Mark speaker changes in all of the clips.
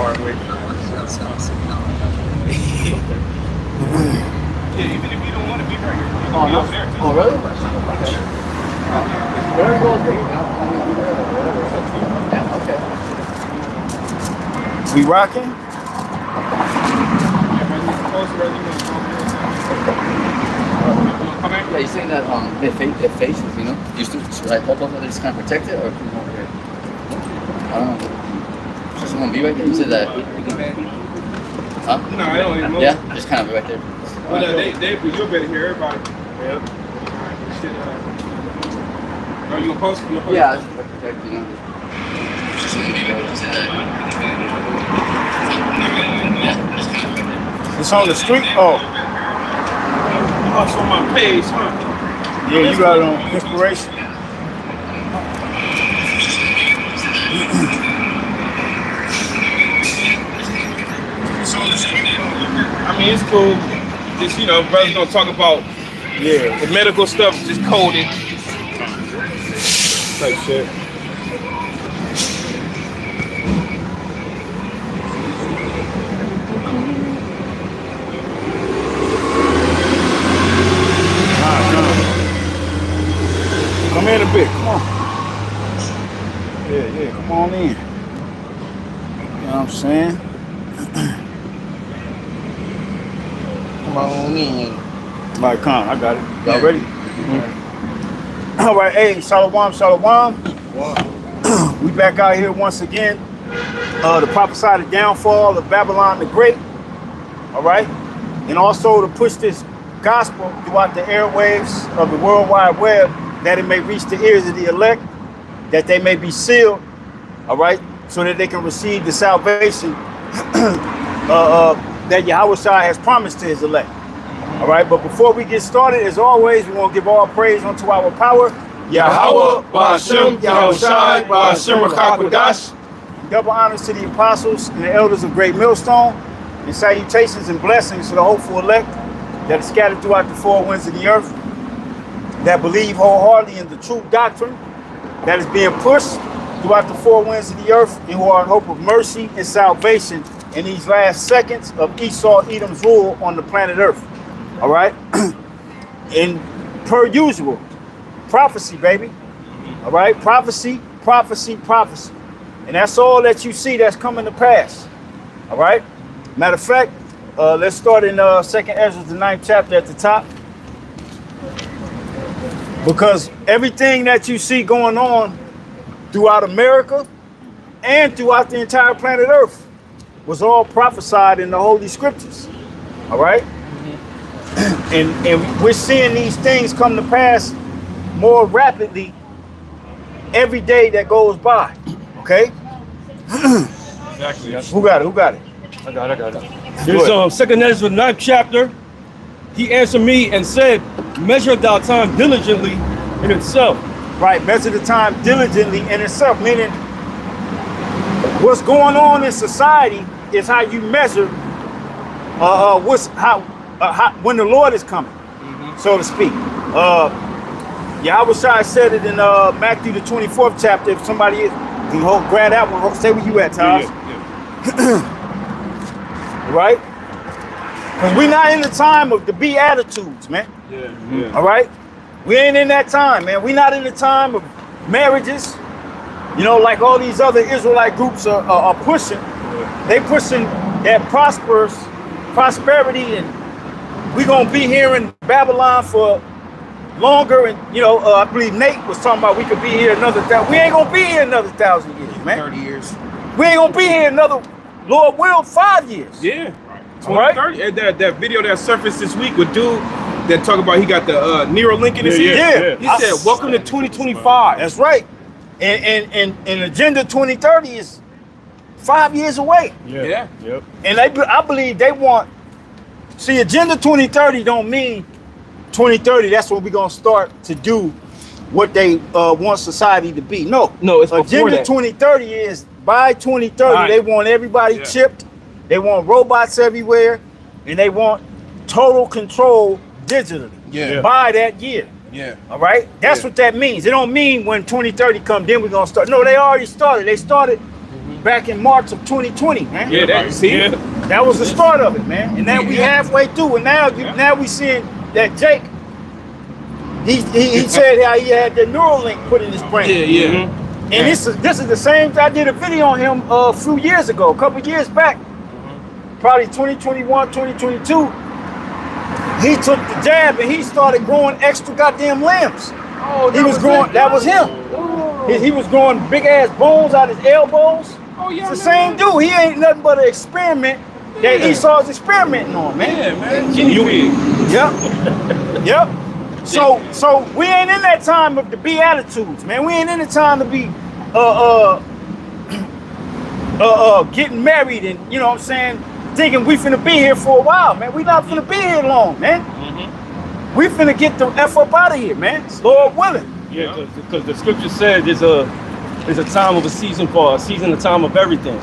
Speaker 1: far away from us. Yeah, even if you don't want to be right here, you can be up there.
Speaker 2: Oh, really? Where goes the?
Speaker 3: We rocking?
Speaker 2: Yeah, you're saying that it faces, you know? Should I hold on to this kind of protect it, or can we over here? I don't know. Should someone be right there? You said that. Huh?
Speaker 1: No, I don't even know.
Speaker 2: Yeah, just kind of right there.
Speaker 1: Well, you're better here, everybody. Yep. Are you opposed to?
Speaker 2: Yeah, I just protect, you know. Should someone be right there? You said that. Yeah, just kind of right there.
Speaker 3: It's on the street? Oh.
Speaker 1: It's on my page, huh?
Speaker 3: Yeah, you got it on inspiration.
Speaker 1: I mean, it's cool. Just, you know, brothers gonna talk about the medical stuff, just coding type shit.
Speaker 3: Come in a bit, come on. Yeah, come on in. You know what I'm saying?
Speaker 2: Come on in.
Speaker 3: Right, come, I got it. Y'all ready? All right, hey, shalom. We back out here once again to prophesy the downfall of Babylon the Great. All right, and also to push this gospel throughout the airwaves of the World Wide Web, that it may reach the ears of the elect, that they may be sealed, all right, so that they can receive the salvation that Yahushua has promised to his elect. All right, but before we get started, as always, we want to give all praise unto our power,
Speaker 1: Yahweh, Ba'ashem, Yahushai, Ba'ashem, Rakakwadash.
Speaker 3: Double honors to the apostles and the elders of Great Millstone, and salutations and blessings to the hopeful elect that is scattered throughout the four winds of the earth, that believe wholeheartedly in the true doctrine that is being pushed throughout the four winds of the earth, and who are in hope of mercy and salvation in these last seconds of Esau Edom's rule on the planet Earth. All right? And per usual, prophecy, baby. All right? Prophecy. And that's all that you see that's coming to pass. All right? Matter of fact, let's start in 2nd Ezra, the 9th chapter at the top. Because everything that you see going on throughout America and throughout the entire planet Earth was all prophesied in the Holy Scriptures. All right? And we're seeing these things come to pass more rapidly every day that goes by. Okay?
Speaker 1: Exactly.
Speaker 3: Who got it?
Speaker 4: I got it. There's 2nd Ezra, 9th chapter. He answered me and said, measure thou time diligently in itself.
Speaker 3: Right, measure the time diligently in itself, meaning what's going on in society is how you measure when the Lord is coming, so to speak. Yahushua said it in Matthew the 24th chapter. If somebody can grab that one, say where you at, Taj.
Speaker 1: Yeah.
Speaker 3: Right? Because we're not in the time of the Beatitudes, man.
Speaker 1: Yeah.
Speaker 3: All right? We ain't in that time, man. We're not in the time of marriages, you know, like all these other Israelite groups are pushing. They pushing that prosperity, and we're going to be here in Babylon for longer. And, you know, I believe Nate was talking about we could be here another 1,000. We ain't going to be here another 1,000 years, man.
Speaker 1: 30 years.
Speaker 3: We ain't going to be here another, Lord will, 5 years.
Speaker 1: Yeah.
Speaker 3: Right?
Speaker 1: 30. And that video that surfaced this week with dude that talk about he got the Nero link in his ear.
Speaker 3: Yeah.
Speaker 1: He said, welcome to 2025.
Speaker 3: That's right. And Agenda 2030 is 5 years away.
Speaker 1: Yeah.
Speaker 4: Yep.
Speaker 3: And I believe they want, see, Agenda 2030 don't mean 2030, that's when we're going to start to do what they want society to be. No,
Speaker 1: it's before
Speaker 3: Agenda
Speaker 1: that.
Speaker 3: 2030 is by 2030, they want everybody chipped. They want robots everywhere, and they want total control digitally by that year.
Speaker 1: Yeah.
Speaker 3: All right? That's what that means. It don't mean when 2030 comes, then we're going to start. No, they already started. They started back in March of 2020, man.
Speaker 1: Yeah, that, see?
Speaker 4: Yeah.
Speaker 3: That was the start of it, man. And now we halfway through, and now we seeing that Jake. He said how he had the Neuralink put in his brain.
Speaker 1: Yeah.
Speaker 3: And this is the same. I did a video on him a few years ago, a couple years back, probably 2021, 2022. He took the jab and he started growing extra goddamn limbs.
Speaker 1: Oh,
Speaker 3: He was growing. That was him. He was growing big ass bones out his elbows.
Speaker 1: Oh, yeah.
Speaker 3: It's the same dude. He ain't nothing but an experiment that Esau's experimenting on, man.
Speaker 1: Yeah, man. Guinea pig.
Speaker 3: Yep. So we ain't in that time of the Beatitudes, man. We ain't in the time to be getting married and, you know what I'm saying, thinking we finna be here for a while, man. We not finna be here long, man. We finna get the F up out of here, man. Lord willing.
Speaker 4: Yeah, because the scripture said there's a time of a season for a season, a time of everything.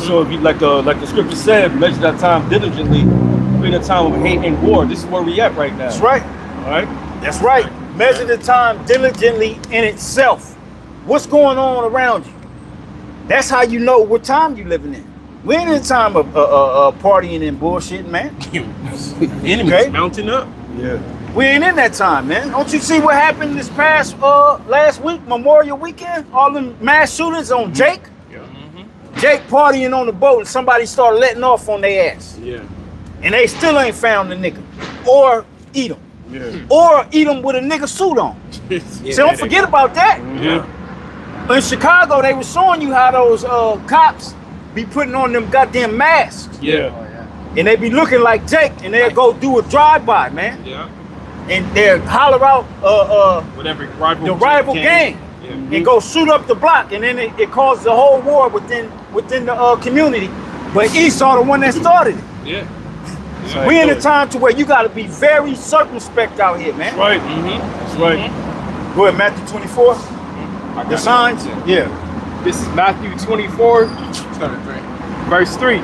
Speaker 4: So if you like the scripture said, measure that time diligently. We're in a time of hate and war. This is where we at right now.
Speaker 3: That's right.
Speaker 4: All right.
Speaker 3: That's right. Measure the time diligently in itself. What's going on around you? That's how you know what time you living in. We ain't in a time of partying and bullshit, man.
Speaker 1: Enemies mounting up.
Speaker 4: Yeah.
Speaker 3: We ain't in that time, man. Don't you see what happened this past last week, Memorial Weekend? All them mass shootings on Jake. Jake partying on the boat and somebody started letting off on their ass.
Speaker 1: Yeah.
Speaker 3: And they still ain't found the nigga. Or eat him.
Speaker 4: Yeah.
Speaker 3: Or eat him with a nigga suit on. So don't forget about that.
Speaker 1: Yeah.
Speaker 3: In Chicago, they were showing you how those cops be putting on them goddamn masks.
Speaker 1: Yeah.
Speaker 3: And they be looking like Jake, and they'll go do a drive-by, man.
Speaker 1: Yeah.
Speaker 3: And they'll holler out
Speaker 1: Whatever rival
Speaker 3: the rival gang.
Speaker 1: Yeah.
Speaker 3: And go shoot up the block, and then it causes a whole war within the community. But Esau the one that started it.
Speaker 1: Yeah.
Speaker 3: We in a time to where you got to be very circumspect out here, man.
Speaker 4: Right. That's right.
Speaker 3: Go ahead, Matthew 24. The signs. Yeah.
Speaker 5: This is Matthew 24, verse 3.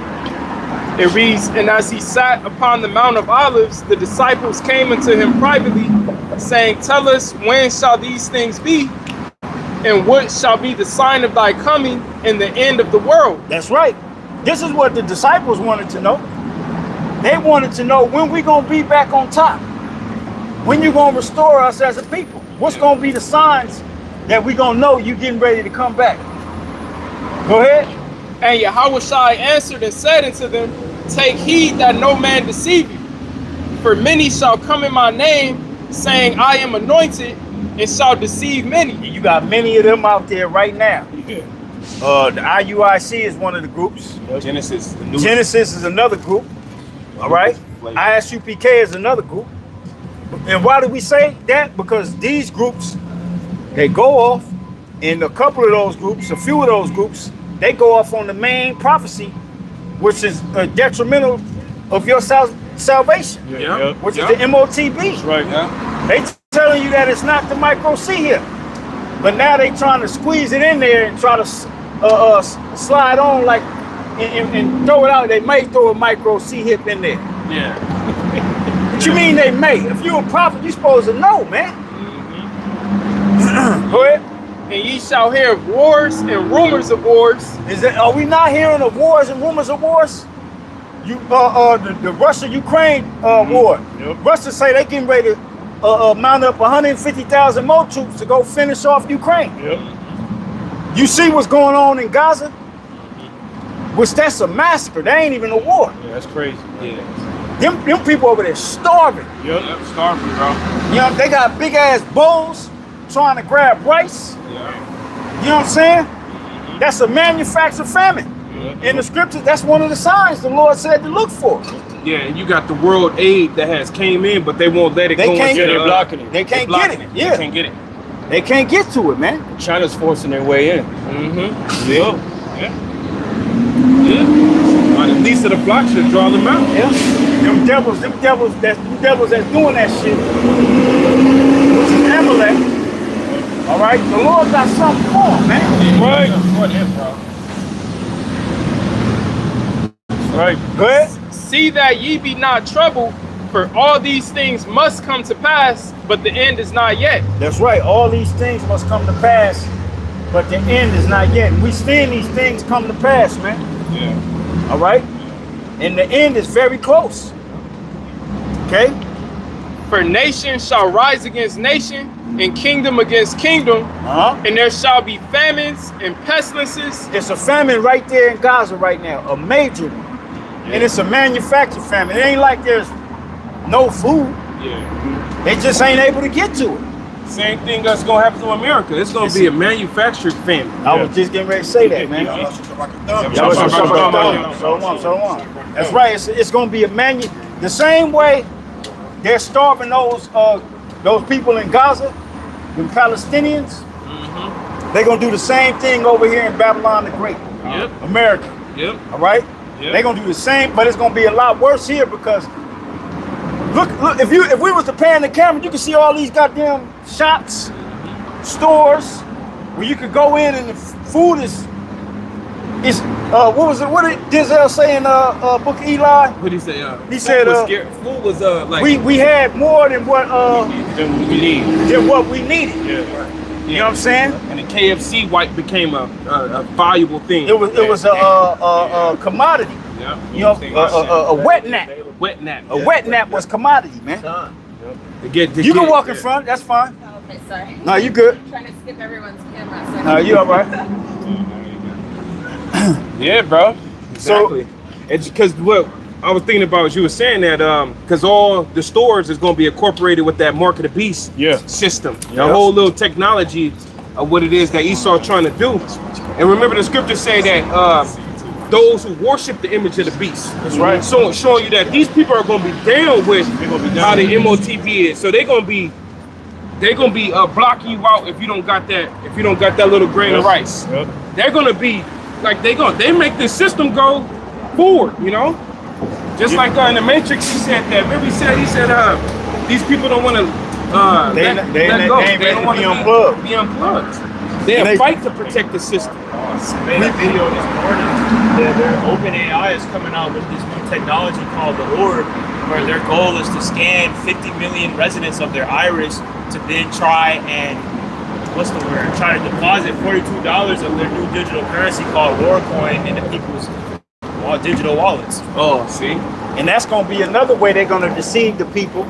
Speaker 5: It reads, "And as he sat upon the Mount of Olives, the disciples came unto him privately, saying, Tell us, when shall these things be? And what shall be the sign of thy coming and the end of the world?"
Speaker 3: That's right. This is what the disciples wanted to know. They wanted to know when we gonna be back on top. When you gonna restore us as a people? What's gonna be the signs that we gonna know you getting ready to come back? Go ahead.
Speaker 5: And Yahushua answered and said unto them, Take heed that no man deceive you. For many shall come in my name, saying, I am anointed, and shall deceive many.
Speaker 3: You got many of them out there right now. The IUIC is one of the groups.
Speaker 1: Genesis.
Speaker 3: Genesis is another group. All right. ISUPK is another group. And why do we say that? Because these groups, they go off, and a couple of those groups, a few of those groups, they go off on the main prophecy, which is detrimental of your salvation,
Speaker 1: Yeah.
Speaker 3: which is the MOTB.
Speaker 4: That's right.
Speaker 1: Yeah.
Speaker 3: They telling you that it's not the micro C here, but now they trying to squeeze it in there and try to slide on like and throw it out. They may throw a micro C hip in there.
Speaker 1: Yeah.
Speaker 3: What you mean they may? If you a prophet, you supposed to know, man. Go ahead.
Speaker 5: And ye shall hear of wars and rumors of wars.
Speaker 3: Are we not hearing of wars and rumors of wars? The Russia-Ukraine war.
Speaker 4: Yep.
Speaker 3: Russia say they getting ready to mount up 150,000 more troops to go finish off Ukraine.
Speaker 4: Yep.
Speaker 3: You see what's going on in Gaza? Which that's a massacre. That ain't even a war.
Speaker 4: Yeah, that's crazy.
Speaker 1: Yeah.
Speaker 3: Them people over there starving.
Speaker 4: Yep.
Speaker 1: Yep. Starving, bro.
Speaker 3: You know, they got big ass bowls trying to grab rice.
Speaker 1: Yeah.
Speaker 3: You know what I'm saying? That's a manufactured famine. In the scriptures, that's one of the signs the Lord said to look for.
Speaker 1: Yeah, and you got the world aid that has came in, but they won't let it
Speaker 3: They
Speaker 1: go.
Speaker 3: can't-
Speaker 1: into
Speaker 4: They're
Speaker 1: the,
Speaker 4: blocking it.
Speaker 3: They can't get it.
Speaker 1: They
Speaker 3: Yeah,
Speaker 1: can't get it.
Speaker 3: they can't get to it, man.
Speaker 4: China's forcing their way in.
Speaker 1: Yeah. Yeah. Well, the least of the flock should draw them out.
Speaker 3: Yeah. Them devils that's doing that shit, which is Amalek. All right, the Lord got something for him, man.
Speaker 4: Right.
Speaker 1: For them, bro.
Speaker 4: Right.
Speaker 3: Go ahead.
Speaker 5: See that ye be not troubled, for all these things must come to pass, but the end is not yet.
Speaker 3: That's right. All these things must come to pass, but the end is not yet. We seeing these things come to pass, man.
Speaker 1: Yeah.
Speaker 3: All right? And the end is very close. Okay?
Speaker 5: For nation shall rise against nation, and kingdom against kingdom, and there shall be famines and pestilences.
Speaker 3: It's a famine right there in Gaza right now, a major one.
Speaker 1: Yeah.
Speaker 3: And it's a manufactured famine. It ain't like there's no food.
Speaker 1: Yeah.
Speaker 3: They just ain't able to get to it.
Speaker 1: Same thing that's gonna happen to America. It's gonna be a manufactured famine.
Speaker 3: I was just getting ready to say that, man. Shalom. That's right. It's gonna be the same way they're starving those people in Gaza, the Palestinians. They're gonna do the same thing over here in Babylon the Great, America.
Speaker 1: Yep.
Speaker 3: All right.
Speaker 1: Yep.
Speaker 3: They're gonna do the same, but it's gonna be a lot worse here because look. If we was to pan the camera, you can see all these goddamn shops, stores where you could go in and the food is what did Denzel say in Book of Eli?
Speaker 1: What did he say?
Speaker 3: He said
Speaker 1: food was like
Speaker 3: we had more than what
Speaker 1: than we need.
Speaker 3: than what we needed.
Speaker 1: Yeah.
Speaker 3: You know what I'm saying?
Speaker 1: And the KFC wipe became a valuable thing.
Speaker 3: It was a commodity.
Speaker 1: Yeah.
Speaker 3: You know, a wet nap.
Speaker 1: Wet nap.
Speaker 3: A wet nap was commodity, man. You can walk in front. That's fine.
Speaker 6: Oh, okay, sorry.
Speaker 3: No, you good.
Speaker 6: I'm trying to skip everyone's camera. So
Speaker 3: No, you all right.
Speaker 1: Yeah, bro. Exactly. It's because what I was thinking about is you were saying that because all the stores is going to be incorporated with that mark of the beast system. The whole little technology of what it is that Esau trying to do. And remember the scriptures say that those who worship the image of the beast.
Speaker 3: That's right.
Speaker 1: So showing you that these people are going to be down with how the MOTB is. So they're going to be blocking you out if you don't got that little grain of rice. They're going to be like they make this system go forward, you know? Just like in the Matrix, he said that. Remember he said these people don't want to let go. They don't want to be unplugged. They fight to protect the system.
Speaker 7: Made a video this morning. Their OpenAI is coming out with this new technology called the Orb, where their goal is to scan 50 million residents of their iris to then try and try to deposit $42 of their new digital currency called Warcoin into people's digital wallets.
Speaker 1: Oh, see?
Speaker 3: And that's going to be another way they're going to deceive the people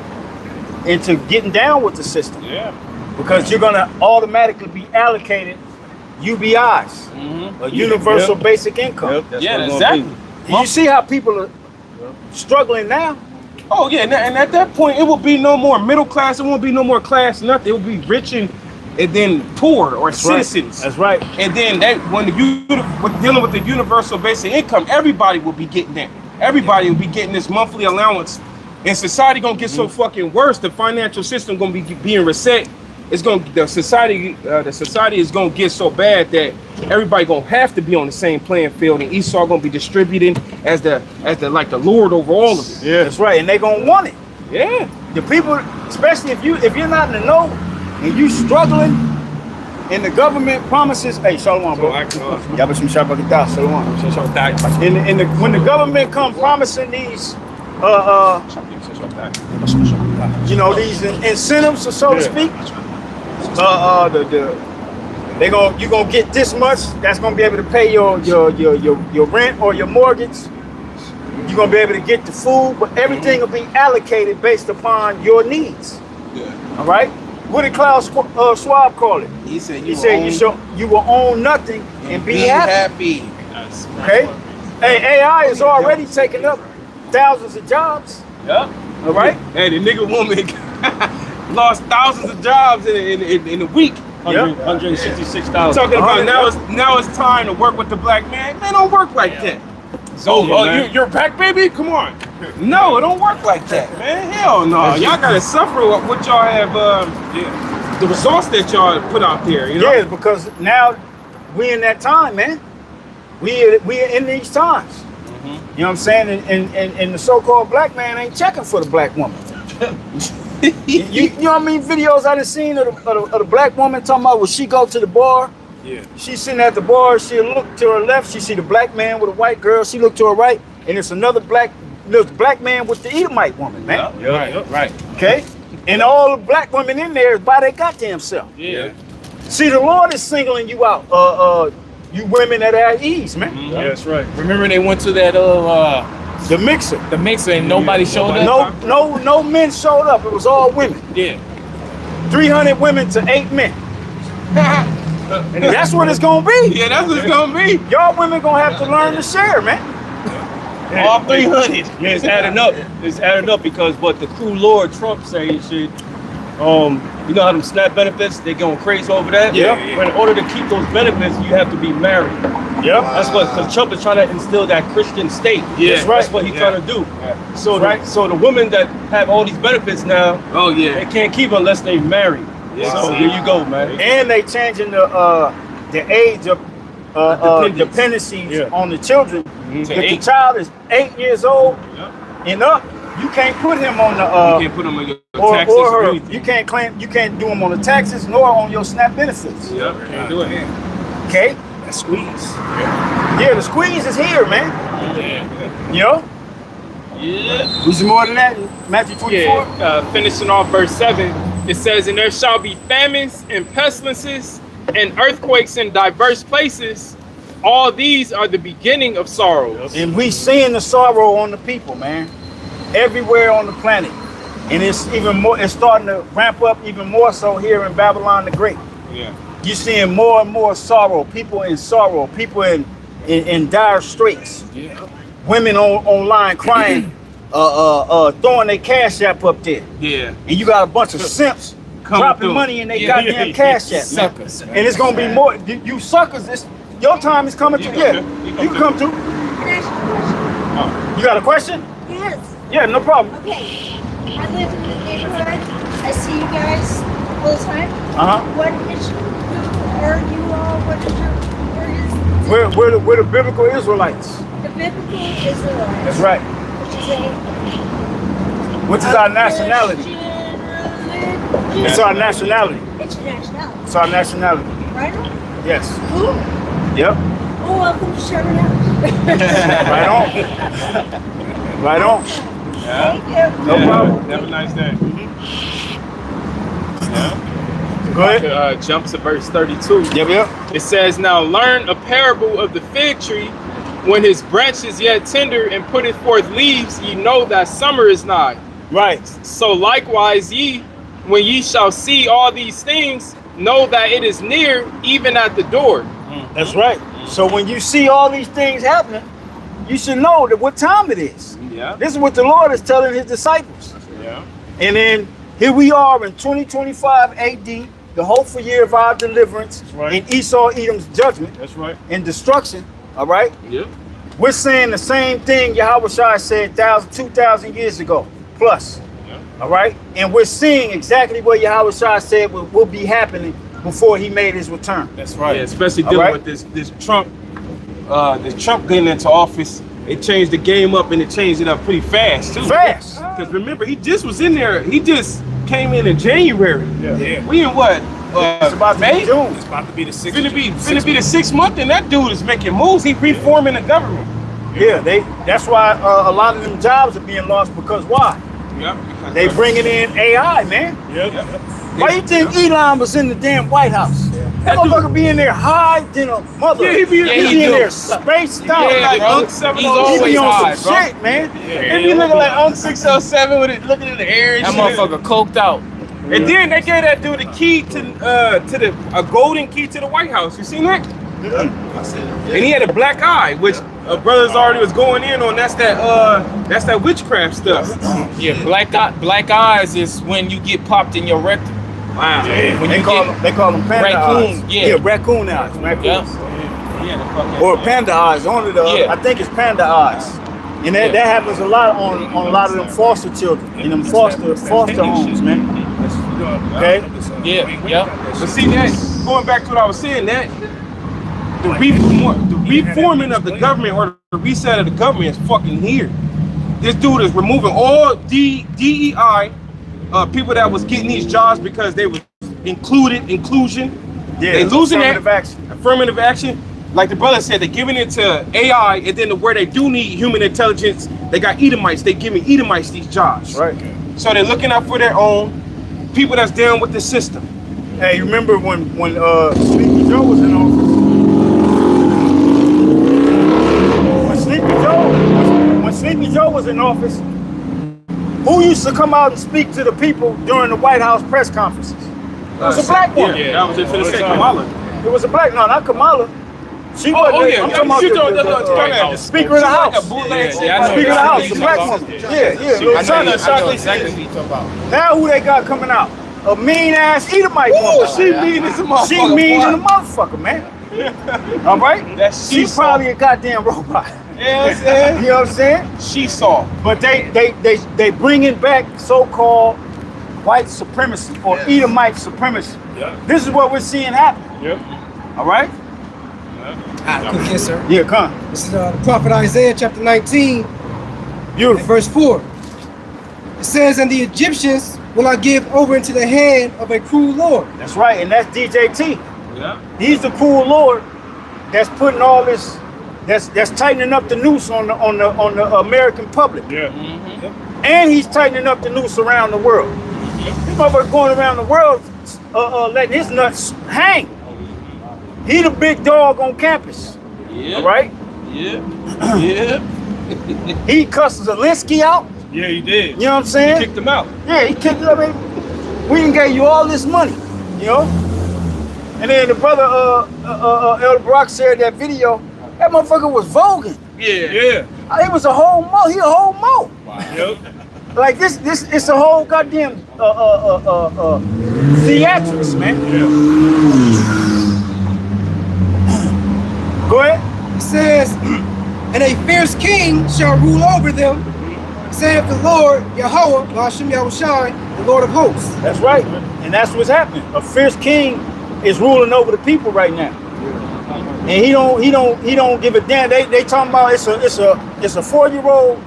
Speaker 3: into getting down with the system.
Speaker 1: Yeah.
Speaker 3: Because you're going to automatically be allocated UBIs, a universal basic income.
Speaker 1: Yeah, exactly.
Speaker 3: You see how people are struggling now?
Speaker 1: Oh, yeah. And at that point, it will be no more middle class. It won't be no more class, nothing. It will be rich and then poor or citizens.
Speaker 3: That's right.
Speaker 1: And then when dealing with the universal basic income, everybody will be getting that. Everybody will be getting this monthly allowance. And society gonna get so fucking worse. The financial system gonna be being reset. The society is gonna get so bad that everybody gonna have to be on the same playing field, and Esau gonna be distributing as the Lord over all of it.
Speaker 3: Yeah, that's right. And they gonna want it.
Speaker 1: Yeah.
Speaker 3: The people, especially if you're not in the know and you struggling, and the government promises, hey, shalom, bro. When the government come promising these, these incentives, so to speak, you're gonna get this much. That's gonna be able to pay your rent or your mortgage. You're gonna be able to get the food, but everything will be allocated based upon your needs. Yeah. All right. What did Klaus Schwab call it?
Speaker 1: He said
Speaker 3: you will own nothing and be happy. Okay. Hey, AI is already taking up thousands of jobs.
Speaker 1: Yeah.
Speaker 3: All right.
Speaker 1: Hey, the nigga woman lost thousands of jobs in a week.
Speaker 4: 166,000.
Speaker 1: Talking about now it's time to work with the black man. Man, don't work like that. So you're back, baby? Come on. No, it don't work like that, man. Hell no. Y'all gotta suffer what y'all have. The results that y'all put out there. You know?
Speaker 3: Yeah, because now we in that time, man. We are in these times. You know what I'm saying? And the so-called black man ain't checking for the black woman. you know what I mean? Videos I done seen of the black woman talking about when she go to the bar. Yeah. She's sitting at the bar, she'll look to her left, she see the black man with a white girl, she look to her right, and it's another black man with the Edomite woman, man.
Speaker 1: Yeah. Right.
Speaker 3: Okay? And all the black women in there is by their goddamn self.
Speaker 1: Yeah.
Speaker 3: See, the Lord is singling you out. You women that are at ease, man.
Speaker 4: Yeah, that's right.
Speaker 5: Remember they went to that
Speaker 3: The mixer.
Speaker 5: and nobody showed up.
Speaker 3: No men showed up. It was all women.
Speaker 5: Yeah.
Speaker 3: 300 women to 8 men. And that's what it's gonna be.
Speaker 1: Yeah, that's what it's gonna be.
Speaker 3: Y'all women gonna have to learn to share, man.
Speaker 1: All 300.
Speaker 4: Yeah, it's adding up. It's adding up because what the crew Lord Trump saying shit. You know how them SNAP benefits, they going crazy over that?
Speaker 3: Yeah.
Speaker 4: But in order to keep those benefits, you have to be married.
Speaker 3: Yep.
Speaker 4: That's what, because Trump is trying to instill that Christian state.
Speaker 1: Yeah.
Speaker 3: That's right.
Speaker 4: That's what he's trying to do. So,
Speaker 3: Right.
Speaker 4: so the women that have all these benefits now,
Speaker 1: Oh yeah.
Speaker 4: they can't keep unless they marry.
Speaker 1: Yeah.
Speaker 4: So there you go, man.
Speaker 3: And they changing the age of dependencies
Speaker 4: Yeah.
Speaker 3: on the children. If the
Speaker 1: 8.
Speaker 3: child is 8 years old and up, you can't put him on
Speaker 1: You
Speaker 3: the
Speaker 1: can't put them on your
Speaker 3: or
Speaker 1: taxes
Speaker 3: her.
Speaker 1: anything.
Speaker 3: You can't do them on the taxes nor on your SNAP benefits.
Speaker 1: Yep, can't do it.
Speaker 3: Okay?
Speaker 7: That squeeze.
Speaker 3: Yeah, the squeeze is here, man. You know?
Speaker 1: Yeah.
Speaker 3: Was more than that? Matthew 24?
Speaker 5: Yeah, finishing off verse 7, it says, "And there shall be famines and pestilences and earthquakes in diverse places. All these are the beginning of sorrows."
Speaker 3: And we seeing the sorrow on the people, man. Everywhere on the planet. And it's even more, it's starting to ramp up even more so here in Babylon the Great.
Speaker 1: Yeah.
Speaker 3: You're seeing more and more sorrow, people in sorrow, people in dire straits.
Speaker 1: Yeah.
Speaker 3: Women online crying, throwing their cash app up there.
Speaker 1: Yeah.
Speaker 3: And you got a bunch of simps
Speaker 1: Coming
Speaker 3: dropping
Speaker 1: through.
Speaker 3: money in their
Speaker 1: Yeah.
Speaker 3: goddamn cash app.
Speaker 5: Suckers.
Speaker 3: And it's gonna be more, you suckers, your time is coming to, yeah, you can come too.
Speaker 6: Can I ask you a question?
Speaker 3: You got a question?
Speaker 6: Yes.
Speaker 3: Yeah, no problem.
Speaker 6: Okay. I live in the neighborhood. I see you guys all the time.
Speaker 3: Uh-huh.
Speaker 6: What is who are you all? What is your where is
Speaker 3: We're the biblical Israelites.
Speaker 6: the biblical Israelites?
Speaker 3: That's right.
Speaker 6: Which is
Speaker 3: Which is our nationality. It's our nationality.
Speaker 6: It's your nationality.
Speaker 3: It's our nationality.
Speaker 6: Right on?
Speaker 3: Yes.
Speaker 6: Cool.
Speaker 3: Yep.
Speaker 6: Oh, welcome to Sherman House.
Speaker 3: Right on. Right on.
Speaker 6: Thank you.
Speaker 3: No problem.
Speaker 1: Have a nice day.
Speaker 3: Go ahead.
Speaker 5: Jump to verse 32.
Speaker 3: Yep.
Speaker 5: It says, "Now learn a parable of the fig tree. When his branch is yet tender and putteth forth leaves, ye know that summer is nigh.
Speaker 3: Right.
Speaker 5: So likewise ye, when ye shall see all these things, know that it is near, even at the door."
Speaker 3: That's right. So when you see all these things happening, you should know that what time it is.
Speaker 1: Yeah.
Speaker 3: This is what the Lord is telling his disciples.
Speaker 1: Yeah.
Speaker 3: And then here we are in 2025 AD, the hopeful year of our deliverance
Speaker 4: right.
Speaker 3: and Esau Edom's judgment
Speaker 4: That's right.
Speaker 3: and destruction. All right.
Speaker 1: Yeah.
Speaker 3: We're saying the same thing Yahweh Shai said 2,000 years ago plus.
Speaker 1: Yeah.
Speaker 3: All right. And we're seeing exactly what Yahweh Shai said will be happening before he made his return.
Speaker 4: That's right.
Speaker 1: Yeah, especially
Speaker 3: All
Speaker 1: dealing
Speaker 3: right.
Speaker 1: with this Trump getting into office. It changed the game up and it changed it up pretty fast too.
Speaker 3: Fast.
Speaker 1: Because remember, he just was in there. He just came in January.
Speaker 7: Yeah.
Speaker 1: We in what?
Speaker 3: It's about to
Speaker 1: May?
Speaker 3: be June.
Speaker 7: It's about to be the sixth.
Speaker 1: Finna be the 6th month, and that dude is making moves. He reforming the government.
Speaker 3: Yeah, that's why a lot of them jobs are being lost because why?
Speaker 1: Yeah.
Speaker 3: They bringing in AI, man.
Speaker 4: Yep.
Speaker 3: Why you think Elon was in the damn White House? That motherfucker be in there high than a mother.
Speaker 1: Yeah, he be
Speaker 3: in there spaced out.
Speaker 1: Yeah,
Speaker 3: like
Speaker 1: bro.
Speaker 3: Unc
Speaker 1: He's
Speaker 3: 707.
Speaker 1: always
Speaker 3: He be on
Speaker 1: high,
Speaker 3: some
Speaker 1: bro.
Speaker 3: shit, man.
Speaker 1: They be looking like Unc 607 with it looking in the air and
Speaker 5: That
Speaker 1: shit.
Speaker 5: motherfucker coked out.
Speaker 1: And then they gave that dude the key to a golden key to the White House. You seen that? And he had a black eye, which brothers already was going in on. That's that witchcraft stuff.
Speaker 5: Yeah, black eyes is when you get popped in your rectum.
Speaker 1: Wow.
Speaker 5: When
Speaker 3: They
Speaker 5: you
Speaker 3: call
Speaker 5: get
Speaker 3: them panda
Speaker 5: raccoon,
Speaker 3: eyes.
Speaker 5: yeah.
Speaker 3: Raccoon eyes. Raccoon.
Speaker 5: yeah.
Speaker 3: Or panda eyes. Only
Speaker 5: Yeah.
Speaker 3: I think it's panda eyes. And that happens a lot on a lot of them foster children in them foster homes, man. Okay?
Speaker 5: Yeah.
Speaker 1: But see that, going back to what I was saying, that the reforming of the government or the reset of the government is fucking here. This dude is removing all DEI people that was getting these jobs because they was inclusion.
Speaker 3: Yeah,
Speaker 1: They losing that
Speaker 3: affirmative action.
Speaker 1: affirmative action. Like the brother said, they're giving it to AI, and then where they do need human intelligence, they got Edomites. They giving Edomites these jobs.
Speaker 3: Right.
Speaker 1: So they're looking out for their own people that's down with the system.
Speaker 3: Hey, you remember when Sleepy Joe was in office? When Sleepy Joe was in office, who used to come out and speak to the people during the White House press conferences? It was a black woman.
Speaker 1: Yeah, that was it for the sake of Kamala.
Speaker 3: It was a black, no, not Kamala. She
Speaker 1: Oh,
Speaker 3: wasn't.
Speaker 1: yeah,
Speaker 3: I'm talking about the Speaker of the House.
Speaker 1: Yeah, I know
Speaker 3: Speaker of the House, the
Speaker 1: exactly
Speaker 3: black
Speaker 1: what
Speaker 3: woman.
Speaker 1: you're
Speaker 3: Yeah,
Speaker 1: I know exactly what you're talking about.
Speaker 3: Now who they got coming out? A mean ass Edomite woman.
Speaker 1: Oh, she mean as a motherfucker.
Speaker 3: She mean
Speaker 1: boy.
Speaker 3: as a motherfucker, man. All right? She's probably a goddamn robot.
Speaker 1: You know what I'm saying?
Speaker 3: You know what I'm saying?
Speaker 1: She saw.
Speaker 3: But they bringing back so-called white supremacy or Edomite supremacy.
Speaker 4: Yeah.
Speaker 3: This is what we're seeing happen.
Speaker 4: Yep.
Speaker 3: All right?
Speaker 8: Quick answer.
Speaker 3: Yeah, come.
Speaker 8: This is the prophet Isaiah chapter 19,
Speaker 3: Beautiful.
Speaker 8: verse 4. It says, and the Egyptians will I give over into the hand of a cruel Lord.
Speaker 3: That's right, and that's DJT.
Speaker 1: Yeah.
Speaker 3: He's the cruel Lord that's putting all this, that's tightening up the noose on the American public.
Speaker 4: Yeah.
Speaker 3: And he's tightening up the noose around the world. This motherfucker going around the world letting his nuts hang. He the big dog on campus.
Speaker 1: Yeah.
Speaker 3: All right?
Speaker 1: Yeah. Yeah.
Speaker 3: He cussed Zelensky out.
Speaker 4: Yeah, he did.
Speaker 3: You know what I'm saying?
Speaker 4: Kicked him out.
Speaker 3: Yeah, he kicked it. I mean, we done gave you all this money, you know? And then the brother, Elder Brock said that video, that motherfucker was voguing.
Speaker 1: Yeah.
Speaker 4: Yeah.
Speaker 3: He was a whole mo. He a whole mo.
Speaker 4: Yep.
Speaker 3: Like this, it's a whole goddamn theatrics, man.
Speaker 4: Yeah.
Speaker 3: Go ahead.
Speaker 8: It says, and a fierce king shall rule over them, saith the Lord, Yahweh, Hashem Yahushai, the Lord of hosts.
Speaker 3: That's right, and that's what's happening. A fierce king is ruling over the people right now, and he don't give a damn. They talking about it's a 4-year-old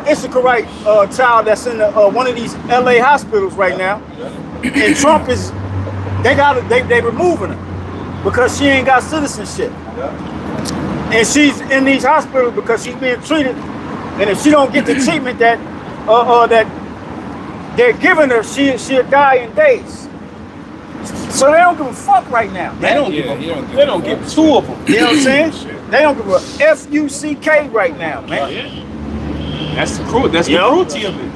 Speaker 3: Issacharite child that's in one of these LA hospitals right now, and Trump is they removing her because she ain't got citizenship. And she's in these hospitals because she's being treated, and if she don't get the treatment that they're giving her, she'll die in days. So they don't give a fuck right now.
Speaker 1: They don't give two of them.
Speaker 3: You know what I'm saying? They don't give a F-U-C-K right now, man.
Speaker 1: That's the cruelty of it.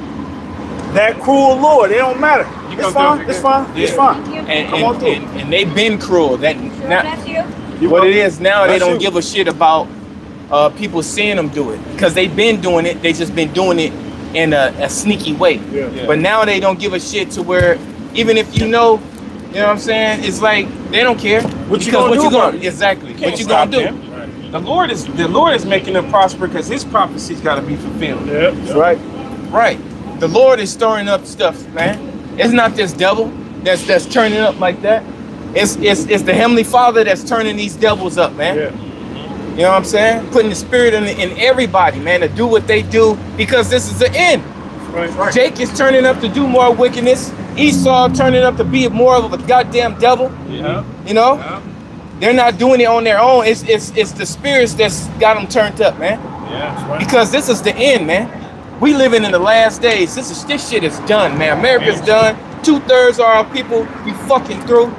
Speaker 3: That cruel Lord, it don't matter.
Speaker 1: You
Speaker 3: It's
Speaker 1: come
Speaker 3: fine.
Speaker 1: through.
Speaker 3: It's fine. It's fine. Come on through.
Speaker 9: And they've been cruel. That now,
Speaker 6: Nephew?
Speaker 9: what it is now, they
Speaker 3: That's
Speaker 9: don't
Speaker 3: you.
Speaker 9: give a shit about people seeing them do it because they've been doing it. They just been doing it in a sneaky way.
Speaker 4: Yeah.
Speaker 9: But now they don't give a shit to where even if you know what I'm saying, it's like they don't care.
Speaker 3: What you gonna do about it?
Speaker 9: Exactly.
Speaker 1: Can't
Speaker 9: What you gonna
Speaker 1: stop
Speaker 9: do?
Speaker 1: them. The Lord is making them prosper because His prophecy's got to be fulfilled.
Speaker 4: Yep.
Speaker 3: That's right.
Speaker 9: Right. The Lord is stirring up stuff, man. It's not this devil that's turning up like that. It's the Heavenly Father that's turning these devils up, man.
Speaker 4: Yeah.
Speaker 9: You know what I'm saying? Putting the spirit in everybody, man, to do what they do because this is the end.
Speaker 4: Right.
Speaker 9: Jake is turning up to do more wickedness. Esau turning up to be more of a goddamn devil.
Speaker 4: Yeah.
Speaker 9: You know?
Speaker 1: Yeah.
Speaker 9: They're not doing it on their own. It's the spirits that's got them turned up, man.
Speaker 4: Yeah. That's right.
Speaker 9: Because this is the end, man. We living in the last days. This shit is done, man. America's done. 2/3 of our people be fucking through.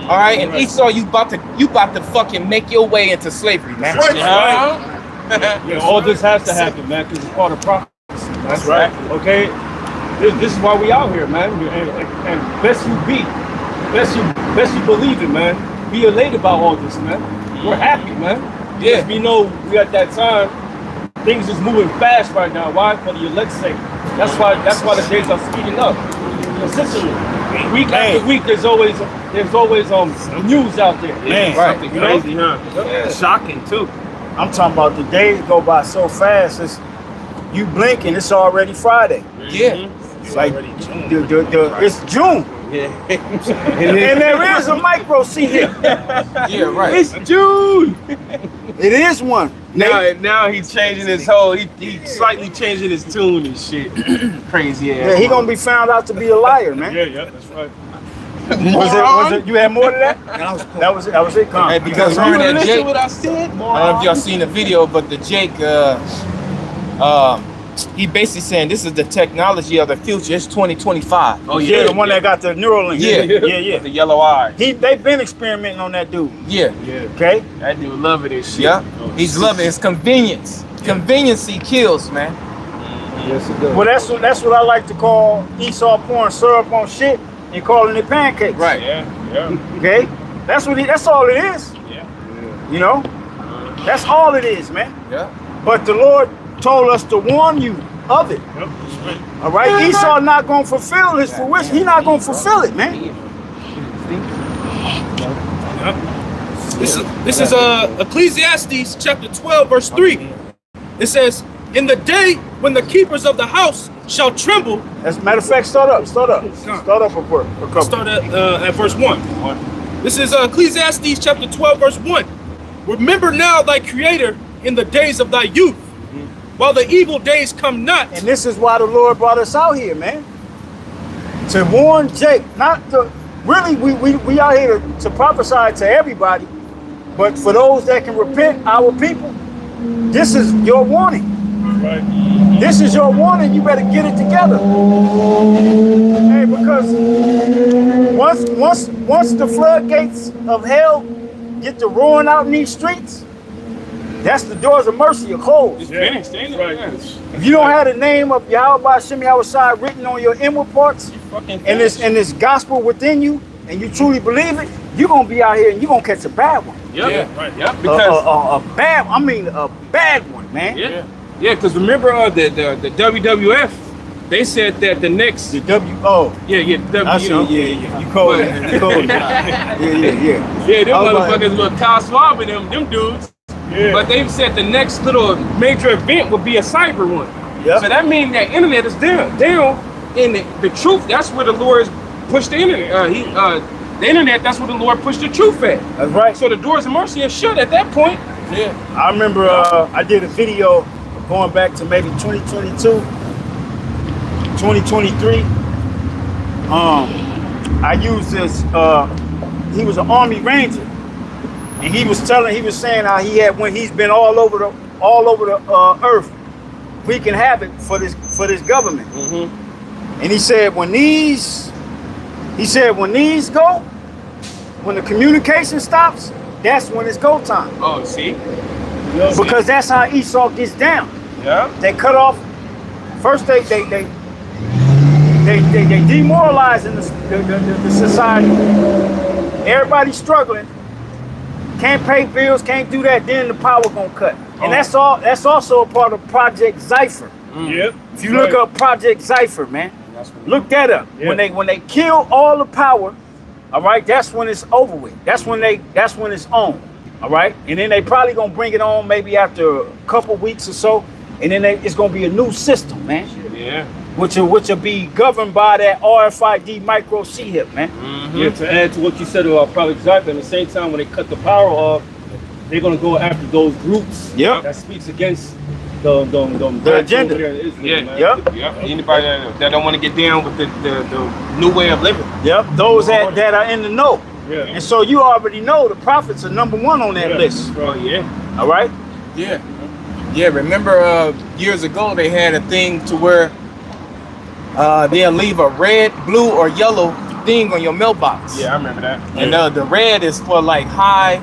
Speaker 9: All right, and Esau, you about to fucking make your way into slavery, man.
Speaker 4: Yeah, all this has to happen, man, because it's part of prophecy.
Speaker 1: That's right.
Speaker 4: Okay, this is why we out here, man. And best you believe it, man. Be elated about all this, man. We're happy, man.
Speaker 9: Yeah.
Speaker 4: Because we know we at that time. Things is moving fast right now. Why? For the elect's sake. That's why the days are speeding up. Consistently. Week after week, there's always news out there.
Speaker 3: Man,
Speaker 1: Something crazy, huh? Yeah. Shocking too.
Speaker 3: I'm talking about the days go by so fast. It's you blink and it's already Friday.
Speaker 9: Yeah.
Speaker 3: It's like it's June.
Speaker 1: Yeah.
Speaker 3: And there is a micro seat here.
Speaker 9: Yeah, right.
Speaker 1: It's June.
Speaker 3: It is one.
Speaker 1: Now he's changing his whole. He slightly changing his tune and shit. Crazy ass.
Speaker 3: Yeah, he gonna be found out to be a liar, man.
Speaker 4: Yeah, that's right.
Speaker 3: Was it? You had more to that? That was it. Con.
Speaker 9: Hey, because
Speaker 1: You
Speaker 9: remember that
Speaker 1: listen
Speaker 9: Jake?
Speaker 1: to what I said?
Speaker 9: I don't know if y'all seen the video, but the Jake he basically saying this is the technology of the future. It's 2025.
Speaker 1: Oh
Speaker 3: Yeah, the one that got the Neuralink.
Speaker 9: Yeah.
Speaker 3: yeah.
Speaker 1: The yellow eye.
Speaker 3: They've been experimenting on that dude.
Speaker 9: Yeah.
Speaker 3: Okay.
Speaker 1: That dude loving this shit.
Speaker 9: Yeah. He's loving it. It's convenience. Conveniency kills, man.
Speaker 4: Yes, it does.
Speaker 3: Well, that's what I like to call Esau pouring syrup on shit and calling it pancakes.
Speaker 9: Right.
Speaker 1: Yeah.
Speaker 3: Okay. That's all it is.
Speaker 1: Yeah.
Speaker 3: You know. That's all it is, man.
Speaker 9: Yeah.
Speaker 3: But the Lord told us to warn you of it.
Speaker 7: Yep.
Speaker 3: All right. Esau not gonna fulfill his fruition. He not gonna fulfill it, man.
Speaker 5: This is Ecclesiastes chapter 12, verse 3. It says, "In the day when the keepers of the house shall tremble."
Speaker 3: As a matter of fact, start up a couple.
Speaker 5: Start at verse 1. This is Ecclesiastes chapter 12, verse 1. "Remember now thy creator in the days of thy youth, while the evil days come not."
Speaker 3: And this is why the Lord brought us out here, man. To warn Jake, not to really, we out here to prophesy to everybody, but for those that can repent, our people, this is your warning.
Speaker 7: Right.
Speaker 3: This is your warning. You better get it together. Hey, because once the floodgates of hell get to roaring out in these streets, that's the doors of mercy are closed.
Speaker 1: It's finished, ain't it?
Speaker 7: Right.
Speaker 3: If you don't have the name of Yahweh Hashem Yahweh written on your inward parts, and this gospel within you, and you truly believe it, you're gonna be out here and you're gonna catch a bad one.
Speaker 1: Yep.
Speaker 9: Yeah.
Speaker 1: Right. Yep. Because
Speaker 3: A bad one, man.
Speaker 1: yeah. Because remember the WWF, they said that the next
Speaker 3: The W.O.
Speaker 1: yeah
Speaker 3: I see.
Speaker 1: you know,
Speaker 3: Yeah. You cold.
Speaker 1: But-
Speaker 3: You cold. Yeah.
Speaker 1: yeah, them
Speaker 3: I was like-
Speaker 1: motherfuckers little Kyle Swab and them dudes.
Speaker 7: Yeah.
Speaker 1: But they said the next little major event would be a cyber one.
Speaker 3: Yep.
Speaker 1: So that means that internet is down. And the truth, that's where the Lord has pushed the internet. The internet, that's where the Lord pushed the truth at.
Speaker 3: That's right.
Speaker 1: So the doors of mercy are shut at that point.
Speaker 9: Yeah.
Speaker 3: I remember I did a video going back to maybe 2022, 2023. I used this. He was an Army Ranger, and he was saying how when he's been all over the earth wreaking havoc for this government. And he said when these go, when the communication stops, that's when it's go time.
Speaker 1: Oh, see?
Speaker 3: Because that's how Esau gets down.
Speaker 1: Yeah.
Speaker 3: They cut off. First, they demoralizing the society. Everybody's struggling. Can't pay bills. Can't do that. Then the power gonna cut. And that's all. That's also a part of Project Cypher.
Speaker 7: Yep.
Speaker 3: If you look up Project Cypher, man, look that up.
Speaker 7: Yeah.
Speaker 3: When they kill all the power, all right, that's when it's over with. That's when it's on. All right, and then they probably gonna bring it on maybe after a couple weeks or so, and then it's gonna be a new system, man.
Speaker 1: Yeah.
Speaker 3: Which will be governed by that RFID micro chip, man.
Speaker 4: Yeah, to add to what you said about Project Cypher, at the same time when they cut the power off, they're gonna go after those groups
Speaker 3: Yep.
Speaker 4: that speaks against the
Speaker 3: agenda.
Speaker 4: over there in Israel,
Speaker 1: Yeah.
Speaker 4: man.
Speaker 3: Yep.
Speaker 1: Anybody that don't want to get down with the new way of living.
Speaker 3: Yep. Those that are in the know.
Speaker 4: Yeah.
Speaker 3: And so you already know the prophets are number one on that list.
Speaker 1: Oh yeah.
Speaker 3: All right.
Speaker 9: Yeah. Yeah. Remember years ago they had a thing to where they'll leave a red, blue, or yellow thing on your mailbox.
Speaker 1: Yeah, I remember that.
Speaker 9: And the red is for like high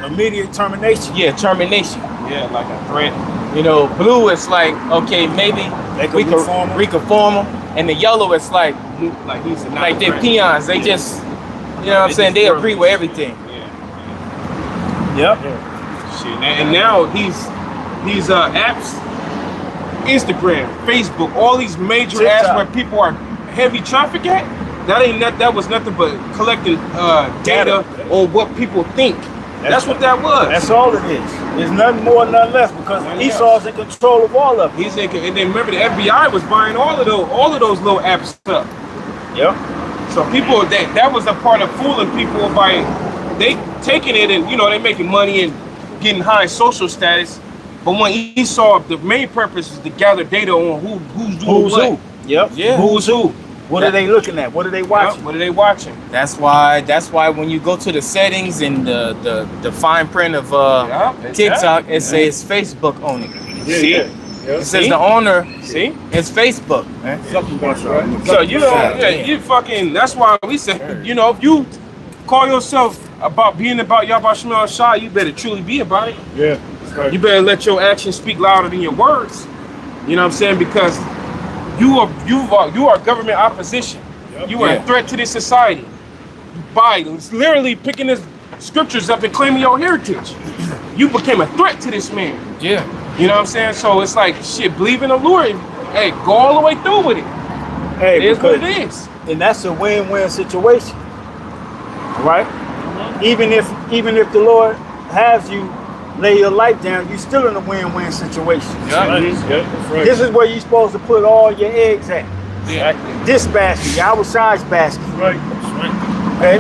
Speaker 3: Immediate termination.
Speaker 9: termination.
Speaker 1: Yeah, like a threat.
Speaker 9: You know, blue is like, okay, maybe
Speaker 3: They can
Speaker 9: we
Speaker 3: reform 'em.
Speaker 9: can reform them. And the yellow is like
Speaker 1: Like he's a
Speaker 9: like they're peons. They just, you know what I'm saying? They agree with everything.
Speaker 3: Yep.
Speaker 1: Shit. And now these apps, Instagram, Facebook, all these major
Speaker 3: TikTok.
Speaker 1: apps where people are heavy traffic at, that was nothing but collecting data on what people think. That's what that was.
Speaker 3: That's all it is. There's nothing more, nothing less, because Esau's in control of all of it.
Speaker 1: He's in, and then remember the FBI was buying all of those little apps up.
Speaker 3: Yep.
Speaker 1: So people that was a part of fooling people by they taking it and they making money and getting high social status. But when Esau, the main purpose is to gather data on who's doing
Speaker 3: Who's
Speaker 1: what.
Speaker 3: who? Yep.
Speaker 9: Yeah.
Speaker 1: Who's who?
Speaker 3: What are they looking at? What are they watching?
Speaker 1: What are they watching?
Speaker 9: That's why when you go to the settings and the fine print of TikTok, it says Facebook on it.
Speaker 1: See?
Speaker 9: It says the owner is Facebook, man.
Speaker 1: So you know, you fucking. That's why we say, you know, if you call yourself about being about Yahweh Shai, you better truly be about it.
Speaker 4: Yeah. Right.
Speaker 1: You better let your actions speak louder than your words. You know what I'm saying? Because you are government opposition. Yep. You are a threat to this society. By literally picking this scriptures up and claiming your heritage, you became a threat to this man.
Speaker 9: Yeah.
Speaker 1: You know what I'm saying? So it's like, shit, believe in the Lord. Hey, go all the way through with it.
Speaker 3: Hey,
Speaker 1: it is what it is.
Speaker 3: And that's a win-win situation, right? Even if the Lord has you lay your life down, you're still in a win-win situation.
Speaker 4: Yeah, that's right.
Speaker 3: This is where you're supposed to put all your eggs at.
Speaker 1: Yeah.
Speaker 3: This basket, Yahweh Shai's basket.
Speaker 4: Right. That's right.
Speaker 3: Okay.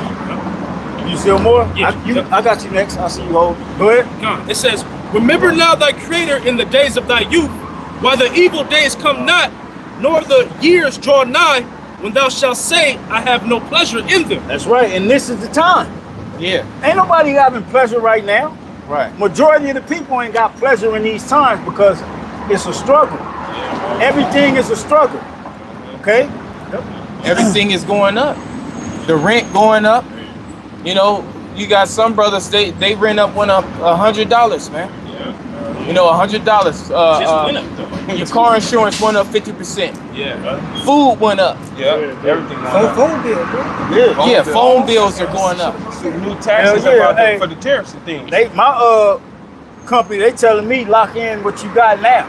Speaker 3: You still more?
Speaker 1: Yeah.
Speaker 3: I got you next. I see you hold. Go ahead.
Speaker 10: It says, remember now thy creator in the days of thy youth, while the evil days come not, nor the years draw nigh, when thou shalt say, I have no pleasure in them.
Speaker 3: That's right. And this is the time.
Speaker 9: Yeah.
Speaker 3: Ain't nobody having pleasure right now.
Speaker 9: Right.
Speaker 3: Majority of the people ain't got pleasure in these times because it's a struggle. Everything is a struggle. Okay?
Speaker 9: Everything is going up. The rent going up. You know, you got some brothers, they rent went up $100, man. You know, $100.
Speaker 1: Just went up though.
Speaker 9: Your car insurance went up 50%.
Speaker 1: Yeah.
Speaker 9: Food went up.
Speaker 1: Yeah. Everything.
Speaker 3: Phone bill, bro.
Speaker 9: Yeah, phone bills are going up.
Speaker 1: New taxes for the tariffs and things.
Speaker 3: My company, they telling me lock in what you got now.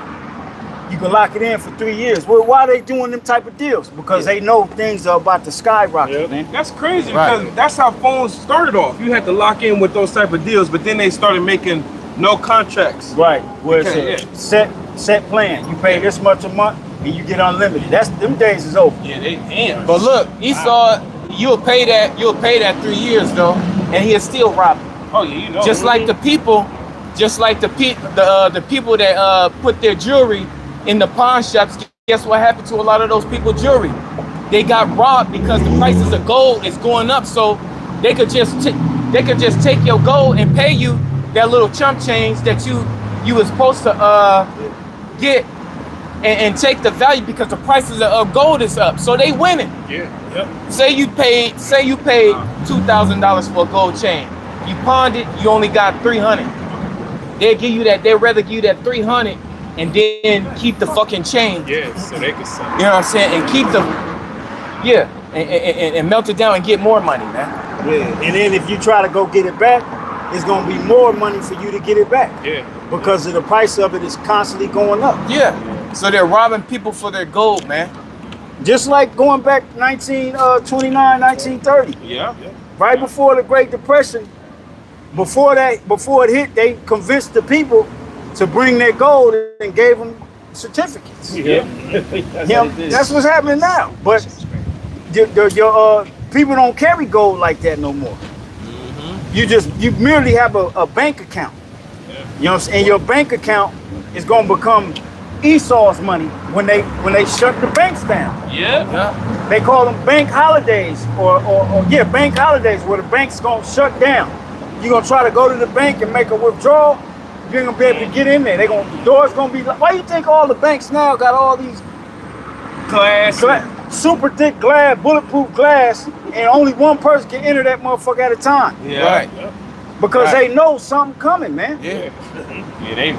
Speaker 3: You can lock it in for 3 years. Well, why are they doing them type of deals? Because they know things are about to skyrocket, man.
Speaker 1: That's crazy because that's how phones started off. You had to lock in with those type of deals, but then they started making no contracts.
Speaker 3: Right, where it's a set plan. You pay this much a month and you get unlimited. Them days is over.
Speaker 1: Yeah, they damn.
Speaker 9: But look, Esau, you'll pay that 3 years though, and he'll still rob you.
Speaker 1: Oh yeah, you know.
Speaker 9: Just like the people that put their jewelry in the pawn shops. Guess what happened to a lot of those people jewelry? They got robbed because the prices of gold is going up. So they could just take your gold and pay you that little chump change that you was supposed to get and take the value because the prices of gold is up. So they winning.
Speaker 1: Yeah. Yep.
Speaker 9: Say you paid $2,000 for a gold chain. You pawned it, you only got $300. They'd rather give you that $300 and then keep the fucking chain.
Speaker 1: Yeah, so they could sell.
Speaker 9: You know what I'm saying? And keep and melt it down and get more money, man.
Speaker 3: Yeah. And then if you try to go get it back, it's gonna be more money for you to get it back.
Speaker 1: Yeah.
Speaker 3: Because of the price of it is constantly going up.
Speaker 9: Yeah. So they're robbing people for their gold, man.
Speaker 3: Just like going back 1929, 1930.
Speaker 1: Yeah.
Speaker 3: Right before the Great Depression, before it hit, they convinced the people to bring their gold and gave them certificates.
Speaker 1: Yeah.
Speaker 3: That's what's happening now. But your people don't carry gold like that no more. You merely have a bank account. You know what I'm saying? And your bank account is gonna become Esau's money when they shut the banks down.
Speaker 1: Yeah.
Speaker 3: They call them bank holidays or bank holidays where the bank's gonna shut down. You're gonna try to go to the bank and make a withdrawal, you ain't gonna be able to get in there. The door's gonna be like, why you think all the banks now got all these
Speaker 1: Glass.
Speaker 3: super thick glass, bulletproof glass, and only one person can enter that motherfucker at a time?
Speaker 1: Yeah.
Speaker 9: Right.
Speaker 3: Because they know something coming, man.
Speaker 9: Yeah.
Speaker 1: Yeah, they.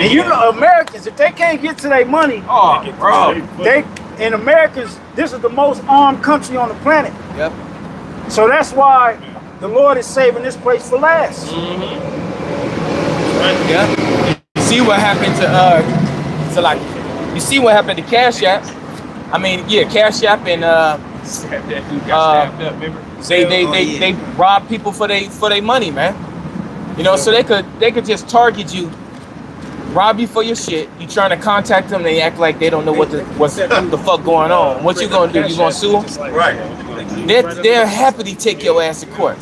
Speaker 3: And you know, Americans, if they can't get to their money,
Speaker 1: bro.
Speaker 3: Americans, this is the most armed country on the planet.
Speaker 9: Yep.
Speaker 3: So that's why the Lord is saving this place for last.
Speaker 9: Yeah. You see what happened you see what happened to Cash App. I mean, yeah, Cash App and they rob people for their money, man. You know, so they could just target you, rob you for your shit. You trying to contact them, they act like they don't know what's the fuck going on. What you gonna do? You gonna sue them?
Speaker 3: Right.
Speaker 9: They're happy to take your ass to court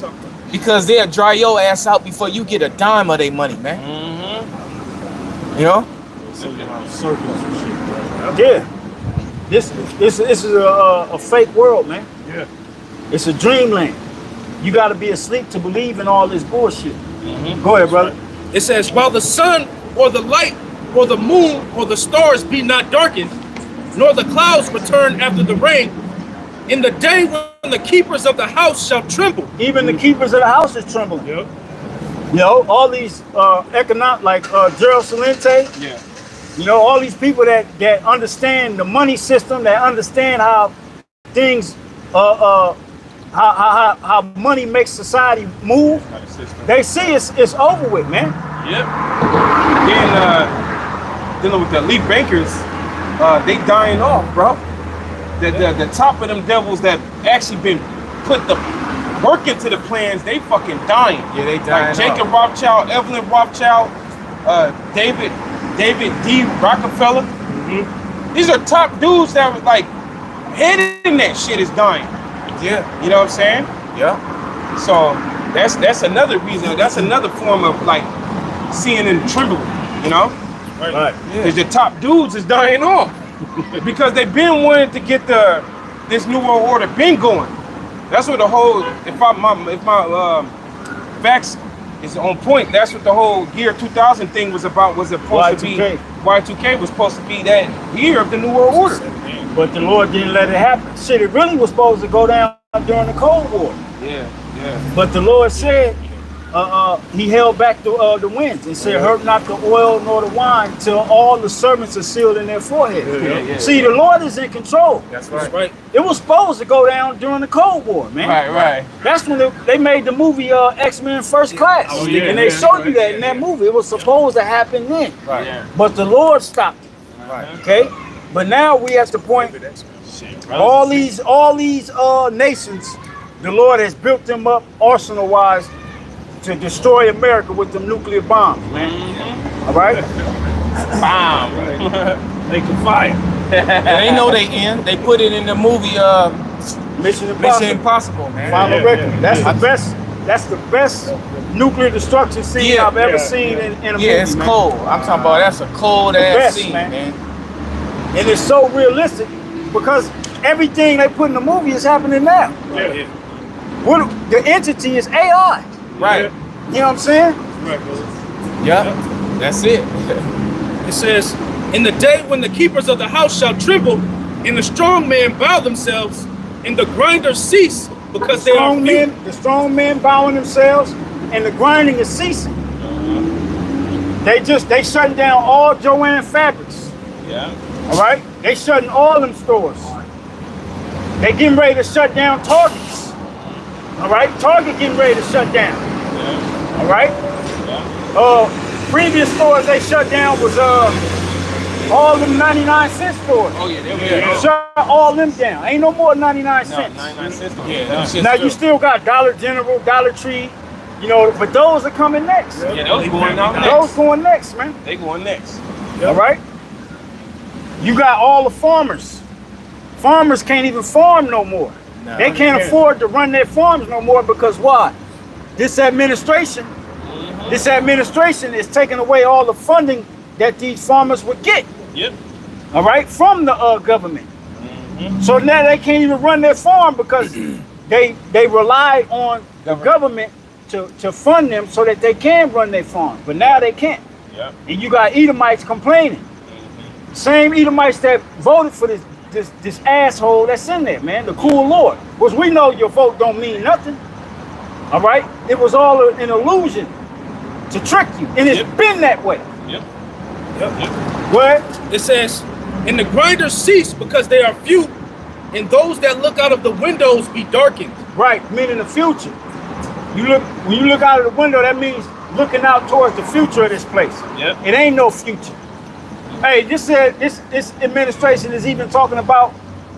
Speaker 9: because they'll dry your ass out before you get a dime of their money, man. You know?
Speaker 3: Yeah. This is a fake world, man.
Speaker 4: Yeah.
Speaker 3: It's a dreamland. You got to be asleep to believe in all this bullshit. Go ahead, brother.
Speaker 10: It says, while the sun or the light or the moon or the stars be not darkened, nor the clouds return after the rain, in the day when the keepers of the house shall tremble.
Speaker 3: Even the keepers of the house is trembling.
Speaker 10: Yep.
Speaker 3: You know, all these economic, like Gerald Salente.
Speaker 1: Yeah.
Speaker 3: You know, all these people that understand the money system, that understand how things, how money makes society move. They see it's over with, man.
Speaker 1: Yep. Then dealing with the elite bankers, they dying off, bro. The top of them devils that actually been put the work into the plans, they fucking dying.
Speaker 9: Yeah, they dying
Speaker 1: Like Jacob Rothschild, Evelyn Rothschild, David D. Rockefeller. These are top dudes that was like heading that shit is dying.
Speaker 9: Yeah.
Speaker 1: You know what I'm saying?
Speaker 9: Yeah.
Speaker 1: So that's another reason. That's another form of like seeing and trembling. You know?
Speaker 3: Right.
Speaker 1: Because the top dudes is dying off because they've been wanting to get this new world order been going. That's what the whole if my facts is on point. That's what the whole year 2000 thing was about. Was supposed to be Y2K was supposed to be that year of the new world order.
Speaker 3: But the Lord didn't let it happen. Shit, it really was supposed to go down during the Cold War.
Speaker 1: Yeah.
Speaker 3: But the Lord said, he held back the winds and said, hurt not the oil nor the wine till all the servants are sealed in their foreheads. See, the Lord is in control.
Speaker 9: That's right.
Speaker 3: It was supposed to go down during the Cold War, man.
Speaker 1: Right.
Speaker 3: That's when they made the movie X-Men First Class. And they showed you that in that movie. It was supposed to happen then.
Speaker 9: Right.
Speaker 1: Yeah.
Speaker 3: But the Lord stopped it.
Speaker 9: Right.
Speaker 3: Okay? But now we at the point, all these nations, the Lord has built them up arsenal-wise to destroy America with them nuclear bombs, man. All right?
Speaker 1: Bomb.
Speaker 10: They can fire.
Speaker 9: And they know they in. They put it in the movie
Speaker 3: Mission
Speaker 9: Mission Impossible, man.
Speaker 3: Final Reckoning. That's the best. That's the best nuclear destruction scene I've ever seen in a movie.
Speaker 9: Yeah, it's
Speaker 3: man.
Speaker 9: cold. I'm talking about that's a cold ass
Speaker 3: best,
Speaker 9: scene,
Speaker 3: man.
Speaker 9: man.
Speaker 3: And it's so realistic because everything they put in the movie is happening now.
Speaker 10: Yeah.
Speaker 3: What the entity is AI.
Speaker 9: Right.
Speaker 3: You know what I'm saying?
Speaker 9: Yeah. That's it.
Speaker 10: It says, in the day when the keepers of the house shall tremble, and the strong men bow themselves, and the grinders cease, because they are few.
Speaker 3: The strong men bowing themselves, and the grinding is ceasing. They shutting down all Joanne fabrics.
Speaker 1: Yeah.
Speaker 3: All right? They shutting all them stores. They getting ready to shut down Targets. All right? Target getting ready to shut down. All right? Previous stores they shut down was all them 99-cent stores.
Speaker 1: Oh yeah.
Speaker 3: Shut all them down. Ain't no more 99 cents.
Speaker 1: 99 cents.
Speaker 3: Now you still got Dollar General, Dollar Tree, you know, but those are coming next.
Speaker 1: Yeah, those going out
Speaker 3: Those
Speaker 1: next.
Speaker 3: going next, man.
Speaker 1: They going next.
Speaker 3: All right? You got all the farmers. Farmers can't even farm no more. They can't afford to run their farms no more because why? This administration is taking away all the funding that these farmers would get.
Speaker 1: Yep.
Speaker 3: All right, from the government. So now they can't even run their farm because they rely on the government to fund them so that they can run their farm. But now they can't.
Speaker 1: Yep.
Speaker 3: And you got Edomites complaining. Same Edomites that voted for this asshole that's in there, man, the cool Lord. Which we know your vote don't mean nothing. All right? It was all an illusion to trick you. And it's been that way.
Speaker 1: Yep.
Speaker 3: What?
Speaker 10: It says, and the grinders cease because they are few, and those that look out of the windows be darkened.
Speaker 3: Right, meaning the future. When you look out of the window, that means looking out towards the future of this place.
Speaker 1: Yep.
Speaker 3: It ain't no future. Hey, this administration is even talking about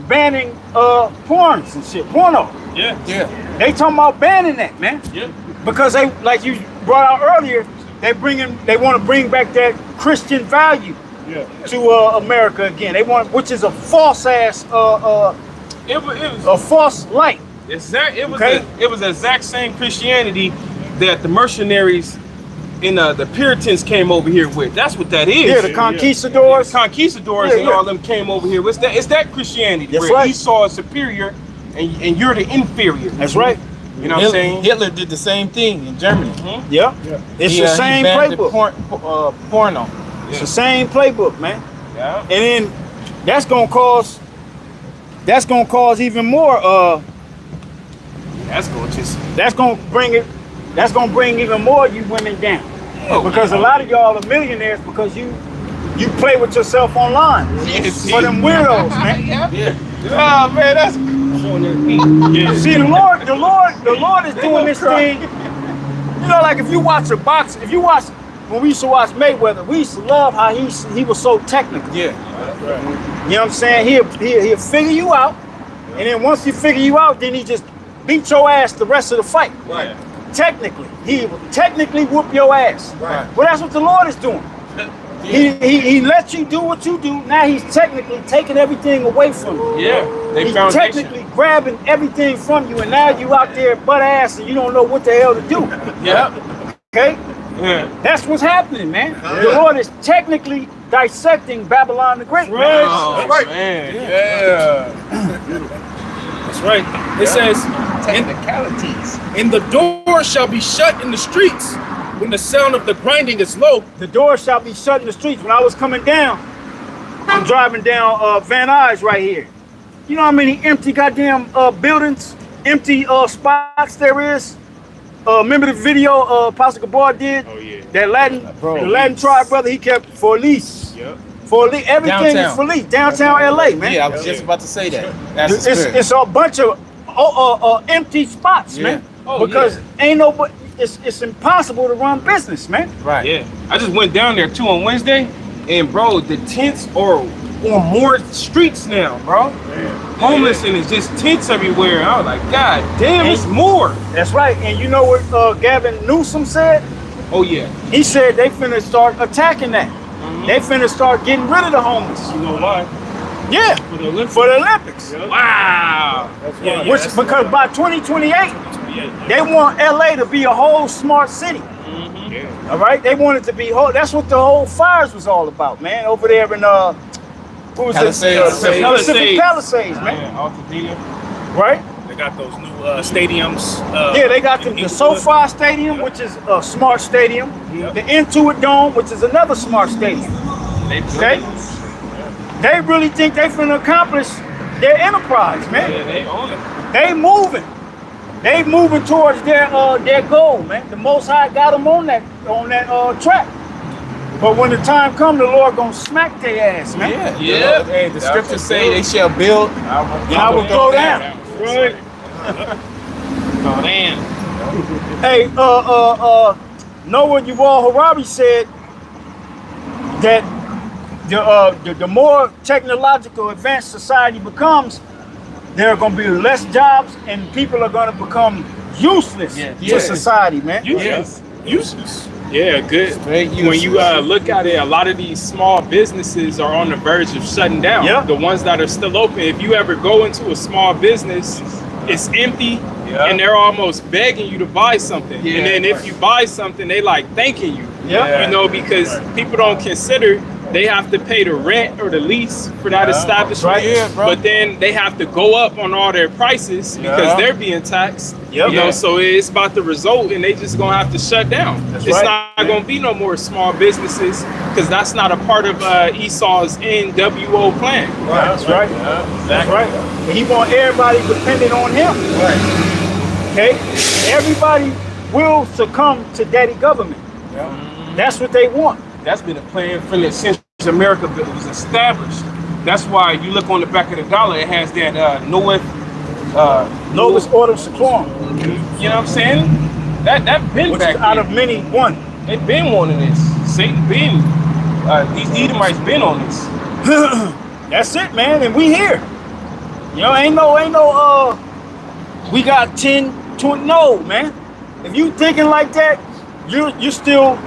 Speaker 3: banning porns and shit, porno.
Speaker 1: Yeah.
Speaker 3: They talking about banning that, man.
Speaker 1: Yep.
Speaker 3: Because they, like you brought out earlier, they want to bring back that Christian value to America again. They want, which is a false ass,
Speaker 1: It was
Speaker 3: a false light.
Speaker 1: It was the exact same Christianity that the mercenaries and the Puritans came over here with. That's what that is.
Speaker 3: Yeah, the conquistadors.
Speaker 1: The conquistadors and all them came over here. It's that Christianity
Speaker 3: That's
Speaker 1: where
Speaker 3: right.
Speaker 1: Esau is superior and you're the inferior.
Speaker 3: That's right.
Speaker 1: You know what I'm saying?
Speaker 9: Hitler did the same thing in Germany.
Speaker 3: Yeah. It's the same
Speaker 9: he banned
Speaker 3: playbook.
Speaker 9: porno.
Speaker 3: It's the same playbook, man.
Speaker 1: Yeah.
Speaker 3: And then that's gonna cause even more.
Speaker 1: That's
Speaker 3: gonna bring even more you women down. Because a lot of y'all are millionaires because you play with yourself online. For them weirdos, man.
Speaker 9: Yeah.
Speaker 1: Oh man, that's showing their feet. Yeah.
Speaker 3: See, the Lord is doing this thing. You know, like if you watch when we used to watch Mayweather, we used to love how he was so technical.
Speaker 9: Yeah.
Speaker 3: You know what I'm saying? He'll figure you out, and then once he figure you out, then he just beat your ass the rest of the fight.
Speaker 9: Right.
Speaker 3: Technically, he will technically whoop your ass.
Speaker 9: Right.
Speaker 3: Well, that's what the Lord is doing. He lets you do what you do. Now he's technically taking everything away from you.
Speaker 1: Yeah.
Speaker 3: He's technically grabbing everything from you, and now you out there butt ass and you don't know what the hell to do.
Speaker 1: Yeah.
Speaker 3: Okay?
Speaker 1: Yeah.
Speaker 3: That's what's happening, man. The Lord is technically dissecting Babylon the Great.
Speaker 1: Right.
Speaker 3: Man.
Speaker 1: Oh, man. Yeah.
Speaker 10: That's right. It says,
Speaker 9: Technicalities.
Speaker 10: and the door shall be shut in the streets when the sound of the grinding is low.
Speaker 3: The door shall be shut in the streets. When I was coming down, I'm driving down Van Nuys right here. You know how many empty goddamn buildings, empty spots there is? Remember the video Apostle Gabar did?
Speaker 1: Oh yeah.
Speaker 3: That the Latin tribe brother, he kept for lease.
Speaker 1: Yep.
Speaker 3: For lease. Everything
Speaker 9: Downtown.
Speaker 3: is for lease. Downtown LA, man.
Speaker 9: Yeah, I was just about to say that. That's the spirit.
Speaker 3: It's a bunch of empty spots,
Speaker 9: Yeah.
Speaker 3: man.
Speaker 1: Oh,
Speaker 3: because ain't nobody. It's impossible to run business, man.
Speaker 9: Right.
Speaker 1: Yeah. I just went down there too on Wednesday, and bro, the tents are on more streets now, bro. Homeless and it's just tents everywhere. I was like, God damn, it's more.
Speaker 3: That's right. And you know what Gavin Newsom said?
Speaker 1: Oh yeah.
Speaker 3: He said they finna start attacking that. They finna start getting rid of the homeless.
Speaker 1: You know why?
Speaker 3: Yeah,
Speaker 1: For the Olympics.
Speaker 3: for the Olympics.
Speaker 1: Wow.
Speaker 10: Yeah,
Speaker 3: Which because by 2028, they want LA to be a whole smart city. All right, they want it to be whole. That's what the whole fires was all about, man. Over there in what was
Speaker 9: Palisades.
Speaker 3: it? Pacific Palisades, man.
Speaker 1: Yeah, Altadena.
Speaker 3: Right?
Speaker 10: they got those new stadiums.
Speaker 3: Yeah, they got the SoFi Stadium, which is a smart stadium. The Intuit Dome, which is another smart stadium. Okay? They really think they finna accomplish their enterprise, man.
Speaker 1: Yeah, they own it.
Speaker 3: They moving. They moving towards their goal, man. The Most High got them on that track. But when the time come, the Lord gonna smack their ass, man.
Speaker 9: Yeah. Hey, the scriptures say they shall build.
Speaker 3: I will go down.
Speaker 1: Right. Oh, damn.
Speaker 3: Hey, Noah Yuval Harari said that the more technological advanced society becomes, there are going to be less jobs and people are going to become useless to society, man.
Speaker 5: Useless. Yeah, good.
Speaker 9: Very
Speaker 5: When you look at it, a lot of these small businesses are on the verge of shutting down.
Speaker 3: Yeah.
Speaker 5: The ones that are still open. If you ever go into a small business, it's empty and they're almost begging you to buy something. And then if you buy something, they like thanking you.
Speaker 3: Yeah.
Speaker 5: You know, because people don't consider they have to pay the rent or the lease for that establishment.
Speaker 3: Right. Yeah, bro.
Speaker 5: But then they have to go up on all their prices because they're being taxed.
Speaker 3: Yep.
Speaker 5: You know, so it's about the result and they just gonna have to shut down.
Speaker 3: That's
Speaker 5: It's
Speaker 3: right.
Speaker 5: not gonna be no more small businesses because that's not a part of Esau's NWO plan.
Speaker 3: Right. That's right. That's right. And he want everybody dependent on him.
Speaker 9: Right.
Speaker 3: Okay? Everybody will succumb to daddy government. That's what they want.
Speaker 1: That's been a plan since America was established. That's why you look on the back of the dollar, it has that
Speaker 3: Novus Ordo Seclorum.
Speaker 1: You know what I'm saying? That been
Speaker 3: Which
Speaker 1: back
Speaker 3: is out
Speaker 1: then.
Speaker 3: of many one.
Speaker 1: They been wanting this. Satan been, these Edomites been on this.
Speaker 3: That's it, man, and we here. You know, ain't no, we got 10, 20, no, man. If you thinking like that, you're still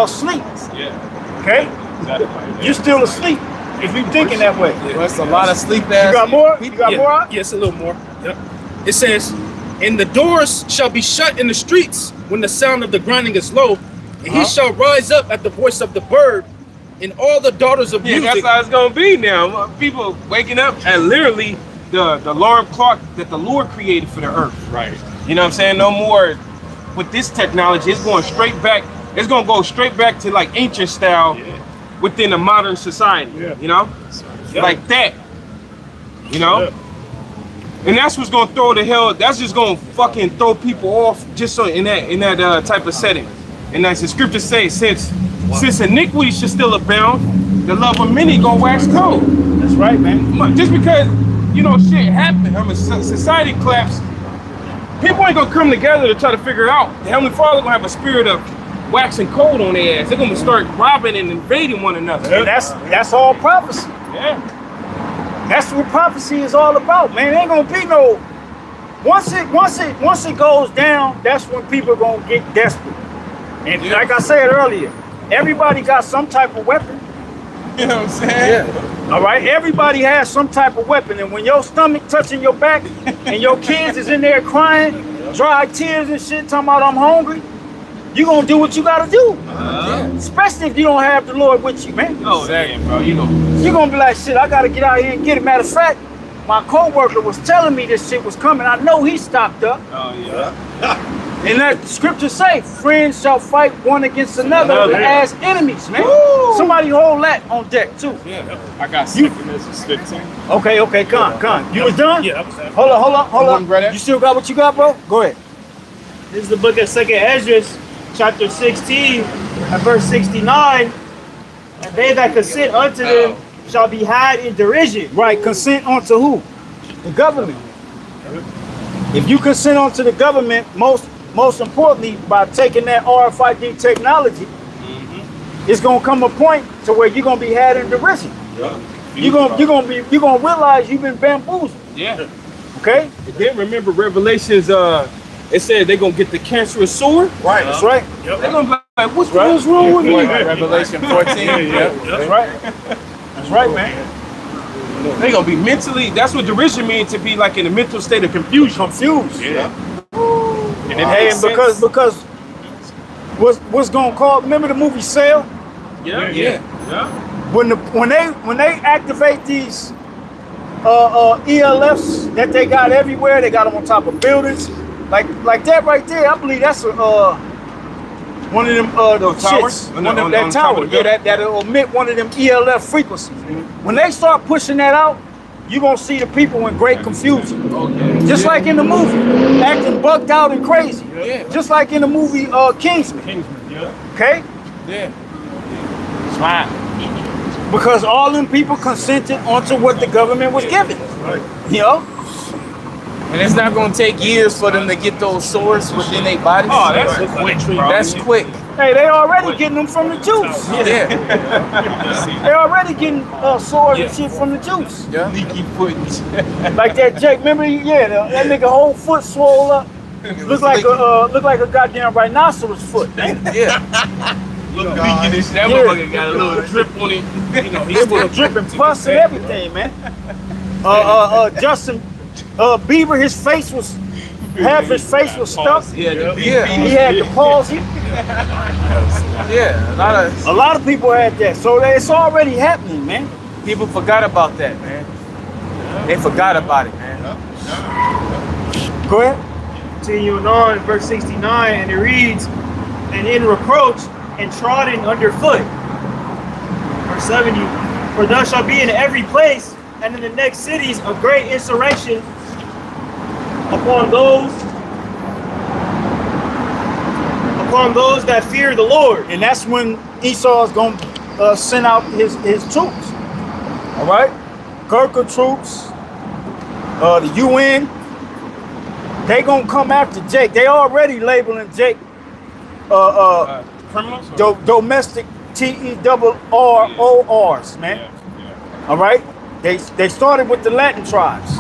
Speaker 3: asleep.
Speaker 1: Yeah.
Speaker 3: Okay?
Speaker 1: Exactly.
Speaker 3: You're still asleep if you thinking that way.
Speaker 9: Well, that's a lot of sleep ass.
Speaker 3: You got more? You got more?
Speaker 10: Yes, a little more. Yep. It says, and the doors shall be shut in the streets when the sound of the grinding is low, and he shall rise up at the voice of the bird, and all the daughters of
Speaker 1: Yeah,
Speaker 10: music.
Speaker 1: that's how it's gonna be now. People waking up and literally the alarm clock that the Lord created for the earth.
Speaker 5: Right.
Speaker 1: You know what I'm saying? No more with this technology. It's going straight back. It's gonna go straight back to like ancient style. within a modern society.
Speaker 10: Yeah.
Speaker 1: You know, like that. You know, and that's what's gonna throw the hell. That's just gonna fucking throw people off just so in that type of setting. And as the scriptures say, since iniquity should still abound, the love of many gonna wax cold.
Speaker 3: That's right, man.
Speaker 1: Just because shit happen, society collapse. People ain't gonna come together to try to figure it out. The Heavenly Father gonna have a spirit of waxing cold on their ass. They're gonna start robbing and invading one another.
Speaker 3: And that's all prophecy.
Speaker 1: Yeah.
Speaker 3: That's what prophecy is all about, man. Ain't gonna be no. Once it goes down, that's when people are gonna get desperate. And like I said earlier, everybody got some type of weapon.
Speaker 1: You know what I'm saying?
Speaker 3: Yeah. All right. Everybody has some type of weapon, and when your stomach touching your back, and your kids is in there crying, dry tears and shit, talking about I'm hungry, you gonna do what you gotta do. Especially if you don't have the Lord with you, man.
Speaker 1: Oh, damn, bro. You
Speaker 3: gonna be like, shit, I gotta get out here and get it. Matter of fact, my co-worker was telling me this shit was coming. I know he stocked up.
Speaker 1: Oh, yeah.
Speaker 3: And that scripture say, friends shall fight one against another as enemies, man. Somebody hold that on deck, too.
Speaker 1: Yeah. I got 2 minutes 15.
Speaker 3: Okay, con. You was done?
Speaker 10: Yeah, I was done.
Speaker 3: Hold on. You still got what you got, bro? Go ahead.
Speaker 7: This is the book of 2nd Esdras, chapter 16, and verse 69. And they that consent unto them shall be had in derision.
Speaker 3: Right, consent unto who? The government. If you consent unto the government, most importantly, by taking that RFID technology, it's gonna come a point to where you're gonna be had in derision. You're gonna realize you've been bamboozled.
Speaker 1: Yeah.
Speaker 3: Okay?
Speaker 1: And then remember Revelations, it said they're gonna get the cancerous sword.
Speaker 3: Right, that's right.
Speaker 1: They're gonna be like, what's wrong with me?
Speaker 9: Revelation 14.
Speaker 3: That's right. That's right, man.
Speaker 1: They're gonna be mentally, that's what derision means, to be like in a mental state of confusion.
Speaker 3: Confused.
Speaker 1: Yeah.
Speaker 3: And because what's gonna cause? Remember the movie Cell?
Speaker 1: Yeah.
Speaker 3: When they activate these ELFs that they got everywhere, they got them on top of buildings, like that right there. I believe that's one of them
Speaker 1: towers,
Speaker 3: that tower. Yeah, that'll emit one of them ELF frequencies. When they start pushing that out, you're gonna see the people in great confusion. Just like in the movie, acting bugged out and crazy. Just like in the movie Kingsman. Okay?
Speaker 9: Yeah.
Speaker 3: Because all them people consented onto what the government was giving. You know?
Speaker 9: And it's not going to take years for them to get those swords within their bodies.
Speaker 1: Oh, that's quick, bro.
Speaker 9: That's quick.
Speaker 3: Hey, they already getting them from the Jews.
Speaker 9: Yeah.
Speaker 3: They already getting swords and shit from the Jews.
Speaker 9: Yeah.
Speaker 1: Leaky foot.
Speaker 3: Like that Jake, remember? Yeah, that nigga whole foot swole up. Look like a goddamn rhinoceros foot.
Speaker 9: Yeah.
Speaker 1: That motherfucker got a little drip on it. You know,
Speaker 3: It was dripping pus and everything, man. Justin Bieber, half his face was stuck.
Speaker 1: Yeah.
Speaker 3: He had the palsy.
Speaker 9: Yeah.
Speaker 3: A lot of people had that, so it's already happening, man.
Speaker 9: People forgot about that, man. They forgot about it, man.
Speaker 3: Go ahead.
Speaker 7: Continuing on, verse 69, and it reads, and in reproach and trodden underfoot. Verse 70, for thou shalt be in every place, and in the next cities a great insurrection upon those that fear the Lord.
Speaker 3: And that's when Esau is going to send out his troops. All right? Gurkha troops, the UN, they going to come after Jake. They already labeling Jake
Speaker 1: criminals?
Speaker 3: Domestic TERRORs, man. All right? They started with the Latin tribes.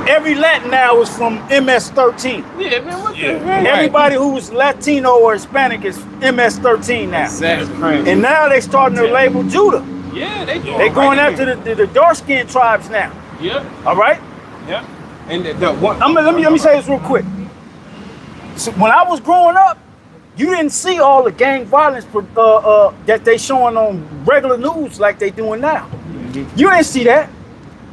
Speaker 3: Every Latin now is from MS-13.
Speaker 1: Yeah, man, what the heck?
Speaker 3: Everybody who's Latino or Hispanic is MS-13 now.
Speaker 9: Exactly.
Speaker 3: And now they starting to label Judah.
Speaker 1: Yeah, they
Speaker 3: going after the dark-skinned tribes now.
Speaker 1: Yeah.
Speaker 3: All right?
Speaker 1: Yeah. And the one.
Speaker 3: Let me say this real quick. So when I was growing up, you didn't see all the gang violence that they showing on regular news like they doing now. You didn't see that.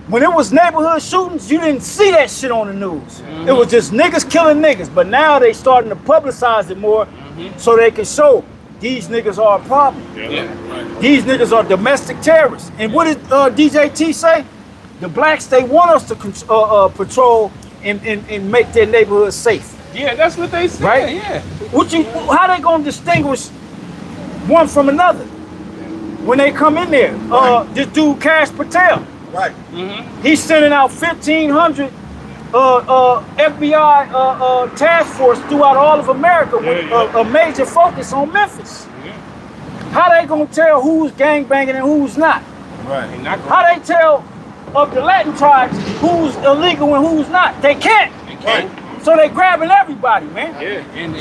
Speaker 3: When it was neighborhood shootings, you didn't see that shit on the news. It was just niggas killing niggas. But now they starting to publicize it more so they can show these niggas are a problem.
Speaker 1: Yeah.
Speaker 3: These niggas are domestic terrorists. And what did DJT say? The blacks, they want us to patrol and make their neighborhoods safe.
Speaker 1: Yeah, that's what they say.
Speaker 3: Right?
Speaker 1: Yeah.
Speaker 3: How they gonna distinguish one from another when they come in there? This dude Cash Patel.
Speaker 11: Right.
Speaker 3: He's sending out 1,500 FBI task force throughout all of America with a major focus on Memphis. How they gonna tell who's gangbanging and who's not?
Speaker 11: Right.
Speaker 3: How they tell of the Latin tribes who's illegal and who's not? They can't.
Speaker 11: Right.
Speaker 3: So they grabbing everybody, man.
Speaker 1: Yeah, and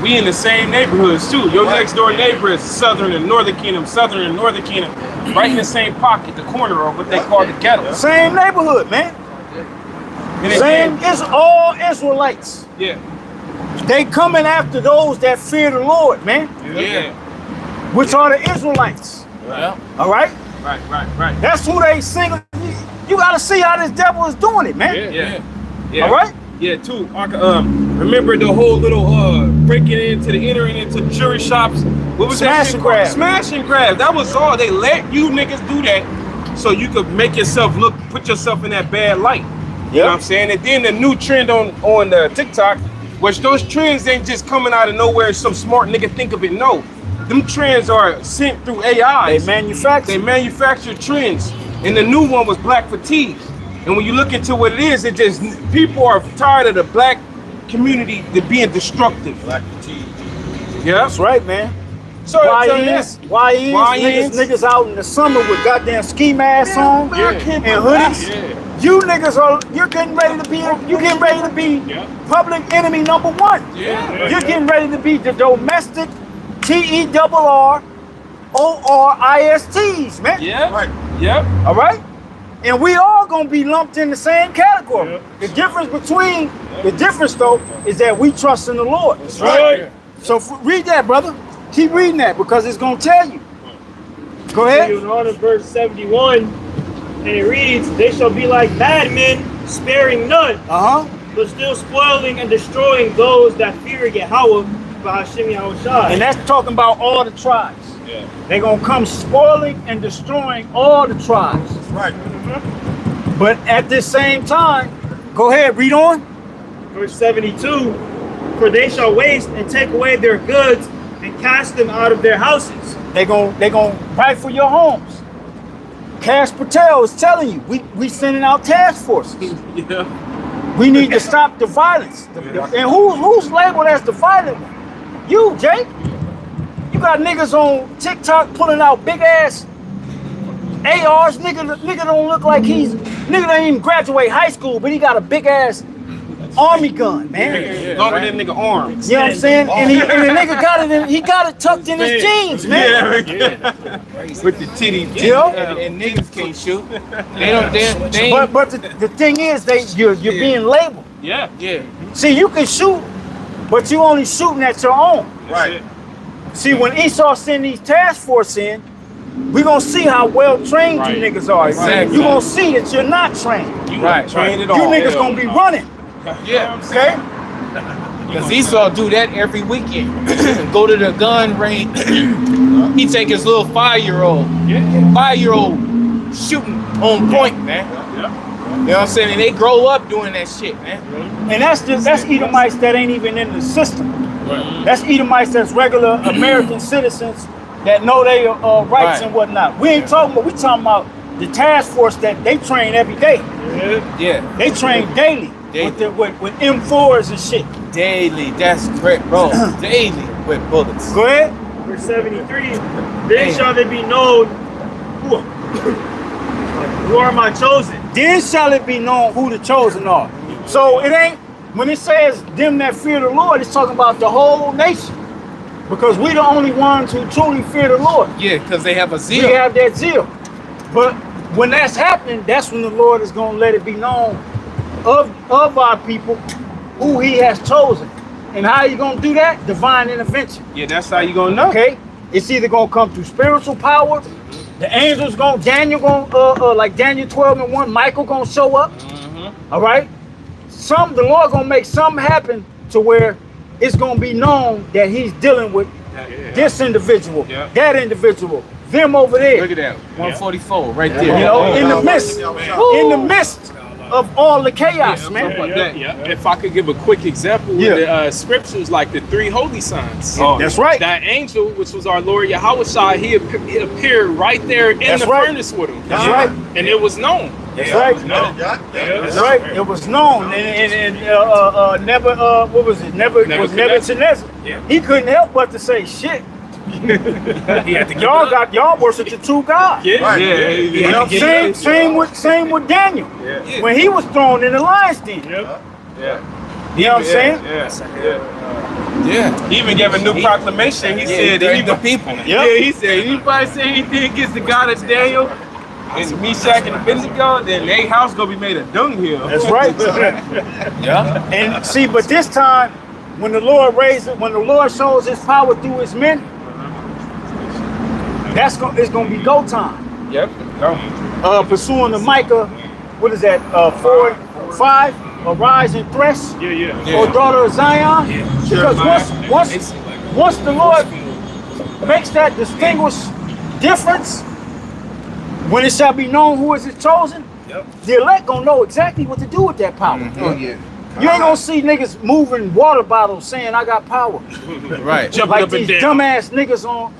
Speaker 1: we in the same neighborhoods too. Your next door neighbor is Southern and Northern Kingdom, Southern and Northern Kingdom, right in the same pocket, the corner of what they call the ghetto.
Speaker 3: Same neighborhood, man.
Speaker 1: And
Speaker 3: Same, it's all Israelites.
Speaker 1: Yeah.
Speaker 3: They coming after those that fear the Lord, man.
Speaker 1: Yeah.
Speaker 3: Which are the Israelites.
Speaker 1: Right.
Speaker 3: All right?
Speaker 1: Right.
Speaker 3: That's who they sing. You gotta see how this devil is doing it, man.
Speaker 1: Yeah.
Speaker 3: All right?
Speaker 1: Yeah, too. Remember the whole little entering into jury shops? What was that shit called? Smash and grab. That was all. They let you niggas do that so you could make yourself put yourself in that bad light. You know what I'm saying? And then the new trend on TikTok, which those trends ain't just coming out of nowhere, some smart nigga think of it. No. Them trends are sent through AI. They manufacture trends. And the new one was black fatigue. And when you look into what it is people are tired of the black community being destructive.
Speaker 11: Black fatigue.
Speaker 1: Yeah.
Speaker 3: That's right, man.
Speaker 1: So
Speaker 3: niggas out in the summer with goddamn ski masks on and hoodies.
Speaker 1: Yeah.
Speaker 3: You niggas you're getting ready to be public enemy number one.
Speaker 1: Yeah.
Speaker 3: You're getting ready to be the domestic TERRORISTs, man.
Speaker 1: Yeah.
Speaker 11: Right.
Speaker 1: Yep.
Speaker 3: All right? And we all gonna be lumped in the same category. The difference though is that we trust in the Lord.
Speaker 1: That's right.
Speaker 3: So read that, brother. Keep reading that because it's gonna tell you. Go ahead.
Speaker 7: Continuing on in verse 71, and it reads, "They shall be like bad men, sparing none, but still spoiling and destroying those that fear Yahweh by Hashem Yahushua."
Speaker 3: And that's talking about all the tribes.
Speaker 1: Yeah.
Speaker 3: They're gonna come spoiling and destroying all the tribes.
Speaker 11: Right.
Speaker 3: But at the same time, go ahead, read on.
Speaker 7: Verse 72, "For they shall waste and take away their goods and cast them out of their houses."
Speaker 3: They gonna rifle your homes. Cash Patel is telling you, we sending out task forces.
Speaker 1: Yeah.
Speaker 3: We need to stop the violence. And who's labeled as the violent one? You, Jake. You got niggas on TikTok pulling out big ass ARs. Nigga don't look like nigga don't even graduate high school, but he got a big ass army gun, man.
Speaker 1: Longer than nigga arms.
Speaker 3: You know what I'm saying? And the nigga got it tucked in his jeans, man.
Speaker 1: With the titty.
Speaker 9: And niggas can't shoot.
Speaker 3: But the thing is, you're being labeled.
Speaker 1: Yeah.
Speaker 3: See, you can shoot, but you only shooting at your own.
Speaker 11: Right.
Speaker 3: See, when Esau send these task force in, we gonna see how well trained you niggas are.
Speaker 9: Exactly.
Speaker 3: You gonna see that you're not trained.
Speaker 1: Trained at
Speaker 3: You
Speaker 1: all.
Speaker 3: niggas gonna be running.
Speaker 9: Yeah.
Speaker 3: Okay?
Speaker 9: Because Esau do that every weekend. Go to the gun range. He take his little 5-year-old. 5-year-old shooting on point, man. You know what I'm saying? And they grow up doing that shit, man.
Speaker 3: And that's Edomites that ain't even in the system. That's Edomites that's regular American citizens that know their rights and whatnot. We ain't talking about, we talking about the task force that they train every day.
Speaker 9: Yeah.
Speaker 3: They train daily. With M4s and shit.
Speaker 9: Daily, that's correct, bro. Daily with bullets.
Speaker 3: Go ahead.
Speaker 7: Verse 73, "Then shall they be known who are my chosen."
Speaker 3: Then shall it be known who the chosen are. So it ain't, when it says them that fear the Lord, it's talking about the whole nation. Because we the only ones who truly fear the Lord.
Speaker 9: Yeah, because they have a zeal.
Speaker 3: We have that zeal. But when that's happening, that's when the Lord is going to let it be known of our people who he has chosen. And how you going to do that? Divine intervention.
Speaker 1: Yeah, that's how you going to know.
Speaker 3: Okay? It's either going to come through spiritual power. The angels Daniel like Daniel 12:1, Michael going to show up. All right? The Lord going to make something happen to where it's going to be known that he's dealing with this individual,
Speaker 1: Yeah.
Speaker 3: that individual, them over there.
Speaker 9: Look at that. 144 right there.
Speaker 3: You know, in the midst of all the chaos, man.
Speaker 5: If I could give a quick example with the scriptures, like the 3 holy signs.
Speaker 3: That's right.
Speaker 5: That angel, which was our Lord Yahweh, he appeared right there in the furnace with him.
Speaker 3: That's right.
Speaker 5: And it was known.
Speaker 3: That's right. That's right. It was known, and never. What was it? Nebuchadnezzar. He couldn't help but to say, "Shit." y'all worship the true God. You know, same with Daniel. When he was thrown in the lion's den. You know what I'm saying?
Speaker 1: Yeah. He even gave a new proclamation. He said that
Speaker 9: the people.
Speaker 1: he said anybody say anything against the God of Daniel and Meshach and Abednego, then their house gonna be made a dunghill.
Speaker 3: That's right. And see, but this time, when the Lord shows His power through His men, it's gonna be go time.
Speaker 1: Yep.
Speaker 3: Pursuing the Micah, what is that? 4:5. Arise and thresh, O daughter of Zion. Because once the Lord makes that distinguished difference, when it shall be known who is His chosen, the elect gonna know exactly what to do with that power. You ain't gonna see niggas moving water bottles saying I got power.
Speaker 9: Right.
Speaker 3: Jumping like up these dumbass niggas on.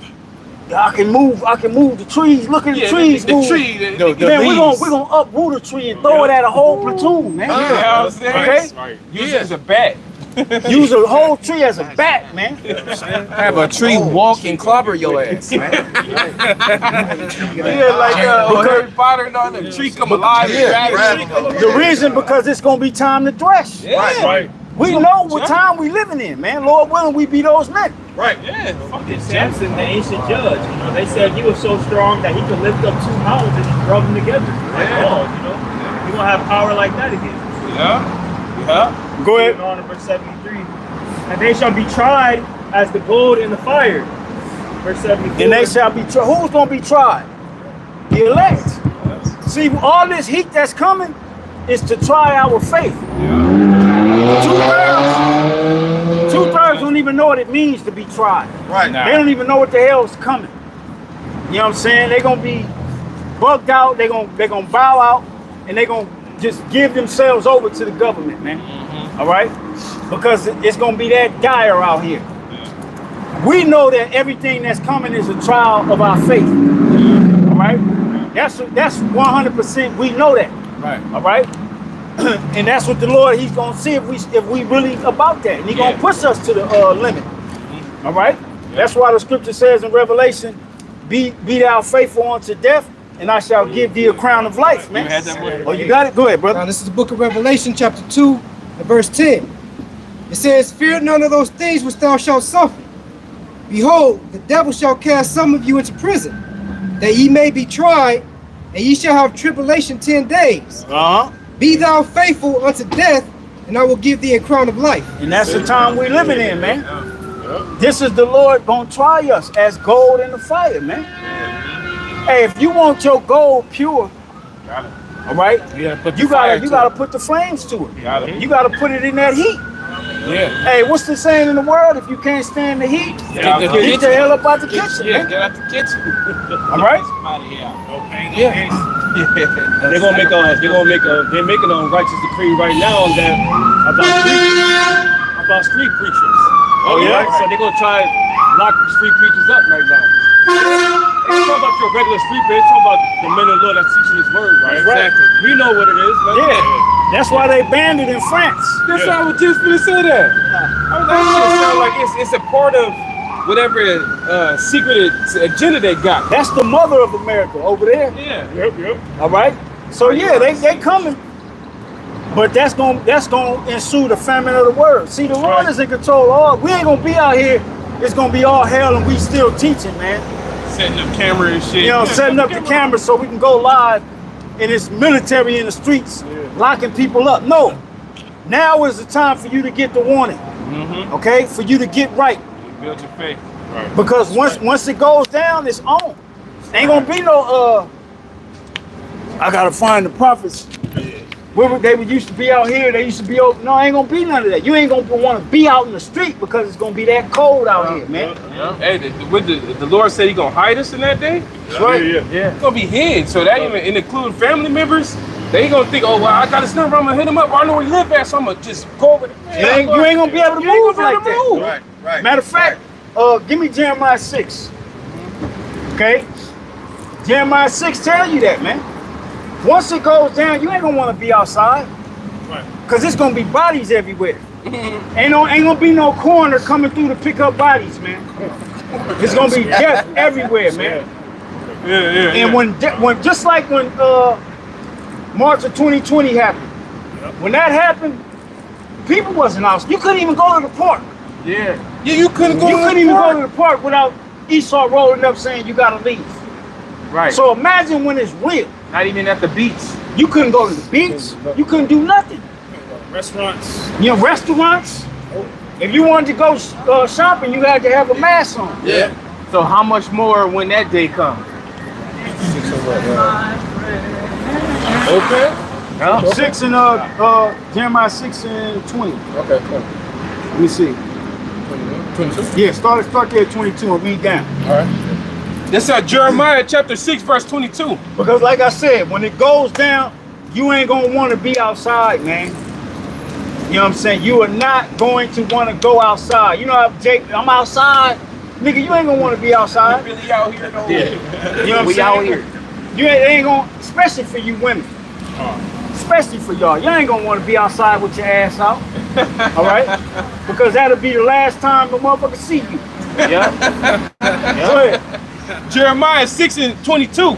Speaker 3: I can move the trees. Look at the trees move. Man, we're gonna uproot a tree and throw it at a whole platoon, man. Okay?
Speaker 1: Use it as a bat.
Speaker 3: Use a whole tree as a bat, man.
Speaker 9: Have a tree walk and clobber your ass, man.
Speaker 1: Harry Potter and all, the tree come alive.
Speaker 3: The reason because it's gonna be time to thresh. We know what time we living in, man. Lord willing, we be those men.
Speaker 1: Right.
Speaker 7: Samson, the ancient judge, you know, they said he was so strong that he could lift up 2 mountains and just rub them together. Like, you know, you gonna have power like that again.
Speaker 3: Go ahead.
Speaker 7: On to verse 73. And they shall be tried as the gold in the fire. Verse 74.
Speaker 3: And they shall be tried. Who's gonna be tried? The elect. See, all this heat that's coming is to try our faith. 2/3 don't even know what it means to be tried.
Speaker 1: Right.
Speaker 3: They don't even know what the hell is coming. You know what I'm saying? They're gonna be bugged out. They're gonna bow out, and they're gonna just give themselves over to the government, man. All right, because it's gonna be that dire out here. We know that everything that's coming is a trial of our faith. All right, that's 100%. We know that.
Speaker 9: Right.
Speaker 3: All right. And that's what the Lord, He's gonna see if we really about that, and He's gonna push us to the limit. All right. That's why the scripture says in Revelation, "Be thou faithful unto death, and I shall give thee a crown of life." Man. Oh, you got it. Go ahead, brother.
Speaker 8: Now, this is the book of Revelation, chapter 2, and verse 10. It says, "Fear none of those things which thou shalt suffer. Behold, the devil shall cast some of you into prison, that ye may be tried, and ye shall have tribulation 10 days. Be thou faithful unto death, and I will give thee a crown of life."
Speaker 3: And that's the time we're living in, man. This is the Lord gonna try us as gold in the fire, man. Hey, if you want your gold pure, all right, you gotta put the flames to it. You gotta put it in that heat. Hey, what's the saying in the world? If you can't stand the heat, get the hell up out the kitchen.
Speaker 9: Yeah, get out the kitchen.
Speaker 3: All right.
Speaker 4: They're making a righteous decree right now that about street preachers. Right? So they're gonna try to lock street preachers up right now. It's not about your regular street preacher, it's talking about the men of the Lord that's teaching His word, right?
Speaker 3: Exactly.
Speaker 4: We know what it is, man.
Speaker 3: That's why they banned it in France.
Speaker 1: That's why I was just gonna say that. It sounds like it's a part of whatever secret agenda they got.
Speaker 3: That's the mother of America over there. All right. So yeah, they coming. But that's gonna ensue the famine of the word. See, the Lord is in control. We ain't gonna be out here. It's gonna be all hell, and we still teaching, man.
Speaker 1: Setting up camera and shit.
Speaker 3: You know, setting up the camera so we can go live, and it's military in the streets, locking people up. No, now is the time for you to get the warning. Okay, for you to get right.
Speaker 1: Build your faith. Right.
Speaker 3: Because once it goes down, it's on. Ain't gonna be no I gotta find the prophets. They would used to be out here. They used to be open. No, ain't gonna be none of that. You ain't gonna want to be out in the street because it's gonna be that cold out here, man.
Speaker 1: Hey, the Lord said He gonna hide us in that day.
Speaker 3: That's right.
Speaker 1: It's gonna be hid. So that even include family members. They gonna think, oh well, I got his number. I'm gonna hit him up. I know where he live at, so I'm gonna just go over there.
Speaker 3: You ain't gonna be able to move like that.
Speaker 2: Right, right.
Speaker 3: Matter of fact, give me Jeremiah 6. Okay? Jeremiah 6 tell you that, man. Once it goes down, you ain't gonna want to be outside.
Speaker 10: Right.
Speaker 3: Cause it's gonna be bodies everywhere. ain't gonna be no coroner coming through to pick up bodies, man. It's gonna be death everywhere, man. And when just like when March of 2020 happened, when that happened, people wasn't out. You couldn't even go to the park.
Speaker 1: Yeah, you couldn't go.
Speaker 3: You couldn't even go to the park without Esau rolling up saying you gotta leave.
Speaker 9: Right.
Speaker 3: So imagine when it's real.
Speaker 9: Not even at the beach.
Speaker 3: You couldn't go to the beach. You couldn't do nothing.
Speaker 10: Restaurants.
Speaker 3: You know, restaurants. If you wanted to go shopping, you had to have a mask on.
Speaker 2: Yeah.
Speaker 9: So how much more when that day comes?
Speaker 1: Okay.
Speaker 9: Huh?
Speaker 3: 6 and Jeremiah 6 and 20.
Speaker 1: Okay. Cool.
Speaker 3: Let me see.
Speaker 1: 22.
Speaker 3: Yeah, start there at 22 and read down.
Speaker 1: All right. That's Jeremiah chapter 6, verse 22.
Speaker 3: Because like I said, when it goes down, you ain't gonna want to be outside, man. You know what I'm saying? You are not going to want to go outside. You know how Jake, I'm outside. Nigga, you ain't gonna want to be outside.
Speaker 1: Really out here though.
Speaker 3: Yeah. You know what I'm saying?
Speaker 9: out here.
Speaker 3: You ain't gonna, especially for you women. Especially for y'all. You ain't gonna want to be outside with your ass out. All right? Because that'll be the last time the motherfucker see you.
Speaker 9: Yeah.
Speaker 3: Go ahead.
Speaker 1: Jeremiah 6 and 22.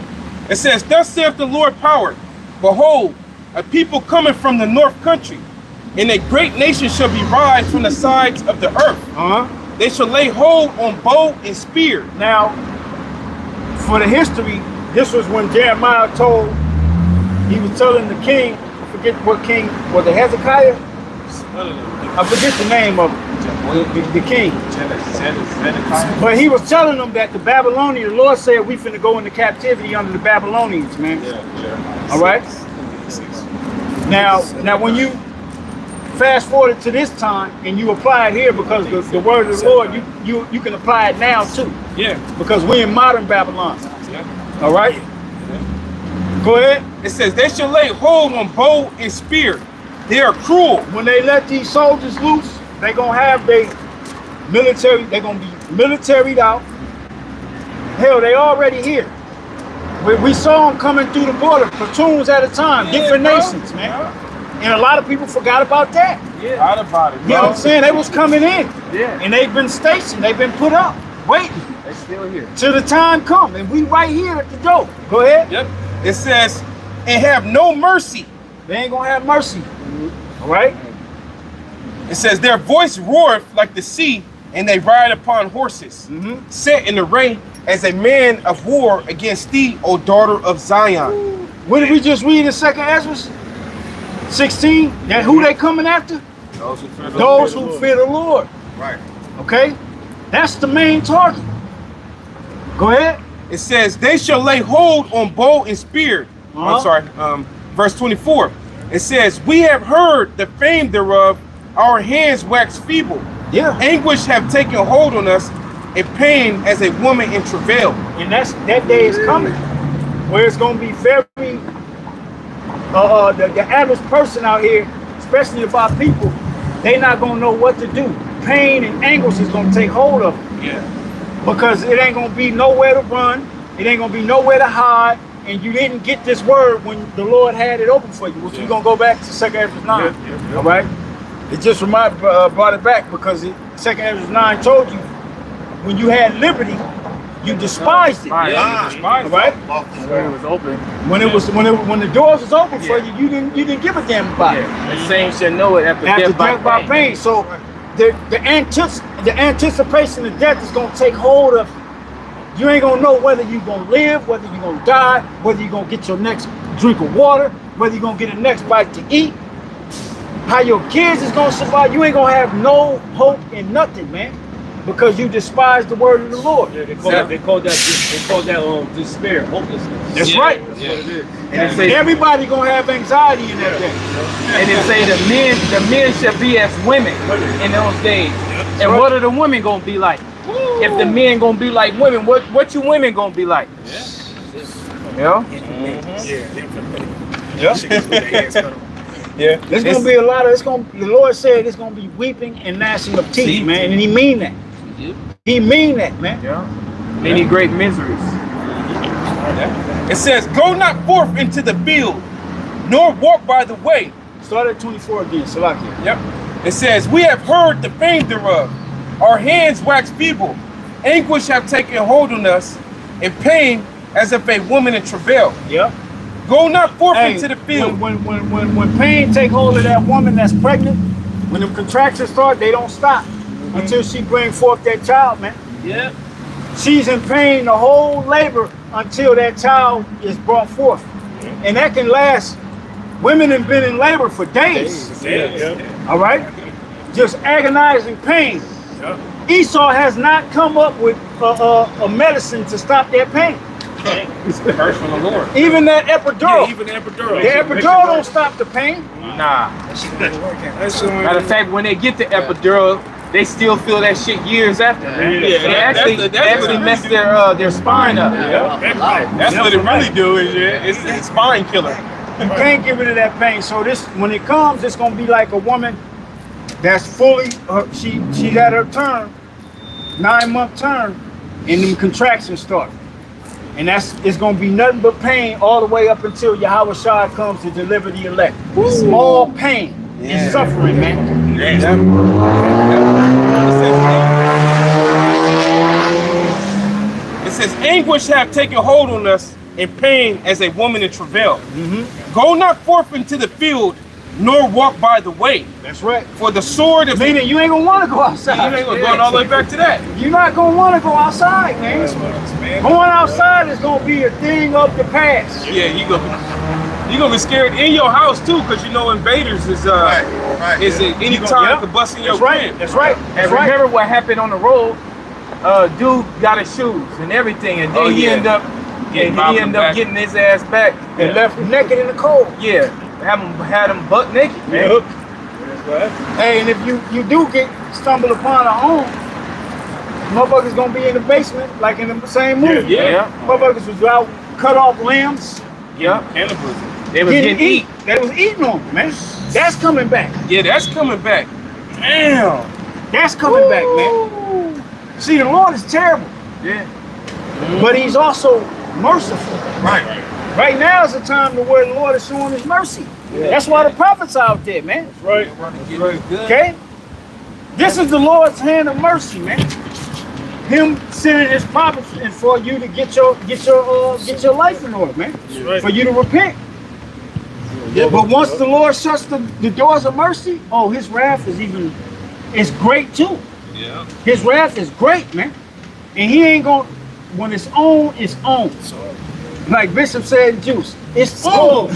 Speaker 1: It says, thus saith the Lord power, behold, a people coming from the north country, and a great nation shall be rise from the sides of the earth. They shall lay hold on bow and spear.
Speaker 3: Now, for the history, this was when Jeremiah he was telling the king, I forget what king, was it Hezekiah? I forget the name of it. The king. But he was telling them that the Babylonians, the Lord said we finna go into captivity under the Babylonians, man. All right? Now when you fast forward to this time and you apply it here because the word of the Lord, you can apply it now too.
Speaker 1: Yeah.
Speaker 3: Because we're in modern Babylon. All right? Go ahead.
Speaker 1: It says, they shall lay hold on bow and spear. They are cruel.
Speaker 3: When they let these soldiers loose, they gonna have their military, they're gonna be militaried out. Hell, they already here. We saw them coming through the border, platoons at a time, different nations, man. And a lot of people forgot about that.
Speaker 1: Yeah. Forgot about it, bro.
Speaker 3: You know what I'm saying? They was coming in.
Speaker 1: Yeah.
Speaker 3: And they've been stationed, they've been put up, waiting.
Speaker 9: They still here.
Speaker 3: Till the time come, and we right here at the door. Go ahead.
Speaker 1: Yep. It says, and have no mercy.
Speaker 3: They ain't gonna have mercy. All right?
Speaker 1: It says, their voice roareth like the sea, and they ride upon horses, set in array as a man of war against thee, O daughter of Zion.
Speaker 3: What did we just read in 2nd Ezra 16? That who they coming after? Those who fear the Lord.
Speaker 2: Right.
Speaker 3: Okay? That's the main target. Go ahead.
Speaker 1: It says, they shall lay hold on bow and spear. I'm sorry, verse 24. It says, we have heard the fame thereof, our hands wax feeble.
Speaker 3: Yeah.
Speaker 1: Anguish have taken hold on us, and pain as a woman in travail.
Speaker 3: And that day is coming, where it's gonna be very the average person out here, especially about people, they not gonna know what to do. Pain and anguish is gonna take hold of them.
Speaker 1: Yeah.
Speaker 3: Because it ain't gonna be nowhere to run, it ain't gonna be nowhere to hide, and you didn't get this word when the Lord had it open for you, which we're gonna go back to 2nd Ezra 9. All right? It just brought it back because 2nd Ezra 9 told you when you had liberty, you despised it.
Speaker 1: All right?
Speaker 9: When it was open.
Speaker 3: When the doors was open for you, you didn't give a damn about it.
Speaker 9: The same should know it after death by pain.
Speaker 3: So the anticipation of death is gonna take hold of you. You ain't gonna know whether you're gonna live, whether you're gonna die, whether you're gonna get your next drink of water, whether you're gonna get a next bite to eat, how your kids is gonna survive. You ain't gonna have no hope in nothing, man. because you despise the word of the Lord.
Speaker 4: Yeah, they call that despair, hopelessness.
Speaker 3: That's right.
Speaker 9: And
Speaker 3: And
Speaker 9: it say,
Speaker 3: everybody gonna have anxiety in that day.
Speaker 9: and it say the men shall be as women in those days. And what are the women gonna be like? If the men gonna be like women, what you women gonna be like? Yeah.
Speaker 3: Yeah. There's gonna be a lot of the Lord said it's gonna be weeping and gnashing of teeth, man. And he mean that. He mean that, man.
Speaker 9: Yeah. Many great miseries.
Speaker 1: It says, "Go not forth into the field, nor walk by the way."
Speaker 3: Start at 24 again, Salakia.
Speaker 1: Yep. It says, "We have heard the fame thereof. Our hands wax feeble. Anguish have taken hold on us, and pain as if a woman in travail."
Speaker 3: Yep.
Speaker 1: Go not forth into the field.
Speaker 3: When pain take hold of that woman that's pregnant, when the contractions start, they don't stop until she bring forth that child, man.
Speaker 1: Yeah.
Speaker 3: She's in pain the whole labor until that child is brought forth. And that can last. Women have been in labor for days. All right? Just agonizing pain. Esau has not come up with a medicine to stop that pain.
Speaker 1: It's the curse from the Lord.
Speaker 3: Even that epidural.
Speaker 10: Yeah, even the epidural.
Speaker 3: The epidural don't stop the pain.
Speaker 9: Nah. Matter of fact, when they get the epidural, they still feel that shit years after. They actually mess their spine up.
Speaker 1: That's what it really do. It's a spine killer.
Speaker 3: You can't get rid of that pain. So this, when it comes, it's gonna be like a woman that's fully. She's at her turn, 9-month turn, and them contractions start. And it's gonna be nothing but pain all the way up until Yahweh Shah comes to deliver the elect. It's all pain and suffering, man.
Speaker 1: It says, "Anguish have taken hold on us, and pain as a woman in travail. Go not forth into the field, nor walk by the way.
Speaker 3: That's right.
Speaker 1: For the sword of
Speaker 3: Meaning you ain't gonna want to go outside.
Speaker 1: You ain't going all the way back to that.
Speaker 3: You're not gonna want to go outside, man. Going outside is gonna be a thing of the past.
Speaker 1: Yeah, you're gonna be scared in your house too, because you know invaders is any time to bust in your crib.
Speaker 3: That's right.
Speaker 9: And remember what happened on the road? Dude got his shoes and everything, and then he ended up getting his ass back
Speaker 3: and left naked in the cold.
Speaker 9: Yeah, had him butt naked, man.
Speaker 3: Hey, and if you do get stumbled upon a home, motherfuckers gonna be in the basement like in the same movie.
Speaker 9: Yeah.
Speaker 3: Motherfuckers was out, cut off limbs.
Speaker 9: Yeah.
Speaker 1: Cannibalism.
Speaker 9: They was getting eat.
Speaker 3: They was eating on them, man. That's coming back.
Speaker 1: Yeah, that's coming back. Damn.
Speaker 3: That's coming back, man. See, the Lord is terrible.
Speaker 9: Yeah.
Speaker 3: But he's also merciful.
Speaker 1: Right.
Speaker 3: Right now is the time where the Lord is showing his mercy. Yeah. That's why the prophets are out there, man.
Speaker 1: That's right.
Speaker 3: Okay? This is the Lord's hand of mercy, man. Him sending his prophets and for you to get your life in order, man. Right. For you to repent. Yeah, but once the Lord shuts the doors of mercy, his wrath is great too.
Speaker 1: Yeah.
Speaker 3: His wrath is great, man. And he ain't gonna, when it's on, it's on. Like Bishop said, Juice, it's on.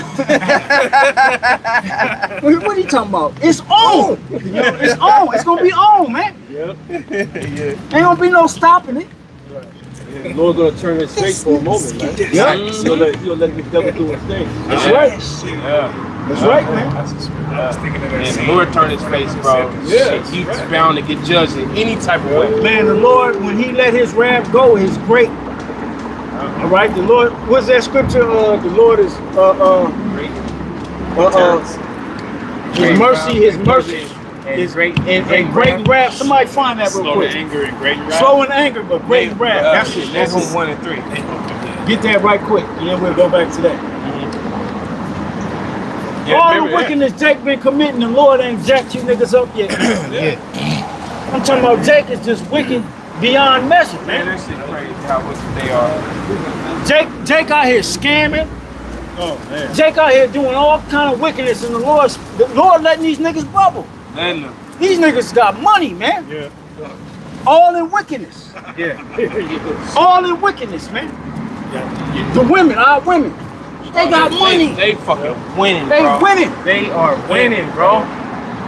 Speaker 3: What are you talking about? It's on. It's on. It's gonna be on, man.
Speaker 4: Yep.
Speaker 3: Ain't gonna be no stopping it.
Speaker 4: The Lord's gonna turn his face for a moment, man.
Speaker 3: Yeah.
Speaker 4: He'll let the devil do his thing.
Speaker 3: That's right.
Speaker 1: Yeah.
Speaker 3: That's right, man.
Speaker 7: I was thinking of that
Speaker 1: And
Speaker 7: scene.
Speaker 1: the Lord turned his face, bro.
Speaker 4: Yeah.
Speaker 1: He's bound to get judged in any type of way.
Speaker 3: Man, the Lord, when he let his wrath go, is great. All right, the Lord, what's that scripture? The Lord is his mercy is great and great wrath. Somebody find that real
Speaker 7: Slow
Speaker 3: quick.
Speaker 7: in anger and great wrath.
Speaker 3: Slow in anger, but great wrath. That's it.
Speaker 1: That's
Speaker 3: That's it.
Speaker 1: 1 and 3.
Speaker 3: Get that right quick, and then we'll go back to that.
Speaker 1: Yeah,
Speaker 3: All
Speaker 1: remember
Speaker 3: the wickedness Jake been committing, the Lord ain't jacked you niggas up yet. I'm talking about Jake is just wicked beyond measure,
Speaker 1: Man,
Speaker 3: man.
Speaker 1: that shit crazy how wicked they are.
Speaker 3: Jake out here scamming.
Speaker 4: Oh man.
Speaker 3: Jake out here doing all kind of wickedness, and the Lord letting these niggas bubble.
Speaker 1: Then
Speaker 3: These niggas got money, man.
Speaker 4: Yeah.
Speaker 3: All in wickedness.
Speaker 9: Yeah.
Speaker 3: All in wickedness, man. The women, our women, they got money.
Speaker 1: They fucking winning,
Speaker 3: They
Speaker 1: bro.
Speaker 3: winning.
Speaker 9: They are winning, bro.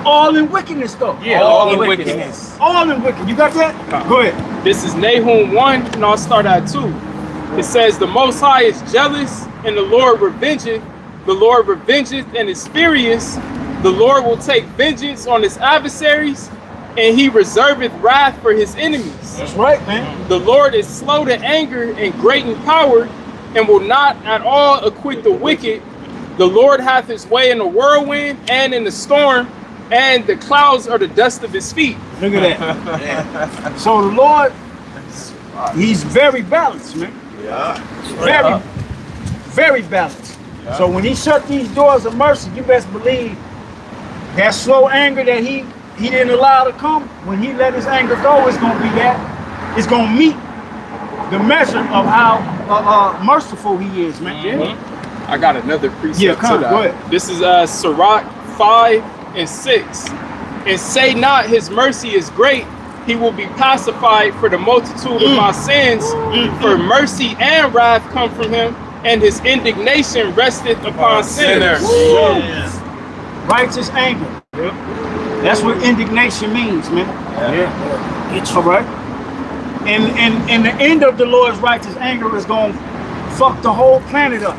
Speaker 3: all in wickedness though.
Speaker 9: Yeah, all in wickedness.
Speaker 3: All in wickedness. You got that? Go ahead.
Speaker 5: This is Nahum 1, and I'll start at 2. It says, the Most High is jealous, and the Lord revengeth. The Lord revengeth and is furious. The Lord will take vengeance on his adversaries, and he reserveth wrath for his enemies.
Speaker 3: That's right, man.
Speaker 5: The Lord is slow to anger and great in power, and will not at all acquit the wicked. The Lord hath his way in the whirlwind and in the storm, and the clouds are the dust of his feet.
Speaker 3: Look at that. So the Lord, he's very balanced, man.
Speaker 1: Yeah.
Speaker 3: Very, very balanced. Yeah. So when he shut these doors of mercy, you best believe that slow anger that he didn't allow to come, when he let his anger go, it's going to be that. It's going to meet the measure of how merciful he is, man.
Speaker 5: Mm-hmm. I got another precept
Speaker 3: to that. Go ahead.
Speaker 5: This is Sirach 5 and 6. And say not his mercy is great, he will be pacified for the multitude of my sins. For mercy and wrath come from him, and his indignation resteth upon sinners.
Speaker 3: Yes. Righteous anger. Yep. That's what indignation means, man. Yeah. All right. And the end of the Lord's righteous anger is going to fuck the whole planet up.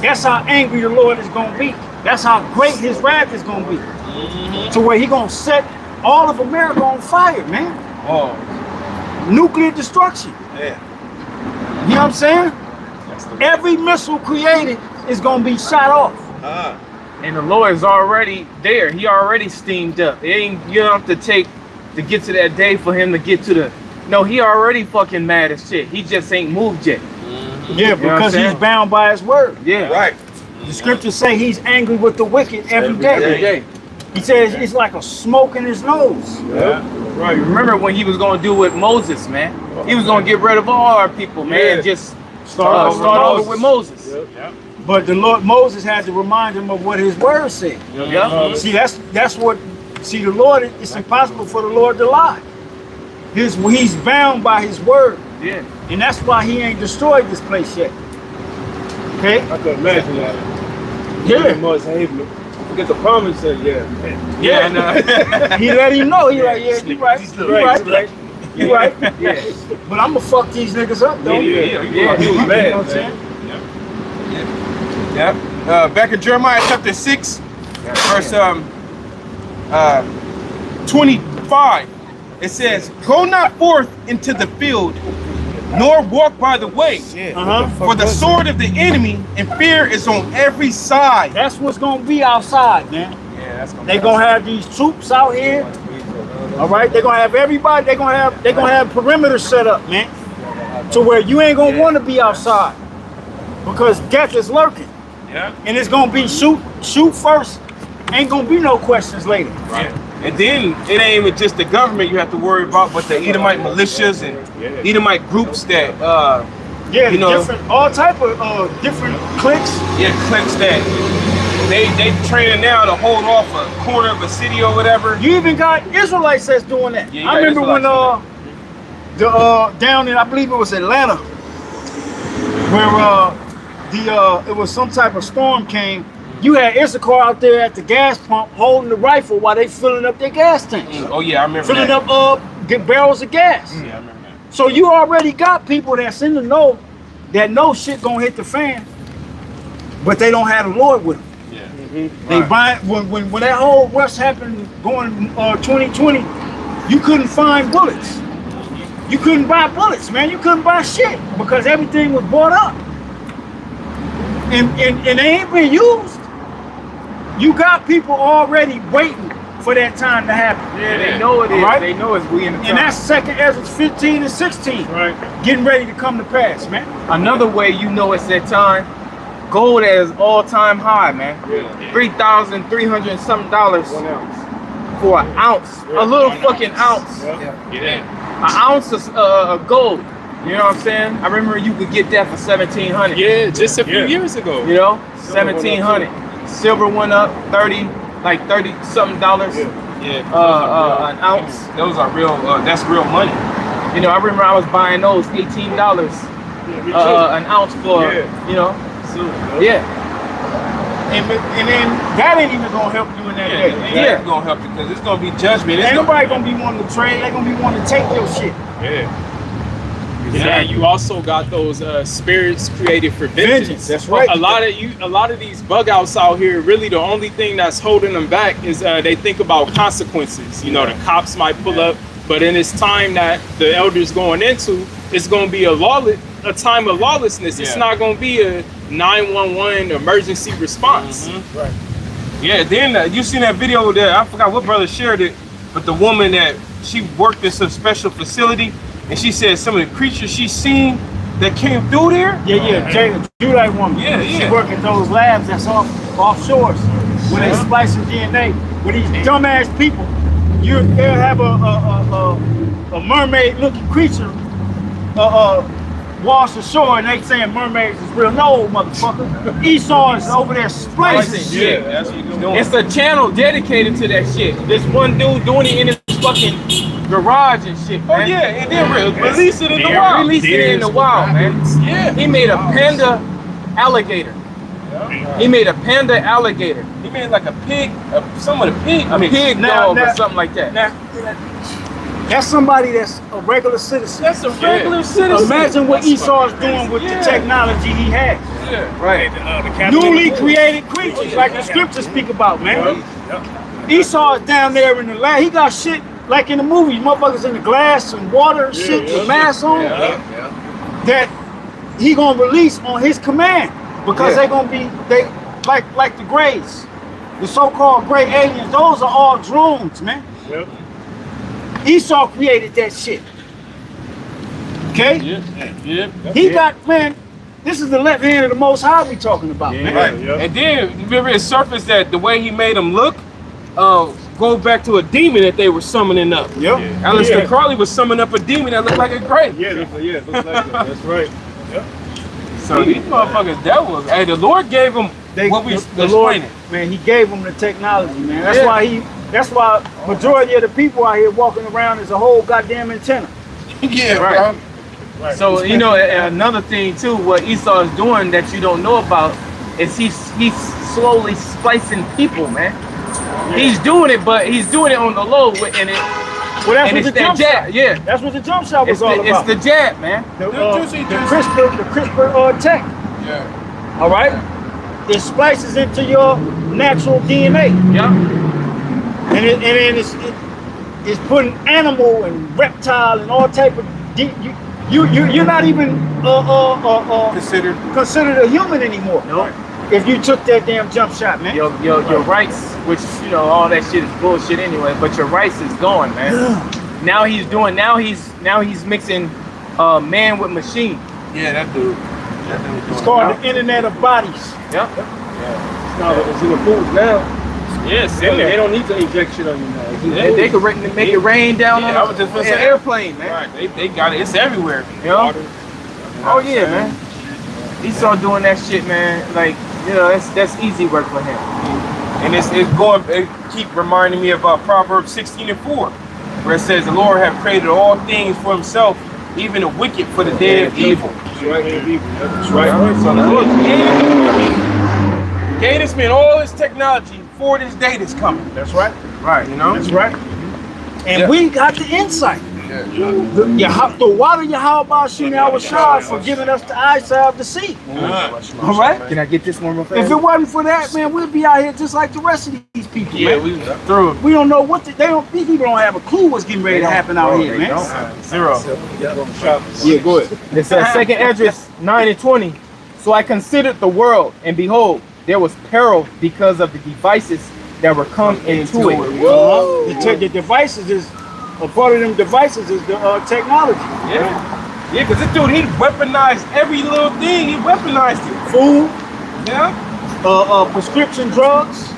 Speaker 3: That's how angry the Lord is going to be. That's how great his wrath is going to be. To where he going to set all of America on fire, man. Oh. Nuclear destruction. Yeah. You know what I'm saying? Every missile created is going to be shot off.
Speaker 9: And the Lord is already there. He already steamed up. It ain't, you don't have to take to get to that day for him to get to the. No, he already fucking mad as shit. He just ain't moved yet.
Speaker 3: Yeah, because he's bound by his word.
Speaker 9: Yeah.
Speaker 1: Right.
Speaker 3: The scriptures say he's angry with the wicked every day.
Speaker 9: Every day.
Speaker 3: He says it's like a smoke in his nose.
Speaker 9: Yeah. Right. Remember when he was going to do with Moses, man? He was going to get rid of all our people, man. Just start over with Moses.
Speaker 3: Yep. But the Lord Moses had to remind him of what his word said. Yep. See, that's what. See, the Lord. It's impossible for the Lord to lie. He's bound by his word.
Speaker 9: Yeah.
Speaker 3: And that's why he ain't destroyed this place yet. Okay.
Speaker 4: I can imagine that.
Speaker 3: Yeah.
Speaker 4: Forget the promise.
Speaker 3: Yeah. He let him know. He like, yeah, you right. You right. Yeah. But I'm gonna fuck these niggas up though.
Speaker 1: Yeah. He was bad.
Speaker 3: You know what I'm saying?
Speaker 1: Yeah. Back in Jeremiah chapter 6, verse 25, it says, "Go not forth into the field, nor walk by the way, for the sword of the enemy and fear is on every side."
Speaker 3: That's what's gonna be outside, man.
Speaker 1: Yeah, that's gonna.
Speaker 3: They gonna have these troops out here. All right, they're gonna have everybody. They're gonna have perimeters set up, man, to where you ain't gonna want to be outside because death is lurking.
Speaker 1: Yeah.
Speaker 3: And it's gonna be shoot first. Ain't gonna be no questions later.
Speaker 1: Right. And then it ain't even just the government you have to worry about, but the Edomite militias and Edomite groups that you know,
Speaker 3: different, all type of different cliques.
Speaker 1: Yeah, cliques that they training now to hold off a corner of a city or whatever.
Speaker 3: You even got Israelites that's doing that.
Speaker 1: Yeah,
Speaker 3: I remember when down in, I believe it was Atlanta, where it was some type of storm came. You had Issachar out there at the gas pump holding the rifle while they filling up their gas tanks.
Speaker 1: Oh yeah, I remember
Speaker 3: filling
Speaker 1: that.
Speaker 3: up barrels of gas.
Speaker 1: Yeah, I remember that.
Speaker 3: So you already got people that's in the know that know shit gonna hit the fan, but they don't have the Lord with them.
Speaker 1: Yeah.
Speaker 3: They buy when that whole rush happened going 2020, you couldn't find bullets. You couldn't buy bullets, man. You couldn't buy shit because everything was bought up. And they ain't been used. You got people already waiting for that time to happen.
Speaker 9: Yeah, they know it is. Right? They know it's we in the time.
Speaker 3: And that's 2nd Ezra 15 and 16. Right. Getting ready to come to pass, man.
Speaker 9: Another way you know it's that time, gold is all-time high, man. Yeah. $3,300 and something for an ounce. Yeah. A little fucking ounce.
Speaker 1: Yeah.
Speaker 9: An ounce of gold. You know what I'm saying? I remember you could get that for $1,700.
Speaker 5: Yeah, just a few years ago.
Speaker 9: You know, $1,700. Silver went up 30 something dollars.
Speaker 1: Yeah.
Speaker 9: An ounce.
Speaker 1: Those are real. That's real money.
Speaker 9: You know, I remember I was buying those $18 an ounce for. You know. Yeah.
Speaker 3: And then that ain't even gonna help you in that day.
Speaker 1: Yeah, it's gonna help you because it's gonna be judgment.
Speaker 3: Ain't nobody gonna be wanting to trade. They gonna be wanting to take your shit.
Speaker 5: Yeah, you also got those spirits created for vengeance.
Speaker 3: That's right.
Speaker 5: A lot of these bug outs out here, really the only thing that's holding them back is they think about consequences. You know, the cops might pull up, but in this time that the elders going into, it's going to be a time of lawlessness. It's not going to be a 911 emergency response.
Speaker 1: Right. Yeah. Then you seen that video that I forgot what brother shared it, but the woman that she worked in some special facility. And she said some of the creatures she seen that came through there.
Speaker 3: Yeah, July woman.
Speaker 1: Yeah.
Speaker 3: She work in those labs that's offshores when they splicing DNA. With these dumbass people, they'll have a mermaid-looking creature wash ashore, and they saying mermaids is real. No, motherfucker. Esau is over there splicing.
Speaker 9: Yeah, that's what he's doing. It's a channel dedicated to that shit. This one dude doing it in his fucking garage and shit, man.
Speaker 1: Oh yeah, and then release it in the wild.
Speaker 9: Release it in the wild, man.
Speaker 1: Yeah.
Speaker 9: He made a panda alligator. He made a panda alligator.
Speaker 1: He made like a pig, some of the pig.
Speaker 9: A pig dog or something like that.
Speaker 3: That's somebody that's a regular citizen.
Speaker 1: That's a regular citizen.
Speaker 3: Imagine what Esau is doing with the technology he has.
Speaker 1: Yeah.
Speaker 9: Right.
Speaker 3: Newly created creatures, like the scriptures speak about, man. Esau is down there in the lab. He got shit like in the movies, motherfuckers in the glass and water and shit with masks on. That he gonna release on his command because they gonna be like the Greys, the so-called gray aliens. Those are all drones, man. Esau created that shit. Okay? He got, man, this is the left hand of the Most High we talking about, man.
Speaker 1: Right. And then remember it surfaced that the way he made them look, go back to a demon that they were summoning up. Alistair Crowley was summoning up a demon that looked like a gray.
Speaker 4: Looks like that. That's right.
Speaker 1: So these motherfuckers devils. Hey, the Lord gave them what we explaining.
Speaker 3: Man, he gave them the technology, man. That's why majority of the people out here walking around is a whole goddamn antenna.
Speaker 9: Right. So you know, another thing too, what Esau is doing that you don't know about is he's slowly splicing people, man. He's doing it, but he's doing it on the low, and it.
Speaker 3: Well, that's what the jump shot.
Speaker 9: Yeah,
Speaker 3: that's what the jump shot was all about.
Speaker 9: It's the jab, man.
Speaker 3: The CRISPR tech.
Speaker 1: Yeah.
Speaker 3: All right. It splices into your natural DNA.
Speaker 9: Yeah.
Speaker 3: And then it's putting animal and reptile and all type of you're not even considered a human anymore.
Speaker 9: No.
Speaker 3: If you took that damn jump shot, man.
Speaker 9: Your rights, which you know all that shit is bullshit anyway, but your rights is gone, man. Now he's mixing man with machine.
Speaker 1: Yeah, that dude.
Speaker 3: It's called the Internet of Bodies.
Speaker 9: Yep.
Speaker 4: It's in the food now.
Speaker 1: Yes,
Speaker 4: They don't need to inject shit on you now.
Speaker 9: They could make it rain down on an airplane, man.
Speaker 1: Right, they got it. It's everywhere.
Speaker 9: Yeah. Oh yeah, man. Esau doing that shit, man. Like, you know, that's easy work for him.
Speaker 1: And it keep reminding me of Proverbs 16:4, where it says the Lord have created all things for himself, even the wicked for the day of evil.
Speaker 4: That's right. That's right.
Speaker 1: So the Lord gave this man all this technology for this day that's coming.
Speaker 3: That's right.
Speaker 1: Right, you know?
Speaker 3: That's right. And we got the insight. The water Yahweh Shah for giving us the eyesight to see. All right?
Speaker 9: Can I get this one real fast?
Speaker 3: If it wasn't for that, man, we'd be out here just like the rest of these people, man.
Speaker 1: We through it.
Speaker 3: We don't know what these people don't have a clue what's getting ready to happen out here, man.
Speaker 1: Zero.
Speaker 3: Yeah, go ahead.
Speaker 9: It says 2nd Esdras 9:20. So I considered the world, and behold, there was peril because of the devices that were come into it.
Speaker 3: The devices is a part of them devices is the technology.
Speaker 1: Yeah, because this dude, he weaponized every little thing. He weaponized it.
Speaker 3: Food.
Speaker 1: Yeah.
Speaker 3: Prescription drugs.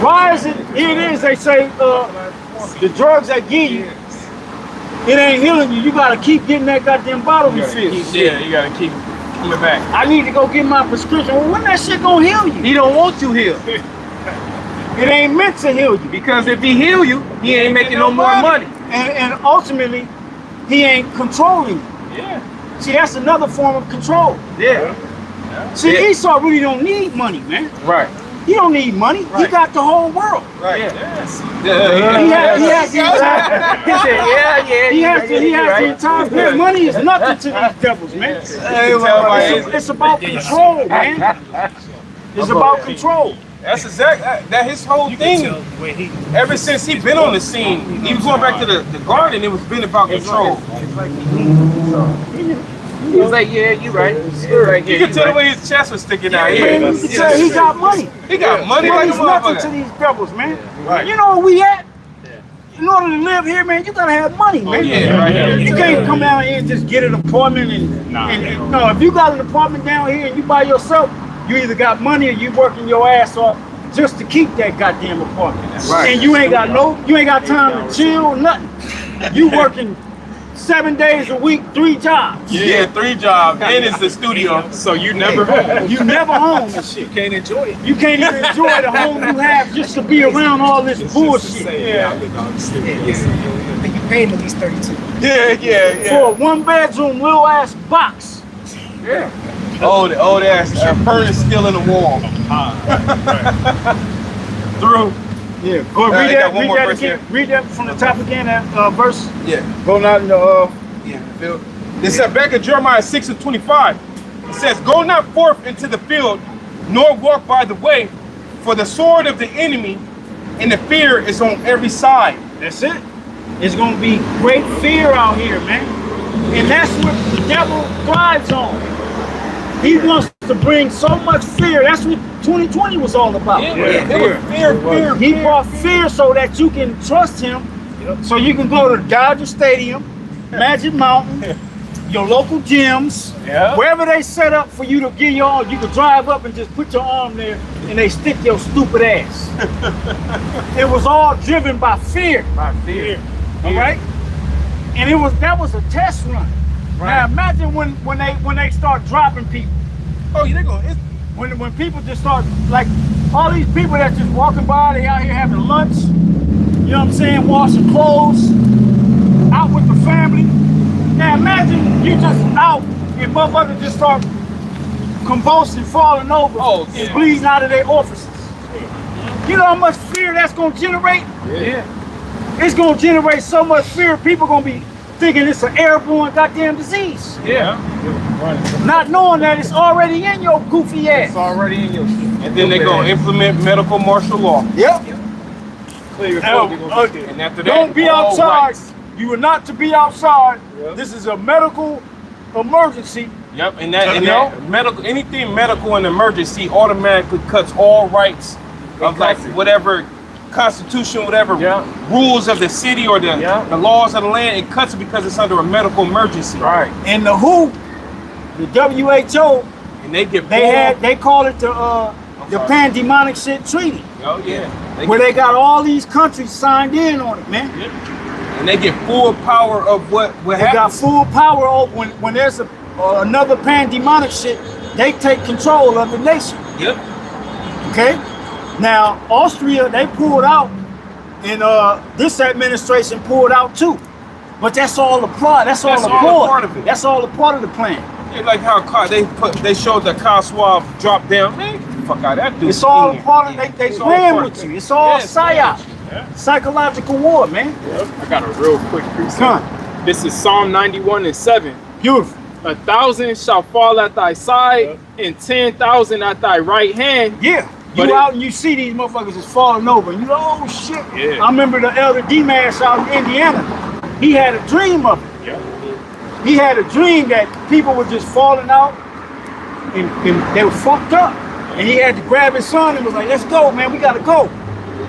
Speaker 3: Why is it? Here it is. They say the drugs that give you, it ain't healing you. You gotta keep getting that goddamn bottle refilled.
Speaker 1: Yeah, you gotta keep coming back.
Speaker 3: I need to go get my prescription. Well, when that shit gonna heal you?
Speaker 9: He don't want you healed.
Speaker 3: It ain't meant to heal you.
Speaker 9: Because if he heal you, he ain't making no more money.
Speaker 3: And ultimately, he ain't controlling you.
Speaker 1: Yeah.
Speaker 3: See, that's another form of control.
Speaker 9: Yeah.
Speaker 3: See, Esau really don't need money, man.
Speaker 9: Right.
Speaker 3: He don't need money. He got the whole world.
Speaker 9: Right.
Speaker 3: He has the entire world. Money is nothing to these devils, man. It's about control, man. It's about control.
Speaker 9: That's exactly that his whole thing. Ever since he been on the scene, he was going back to the garden. It was been about control. He was like, yeah, you right. You can tell the way his chest was sticking out.
Speaker 3: He got money.
Speaker 9: He got money like a
Speaker 3: Money's nothing to
Speaker 9: motherfucker.
Speaker 3: these devils, man.
Speaker 9: Right.
Speaker 3: You know where we at? In order to live here, man, you gotta have money, man. You can't come down here and just get an apartment and no. If you got an apartment down here and you by yourself, you either got money or you working your ass off just to keep that goddamn apartment.
Speaker 9: Right.
Speaker 3: And you ain't got time to chill or nothing. You working 7 days a week, 3 jobs.
Speaker 9: Yeah, 3 jobs. And it's the studio.
Speaker 5: So you never home.
Speaker 3: You never home and shit.
Speaker 5: You can't enjoy it.
Speaker 3: You can't even enjoy the home you have just to be around all this bullshit.
Speaker 8: You paid at least 32.
Speaker 9: Yeah.
Speaker 3: For a 1-bedroom little ass box.
Speaker 9: Yeah. Old ass furnace still in the wall. Through.
Speaker 3: Yeah. Go
Speaker 9: They
Speaker 3: read
Speaker 9: got
Speaker 3: that.
Speaker 9: one
Speaker 3: Read
Speaker 9: more
Speaker 3: that
Speaker 9: verse
Speaker 3: again.
Speaker 9: here.
Speaker 3: Read that from the top again. That verse.
Speaker 9: Yeah.
Speaker 3: Go out in the.
Speaker 9: It said back in Jeremiah 6:25. It says, "Go not forth into the field, nor walk by the way, for the sword of the enemy and the fear is on every side."
Speaker 3: That's it. It's gonna be great fear out here, man. And that's what the devil thrives on. He wants to bring so much fear. That's what 2020 was all about. Fear. He brought fear so that you can trust him. So you can go to Dodger Stadium, Magic Mountain, your local gyms, wherever they set up for you to get your arm. You can drive up and just put your arm there and they stick your stupid ass. It was all driven by fear. All right? And that was a test run. Now imagine when they start dropping people.
Speaker 9: Oh, yeah, they're going.
Speaker 3: When people just start, like, all these people that just walking by, they out here having lunch, you know what I'm saying, washing clothes, out with the family. Now imagine you just out and motherfuckers just start convulsing, falling over, and bleeding out of their offices. You know how much fear that's gonna generate?
Speaker 9: Yeah.
Speaker 3: It's gonna generate so much fear, people gonna be thinking it's an airborne goddamn disease.
Speaker 9: Yeah.
Speaker 3: Not knowing that it's already in your goofy ass.
Speaker 9: It's already in your shit. And then they're going to implement medical martial law.
Speaker 3: Yep.
Speaker 9: Clear your
Speaker 3: Okay.
Speaker 9: And after that,
Speaker 3: Don't be
Speaker 9: all
Speaker 3: outside.
Speaker 9: rights.
Speaker 3: You are not to be outside.
Speaker 9: Yep.
Speaker 3: This is a medical emergency.
Speaker 9: Yep, and that medical, anything medical and emergency automatically cuts all rights of like whatever constitution, whatever rules of the city or the laws of the land. It cuts it because it's under a medical emergency.
Speaker 3: Right. And the WHO, the WHO,
Speaker 9: and
Speaker 3: they call it the pandemonic shit treaty.
Speaker 9: Oh yeah.
Speaker 3: Where they got all these countries signed in on it, man.
Speaker 9: Yep. And they get full power of what
Speaker 3: they
Speaker 9: happens.
Speaker 3: got full power over when there's another pandemonic shit. They take control of the nation.
Speaker 9: Yep.
Speaker 3: Okay. Now Austria, they pulled out, and this administration pulled out too. But that's all a part. That's all a part of it. That's all a part of the plan.
Speaker 9: Yeah, like how they showed the car swab drop down. Man, get the fuck out of that dude.
Speaker 3: It's all a part of they playing with you. It's all psyop. Psychological war, man.
Speaker 5: I got a real quick precept. This is Psalm 91:7.
Speaker 3: Beautiful.
Speaker 5: 1,000 shall fall at thy side, and 10,000 at thy right hand.
Speaker 3: Yeah. You out and you see these motherfuckers just falling over, and you like, oh shit.
Speaker 5: Yeah.
Speaker 3: I remember the elder D-Mash out in Indiana. He had a dream of it.
Speaker 5: Yeah.
Speaker 3: He had a dream that people were just falling out and they were fucked up. And he had to grab his son and was like, let's go, man, we gotta go.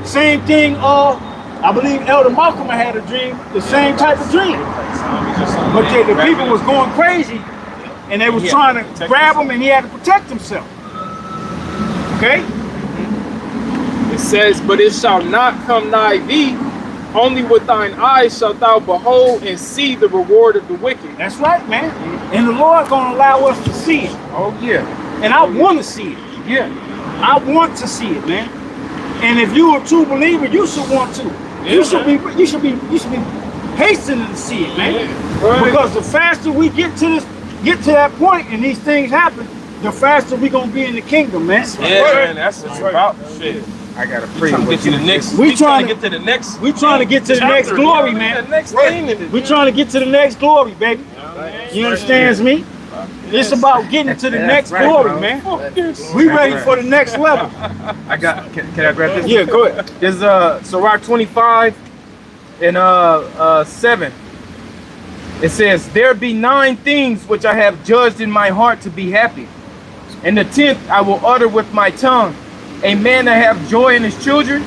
Speaker 3: Same thing, I believe Elder Malcolm had a dream, the same type of dream. But the people was going crazy and they was trying to grab him and he had to protect himself. Okay?
Speaker 5: It says, but it shall not come nigh thee, only with thine eyes shalt thou behold and see the reward of the wicked.
Speaker 3: That's right, man. And the Lord gonna allow us to see it.
Speaker 9: Oh yeah.
Speaker 3: And I want to see it.
Speaker 9: Yeah.
Speaker 3: I want to see it, man. And if you're a true believer, you should want to. You should be hastening to see it, man. Because the faster we get to that point and these things happen, the faster we gonna be in the kingdom, man.
Speaker 9: Yeah, man, that's what it's about. Shit.
Speaker 4: I gotta
Speaker 9: We
Speaker 4: pray.
Speaker 9: trying to get to the next.
Speaker 3: We trying
Speaker 9: to get to the next.
Speaker 3: We trying to get to the next
Speaker 9: chapter,
Speaker 3: glory,
Speaker 9: you know,
Speaker 3: man.
Speaker 9: The next thing.
Speaker 3: We trying to get to the next glory, baby. You understand me? It's about getting to the next glory, man. We ready for the next level.
Speaker 4: I got. Can I grab this?
Speaker 3: Yeah, go ahead.
Speaker 4: There's Sirach 25 and 7. It says, "There be 9 things which I have judged in my heart to be happy, and the 10th I will utter with my tongue. A man that have joy in his children,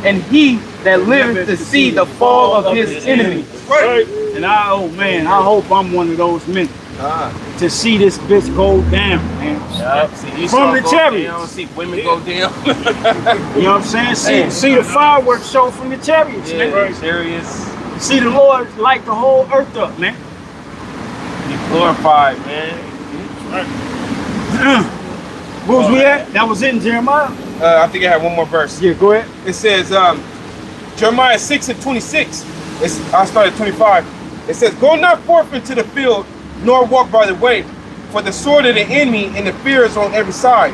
Speaker 4: and he that liveth to see the fall of his enemies."
Speaker 3: Right. And I hope I'm one of those men to see this bitch go down, man. From the chariots.
Speaker 9: See women go down.
Speaker 3: You know what I'm saying? See the fireworks show from the chariots, man.
Speaker 9: Serious.
Speaker 3: See the Lord light the whole earth up, man.
Speaker 9: Be glorified, man.
Speaker 3: Where was we at? That was in Jeremiah.
Speaker 9: I think I have one more verse.
Speaker 3: Yeah, go ahead.
Speaker 9: It says, Jeremiah 6:26. I started 25. It says, "Go not forth into the field, nor walk by the way, for the sword of the enemy and the fear is on every side.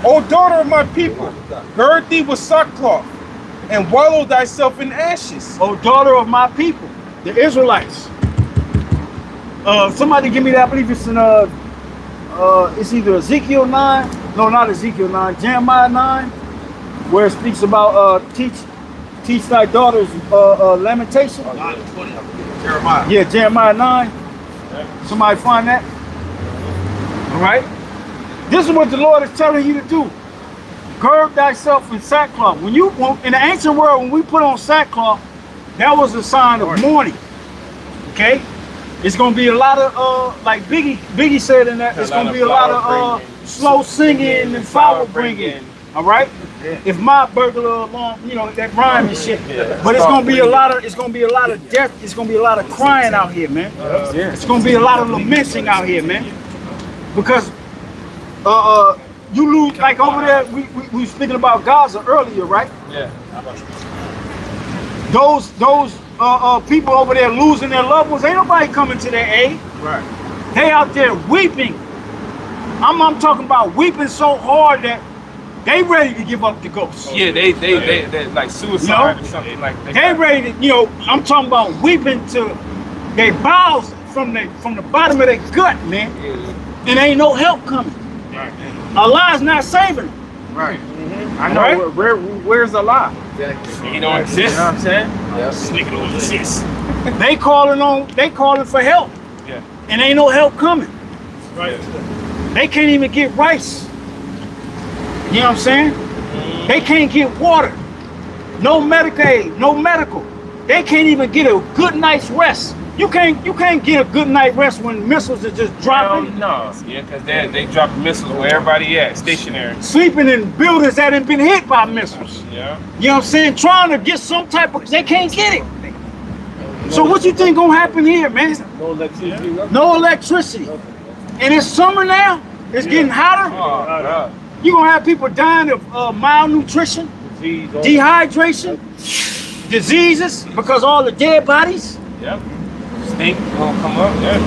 Speaker 9: O daughter of my people, gird thee with sackcloth, and wallow thyself in ashes."
Speaker 3: O daughter of my people, the Israelites. Somebody give me that. I believe it's in it's either Ezekiel 9. No, not Ezekiel 9. Jeremiah 9, where it speaks about teach thy daughters lamentation.
Speaker 1: Jeremiah.
Speaker 3: Yeah, Jeremiah 9. Somebody find that. All right. This is what the Lord is telling you to do. Gird thyself in sackcloth. In the ancient world, when we put on sackcloth, that was a sign of mourning. Okay? It's gonna be a lot of like Biggie said in that, it's gonna be a lot of slow singing and flower bringing. All right? If my burglar alarm, that rhyme and shit. But it's gonna be a lot of death, it's gonna be a lot of crying out here, man. It's gonna be a lot of lamenting out here, man. Because you lose, like over there, we were speaking about Gaza earlier, right?
Speaker 9: Yeah.
Speaker 3: Those people over there losing their loved ones, ain't nobody coming to their aid.
Speaker 9: Right.
Speaker 3: They out there weeping. I'm talking about weeping so hard that they ready to give up the ghost.
Speaker 9: Yeah, they like suicide or something like that.
Speaker 3: They ready to, I'm talking about weeping to their bowels from the bottom of their gut, man. And ain't no help coming.
Speaker 9: Right.
Speaker 3: Allah's not saving them.
Speaker 9: Right.
Speaker 4: I know. Where's Allah?
Speaker 9: He don't exist.
Speaker 4: You know what I'm saying?
Speaker 9: This nigga don't exist.
Speaker 3: They calling for help.
Speaker 9: Yeah.
Speaker 3: And ain't no help coming.
Speaker 9: Right.
Speaker 3: They can't even get rice. You know what I'm saying? They can't get water. No medical aid, no medical. They can't even get a good night's rest. You can't get a good night rest when missiles are just dropping.
Speaker 9: No. Yeah, because they drop missiles where everybody at, stationary.
Speaker 3: Sleeping in buildings that have been hit by missiles.
Speaker 9: Yeah.
Speaker 3: You know what I'm saying? Trying to get some type of, they can't get it. So what you think gonna happen here, man?
Speaker 1: No electricity.
Speaker 3: No electricity. And it's summer now. It's getting hotter.
Speaker 9: Oh,
Speaker 3: You're gonna have people dying of malnutrition, dehydration, diseases because all the dead bodies.
Speaker 9: Yep. Stink gonna come up. Yeah.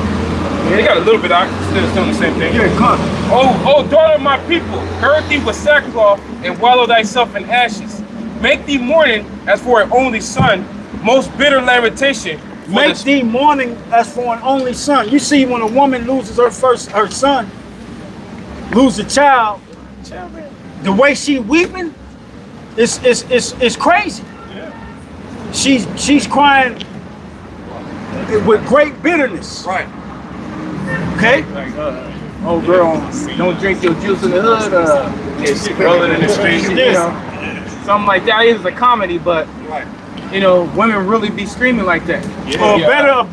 Speaker 9: They got a little bit out. Still doing the same thing.
Speaker 3: Yeah, come.
Speaker 9: Oh, daughter of my people, gird thee with sackcloth and wallow thyself in ashes. Make thee mourning as for an only son, most bitter lamentation.
Speaker 3: Make thee mourning as for an only son. You see, when a woman loses her son, lose a child, the way she weeping, it's crazy.
Speaker 9: Yeah.
Speaker 3: She's crying with great bitterness.
Speaker 9: Right.
Speaker 3: Okay.
Speaker 4: Oh, girl, don't drink your juice in the hood.
Speaker 9: Roll it in the streets.
Speaker 4: Something like that. It is a comedy, but women really be screaming like that.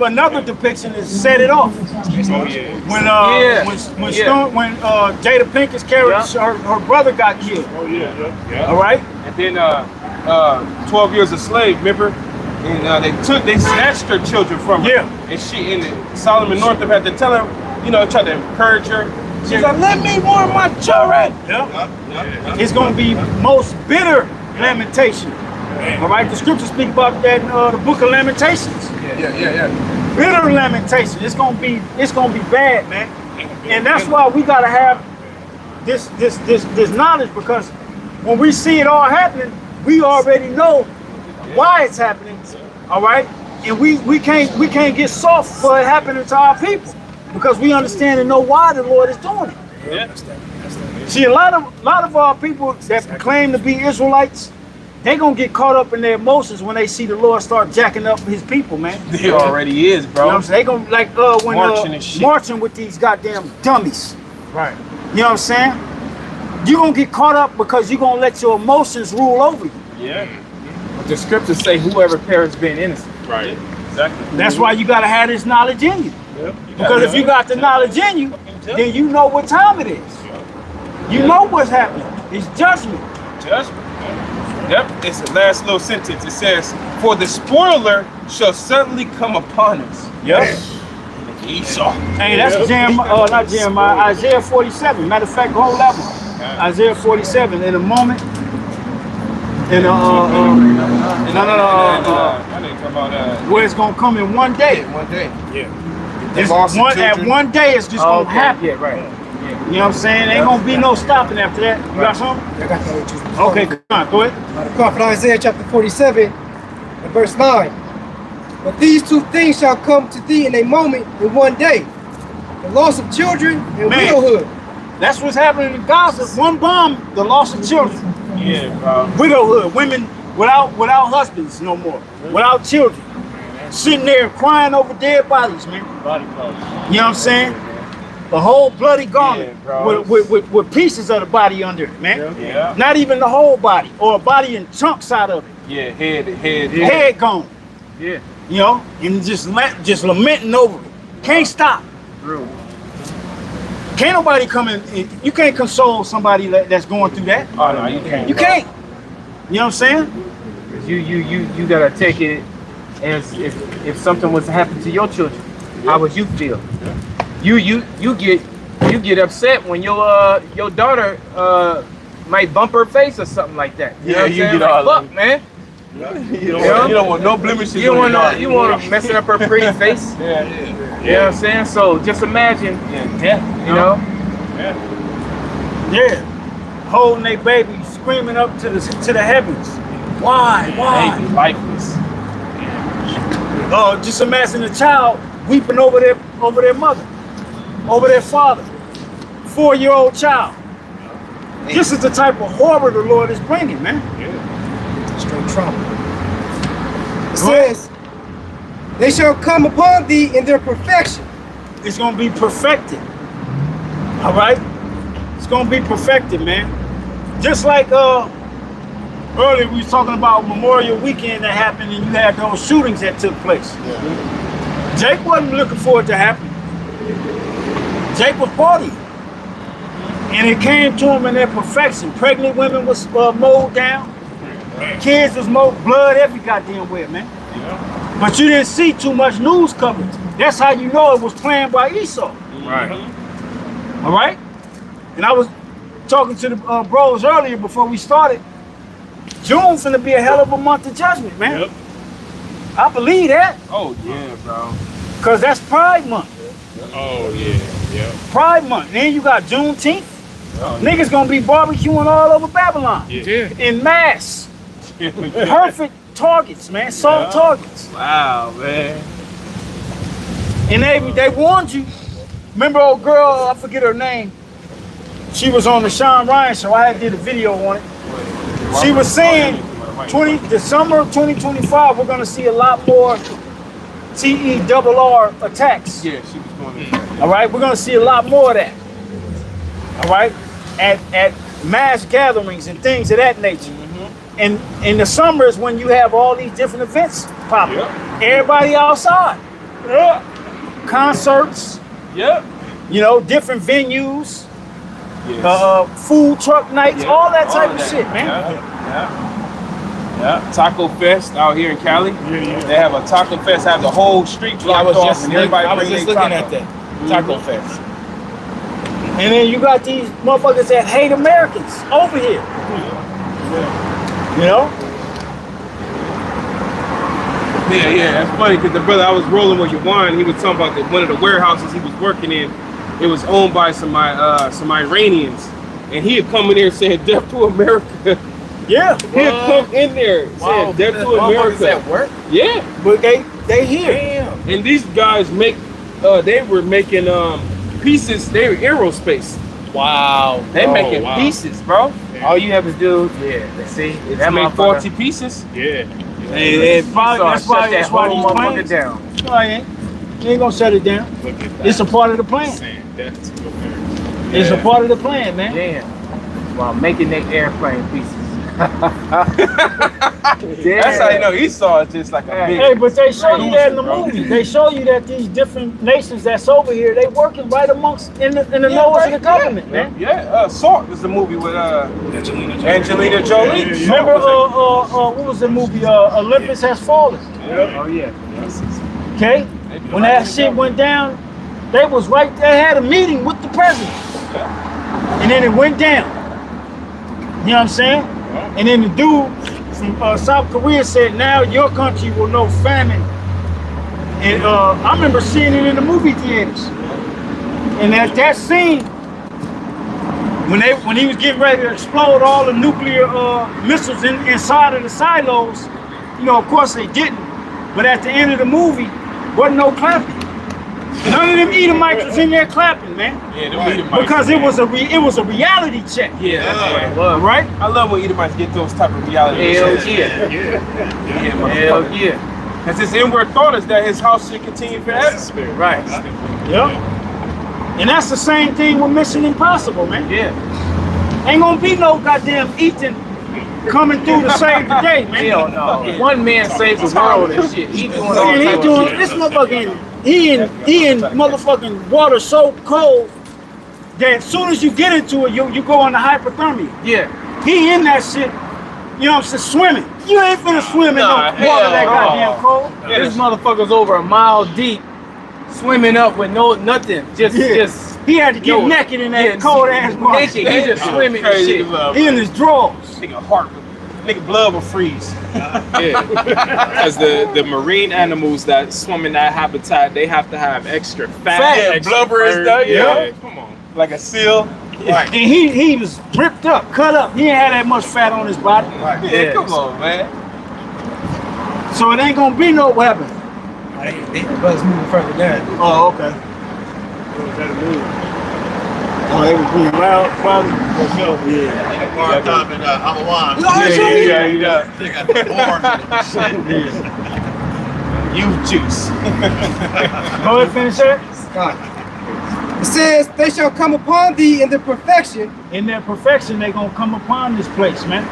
Speaker 3: Another depiction is Set It Off. When Jada Pinkett Carrot, her brother got killed.
Speaker 9: Oh yeah.
Speaker 3: All right.
Speaker 9: And then 12 Years a Slave, remember? And they snatched her children from her.
Speaker 3: Yeah.
Speaker 9: And Solomon Northup had to tell her, try to encourage her. She's like, let me warn my children.
Speaker 3: Yeah. It's gonna be most bitter lamentation. All right, the scriptures speak about that in the book of Lamentations.
Speaker 9: Yeah.
Speaker 3: Bitter lamentation. It's gonna be bad, man. And that's why we gotta have this knowledge, because when we see it all happening, we already know why it's happening. All right, and we can't get soft for it happening to our people, because we understand and know why the Lord is doing it.
Speaker 10: Yeah.
Speaker 3: See, a lot of our people that claim to be Israelites, they gonna get caught up in their emotions when they see the Lord start jacking up his people, man.
Speaker 9: He already is, bro.
Speaker 3: You know what I'm saying? They gonna like when
Speaker 9: Marching and shit.
Speaker 3: marching with these goddamn dummies.
Speaker 10: Right.
Speaker 3: You know what I'm saying? You gonna get caught up because you gonna let your emotions rule over you.
Speaker 10: Yeah.
Speaker 9: The scriptures say whoever perishes been innocent.
Speaker 10: Right. Exactly.
Speaker 3: That's why you gotta have this knowledge in you.
Speaker 10: Yep.
Speaker 3: Because if you got the knowledge in you, then you know what time it is. You know what's happening. It's judgment.
Speaker 9: Judgment. Yep, it's the last little sentence. It says, "For the spoiler shall suddenly come upon us."
Speaker 10: Yep.
Speaker 9: Esau.
Speaker 3: Hey, that's not Jeremiah, Isaiah 47. Matter of fact, the whole level. Isaiah 47. In a moment. Where it's gonna come in one day.
Speaker 9: One day.
Speaker 10: Yeah.
Speaker 3: It's at one day it's just gonna happen.
Speaker 9: Yeah, right.
Speaker 3: You know what I'm saying? Ain't gonna be no stopping after that. You got something?
Speaker 8: I got that with you.
Speaker 3: Okay, come on, go ahead.
Speaker 8: The prophet Isaiah chapter 47 and verse 9. But these two things shall come to thee in a moment, in one day. The loss of children and
Speaker 3: Man.
Speaker 8: widowhood.
Speaker 3: That's what's happening in Gaza. One bomb, the loss of children.
Speaker 10: Yeah, bro.
Speaker 3: Widowhood, women without husbands no more, without children. Sitting there crying over dead bodies, man.
Speaker 10: Body parts.
Speaker 3: You know what I'm saying? A whole bloody garment
Speaker 10: bro.
Speaker 3: with pieces of the body under it, man.
Speaker 10: Yeah.
Speaker 3: Not even the whole body, or a body in chunks out of it.
Speaker 10: Yeah. Head.
Speaker 3: Head gone.
Speaker 10: Yeah.
Speaker 3: You know, and just lamenting over it. Can't stop.
Speaker 10: Real.
Speaker 3: Can't nobody come in. You can't console somebody that's going through that.
Speaker 10: Oh no, you can't.
Speaker 3: You can't. You know what I'm saying?
Speaker 9: You gotta take it as if something was to happen to your children. How would you feel? You get upset when your daughter might bump her face or something like that. You know what I'm saying?
Speaker 10: get all
Speaker 9: Fuck, man.
Speaker 10: You don't want no blemishes.
Speaker 9: You want to messing up her pretty face.
Speaker 10: Yeah.
Speaker 9: You know what I'm saying? So just imagine,
Speaker 10: Yeah.
Speaker 9: you know.
Speaker 3: Yeah. Holding their baby, screaming up to the heavens. Why?
Speaker 10: Baby, lifeless.
Speaker 3: Oh, just imagine a child weeping over their mother, over their father. 4-year-old child. This is the type of horror the Lord is bringing, man.
Speaker 8: Straight trauma. It says, they shall come upon thee in their perfection.
Speaker 3: It's gonna be perfected. All right? It's gonna be perfected, man. Just like earlier we was talking about Memorial Weekend that happened, and you had those shootings that took place. Jake wasn't looking for it to happen. Jake was partying. And it came to him in their perfection. Pregnant women was mowed down. Kids was mowed, blood every goddamn way, man. But you didn't see too much news coverage. That's how you know it was planned by Esau.
Speaker 10: Right.
Speaker 3: All right? And I was talking to the bros earlier before we started. June's gonna be a hell of a month of judgment, man.
Speaker 10: Yep.
Speaker 3: I believe that.
Speaker 10: Oh yeah, bro.
Speaker 3: Because that's Pride Month.
Speaker 10: Oh yeah.
Speaker 3: Pride Month. Then you got Juneteenth. Niggas gonna be barbecuing all over Babylon.
Speaker 10: Yeah.
Speaker 3: In mass. Perfect targets, man. Soft targets.
Speaker 10: Wow, man.
Speaker 3: And they warned you. Remember old girl, I forget her name. She was on the Sean Ryan show. I did a video on it. She was saying the summer of 2025, we're gonna see a lot more TERR attacks.
Speaker 10: Yeah, she was going there.
Speaker 3: All right, we're gonna see a lot more of that. All right, at mass gatherings and things of that nature. And in the summer is when you have all these different events popping. Everybody outside. Concerts. You know, different venues. Food truck nights, all that type of shit, man.
Speaker 10: Yeah. Taco Fest out here in Cali. They have a Taco Fest, have the whole street blocked off, and everybody
Speaker 9: I was
Speaker 10: bring
Speaker 9: just
Speaker 10: their
Speaker 9: looking
Speaker 10: taco.
Speaker 9: at that. Taco Fest.
Speaker 3: And then you got these motherfuckers that hate Americans over here. You know?
Speaker 10: Yeah, that's funny because the brother I was rolling with Yawan, he was talking about that one of the warehouses he was working in. It was owned by some Iranians,
Speaker 1: and he'd come in there saying "Death to America."
Speaker 3: Yeah.
Speaker 1: He'd come in there saying "Death to America."
Speaker 9: At work?
Speaker 1: Yeah,
Speaker 3: But they here.
Speaker 9: Damn.
Speaker 1: and these guys make. They were making pieces. They were aerospace.
Speaker 9: Wow.
Speaker 1: They making pieces, bro.
Speaker 9: All you have to do, see,
Speaker 1: That make 40 pieces.
Speaker 10: Yeah.
Speaker 3: That's why
Speaker 9: shut that
Speaker 3: he's
Speaker 9: whole
Speaker 3: playing.
Speaker 9: motherfucker down.
Speaker 3: No, he ain't. He ain't gonna shut it down.
Speaker 10: Look at that.
Speaker 3: It's a part of the plan.
Speaker 10: Saying death to America.
Speaker 3: It's a part of the plan, man.
Speaker 9: Damn. While making their airplane pieces.
Speaker 1: That's how you know Esau is just like a big.
Speaker 3: Hey, but they show you that in the movie. They show you that these different nations that's over here, they working right amongst in the lowest of the government, man.
Speaker 1: Yeah, Salt was the movie with Angelina Jolie.
Speaker 3: Remember, what was the movie? Olympus Has Fallen.
Speaker 9: Oh yeah.
Speaker 3: Okay, when that shit went down, they was right. They had a meeting with the president, and then it went down. You know what I'm saying? And then the dude from South Korea said, "Now your country will know famine." And I remember seeing it in the movie theaters. And at that scene, when he was getting ready to explode all the nuclear missiles inside of the silos, you know, of course they didn't. But at the end of the movie, wasn't no clapping. None of them Edomites was in there clapping, man.
Speaker 1: Yeah, them Edomites.
Speaker 3: Because it was a reality check.
Speaker 1: Yeah, that's right.
Speaker 3: Right?
Speaker 1: I love when Edomites get those type of reality
Speaker 9: Hell
Speaker 1: checks.
Speaker 9: yeah.
Speaker 1: Hell
Speaker 9: yeah.
Speaker 1: Because his inward thought is that his house should continue forever.
Speaker 9: Right.
Speaker 3: Yep. And that's the same thing with Mission Impossible, man.
Speaker 9: Yeah.
Speaker 3: Ain't gonna be no goddamn Ethan coming through to save the day, man.
Speaker 9: Hell no. One man saves the world and shit. He doing all
Speaker 3: And he
Speaker 9: type of
Speaker 3: doing
Speaker 9: shit.
Speaker 3: this motherfucking he in motherfucking water so cold that as soon as you get into it, you go into hypothermia.
Speaker 9: Yeah.
Speaker 3: He in that shit, you know what I'm saying, swimming. You ain't finna swim in no water that goddamn cold.
Speaker 9: Yeah, this motherfucker's over a mile deep, swimming up with nothing. Just
Speaker 3: he had to get naked in that cold ass water.
Speaker 9: naked. He just swimming and
Speaker 1: Crazy
Speaker 9: shit.
Speaker 1: love.
Speaker 3: He in his drawers.
Speaker 1: Nigga heart, nigga blood will freeze.
Speaker 5: Yeah, because the marine animals that swim in that habitat, they have to have extra fat.
Speaker 1: Yeah,
Speaker 5: extra
Speaker 1: blubber is
Speaker 5: fur.
Speaker 1: done.
Speaker 5: Yeah,
Speaker 1: Come on, like a seal. Right.
Speaker 3: And he was ripped up, cut up. He ain't had that much fat on his body.
Speaker 1: Right. Yeah, come on, man.
Speaker 3: So it ain't gonna be no weapon.
Speaker 8: Buzz moving further down.
Speaker 3: Oh, okay. Oh, they was being loud, probably. Yeah.
Speaker 11: Or top in Halloween.
Speaker 1: Yeah.
Speaker 11: They got the horns.
Speaker 1: Youth juice.
Speaker 3: Go ahead, finish that.
Speaker 8: It says, they shall come upon thee in the perfection
Speaker 3: In their perfection, they gonna come upon this place, man.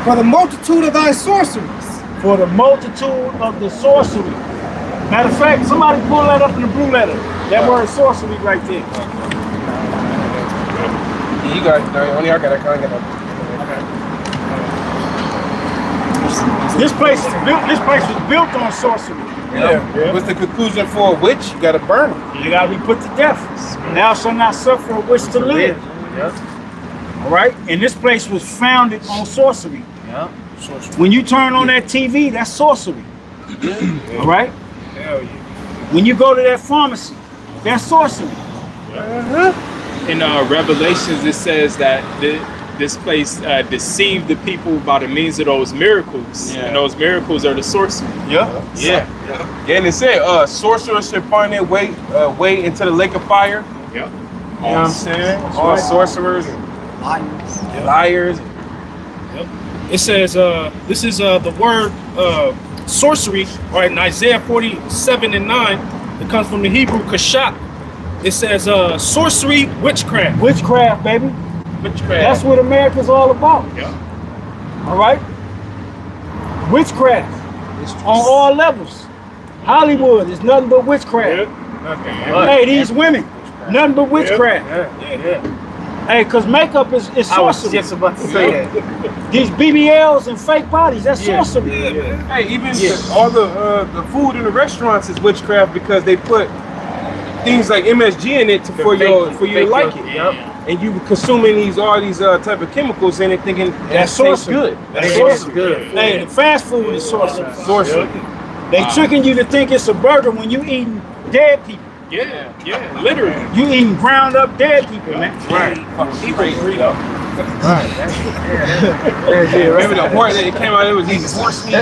Speaker 8: for the multitude of thy sorceries.
Speaker 3: For the multitude of the sorcery. Matter of fact, somebody pull that up in the blue letter. That word sorcery right there.
Speaker 1: You got it. Only I got it.
Speaker 3: This place was built on sorcery.
Speaker 1: Yeah. What's the conclusion for a witch? You gotta burn them.
Speaker 3: You gotta be put to death. Thou shalt not suffer a witch to live. All right? And this place was founded on sorcery.
Speaker 9: Yeah.
Speaker 3: When you turn on that TV, that's sorcery. All right?
Speaker 10: Hell yeah.
Speaker 3: When you go to that pharmacy, that's sorcery.
Speaker 5: In Revelations, it says that this place deceived the people by the means of those miracles, and those miracles are the sorcery.
Speaker 1: Yeah. And it said sorcerers should find their way into the lake of fire.
Speaker 10: Yeah.
Speaker 1: You know what I'm saying? All sorcerers and liars.
Speaker 10: It says, this is the word sorcery, all right, in Isaiah 47:9. It comes from the Hebrew kashat. It says sorcery, witchcraft.
Speaker 3: Witchcraft, baby.
Speaker 1: Witchcraft.
Speaker 3: That's what America's all about.
Speaker 10: Yeah.
Speaker 3: All right? Witchcraft. On all levels. Hollywood is nothing but witchcraft. Hey, these women, nothing but witchcraft. Hey, because makeup is
Speaker 9: I was
Speaker 3: sorcery.
Speaker 9: just about to say that.
Speaker 3: These BBLs and fake bodies, that's sorcery.
Speaker 1: Hey, even all the food in the restaurants is witchcraft because they put things like MSG in it for you to like it. And you consuming all these type of chemicals in it, thinking
Speaker 3: That's
Speaker 1: that tastes
Speaker 3: sorcery.
Speaker 1: good.
Speaker 3: That's
Speaker 1: sorcery.
Speaker 3: good. Hey, the fast food is sorcery.
Speaker 1: Sorcery.
Speaker 3: They tricking you to think it's a burger when you eating dead people.
Speaker 5: Yeah, literally.
Speaker 3: You eating ground up dead people, man.
Speaker 1: Right.
Speaker 5: People burrito.
Speaker 1: Remember the horse that came out? It was eating horse meat.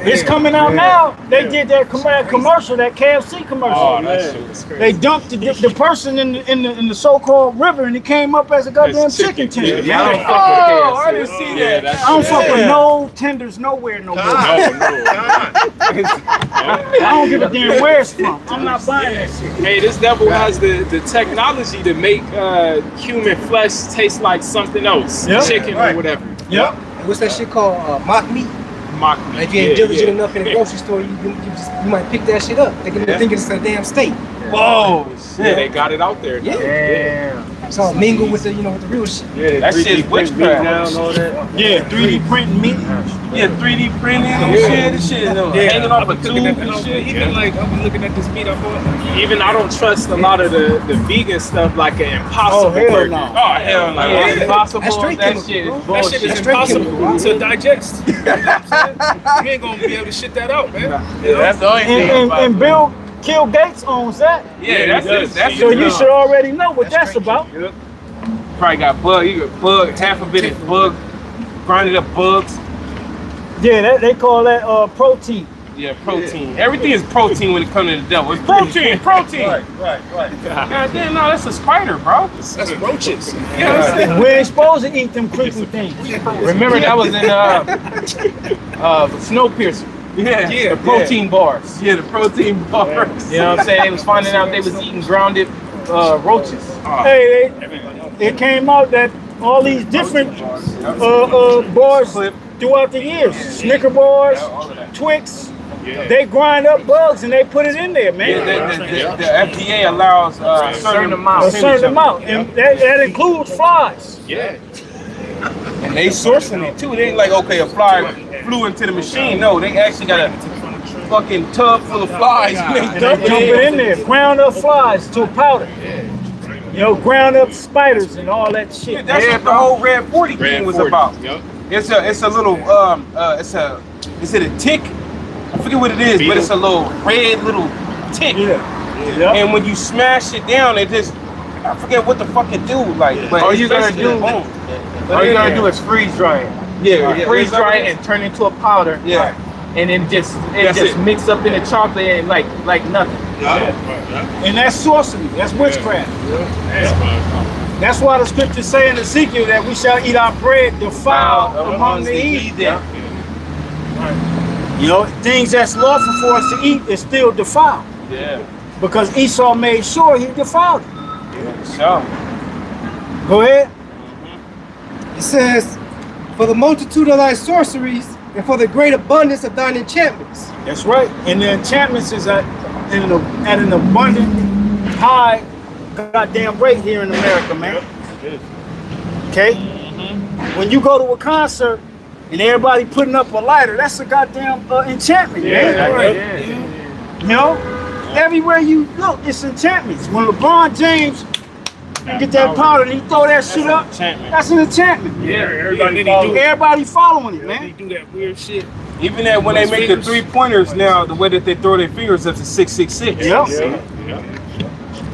Speaker 3: It's coming out now. They did that commercial, that KFC commercial.
Speaker 5: Oh, that shit was crazy.
Speaker 3: They dumped the person in the so-called river, and it came up as a goddamn chicken tender.
Speaker 5: Yeah, I don't fuck
Speaker 9: Oh,
Speaker 5: with KFC.
Speaker 9: I didn't see
Speaker 5: Yeah,
Speaker 9: that.
Speaker 3: I don't fuck with no tenders nowhere no more. I don't give a damn where it's from. I'm not buying that shit.
Speaker 5: Hey, this devil has the technology to make human flesh taste like something else,
Speaker 3: Yep.
Speaker 5: chicken or whatever.
Speaker 3: Yep.
Speaker 8: What's that shit called? Mock meat.
Speaker 5: Mock meat.
Speaker 8: If you ain't diligent enough in the grocery store, you might pick that shit up, thinking it's a damn steak.
Speaker 5: Whoa, shit! They got it out there.
Speaker 3: Yeah.
Speaker 8: It's all mingled with the with the real shit.
Speaker 1: Yeah, that shit's witchcraft.
Speaker 3: Yeah, 3D printing meat.
Speaker 1: Yeah, 3D printing and shit. This shit is hanging off a tube and shit.
Speaker 10: Even like I'll be looking at this meat I bought.
Speaker 5: Even I don't trust a lot of the vegan stuff like an Impossible
Speaker 3: hell
Speaker 5: burger.
Speaker 3: no.
Speaker 5: Oh hell no!
Speaker 1: Yeah,
Speaker 5: Yeah,
Speaker 1: Impossible.
Speaker 8: That's straight
Speaker 1: That
Speaker 8: chemical,
Speaker 1: shit is
Speaker 8: bro.
Speaker 5: that shit
Speaker 1: bullshit.
Speaker 5: is impossible
Speaker 10: To digest. You know what I'm saying? You ain't gonna be able to shit that out, man.
Speaker 1: Yeah, that's the only thing about
Speaker 3: And
Speaker 1: it.
Speaker 3: Bill Gates owns that.
Speaker 1: Yeah, that's it. That's
Speaker 3: So
Speaker 1: it.
Speaker 3: you should already know what that's about.
Speaker 1: Probably got bug. You got bug. Half of it is bug. Grinded up bugs.
Speaker 3: Yeah, they call that protein.
Speaker 1: Yeah, protein. Everything is protein when it comes to the devil. It's protein, protein.
Speaker 11: Right.
Speaker 1: God damn, no, that's a spider, bro.
Speaker 10: That's roaches.
Speaker 3: We ain't supposed to eat them creepy things.
Speaker 9: Remember that was in Snowpiercer.
Speaker 1: Yeah,
Speaker 9: The protein bars.
Speaker 1: Yeah, the protein bars.
Speaker 9: You know what I'm saying? They was finding out they was eating grounded roaches.
Speaker 3: Hey, it came out that all these different bars throughout the years, Snicker bars, Twix, they grind up bugs and they put it in there, man.
Speaker 1: The FDA allows a certain amount.
Speaker 3: A certain amount, and that includes flies.
Speaker 5: Yeah.
Speaker 1: And they sourcing it too. It ain't like, okay, a fly flew into the machine. No, they actually got a fucking tub full of flies. And they
Speaker 3: Dump it in there, ground up flies to a powder. You know, ground up spiders and all that shit.
Speaker 1: That's what the whole Red 40 thing was
Speaker 5: 40.
Speaker 1: about.
Speaker 5: Yep.
Speaker 1: It's a little is it a tick? I forget what it is, but it's a little red little tick.
Speaker 3: Yeah.
Speaker 1: And when you smash it down, it just I forget what the fuck it do. Like, but
Speaker 9: All
Speaker 1: it's
Speaker 9: you gotta
Speaker 1: basically
Speaker 9: do-
Speaker 1: boom.
Speaker 9: All you gotta do is freeze dry it.
Speaker 1: Yeah,
Speaker 9: Freeze dry it and turn it into a powder.
Speaker 1: Yeah.
Speaker 9: And then
Speaker 1: That's
Speaker 9: just
Speaker 1: it.
Speaker 9: mix up in the chocolate and like nothing.
Speaker 3: And that's sorcery, that's witchcraft. That's why the scriptures say in Ezekiel that we shall eat our bread defiled among the heathen. You know, things that's lawful for us to eat is still defiled.
Speaker 1: Yeah.
Speaker 3: Because Esau made sure he defiled it.
Speaker 1: So
Speaker 3: Go ahead.
Speaker 8: It says, "For the multitude of thy sorceries, and for the great abundance of thine enchantments."
Speaker 3: That's right. And the enchantments is at an abundant, high, goddamn rate here in America, man. Okay? When you go to a concert and everybody putting up a lighter, that's a goddamn enchantment, man. You know? Everywhere you look, it's enchantments. When LeBron James get that powder and he throw that shit up, that's an enchantment.
Speaker 10: Yeah,
Speaker 3: Everybody following it,
Speaker 10: They
Speaker 3: man.
Speaker 10: do that weird shit.
Speaker 1: even that when they make the 3-pointers now, the way that they throw their fingers up to 666.
Speaker 3: Yep.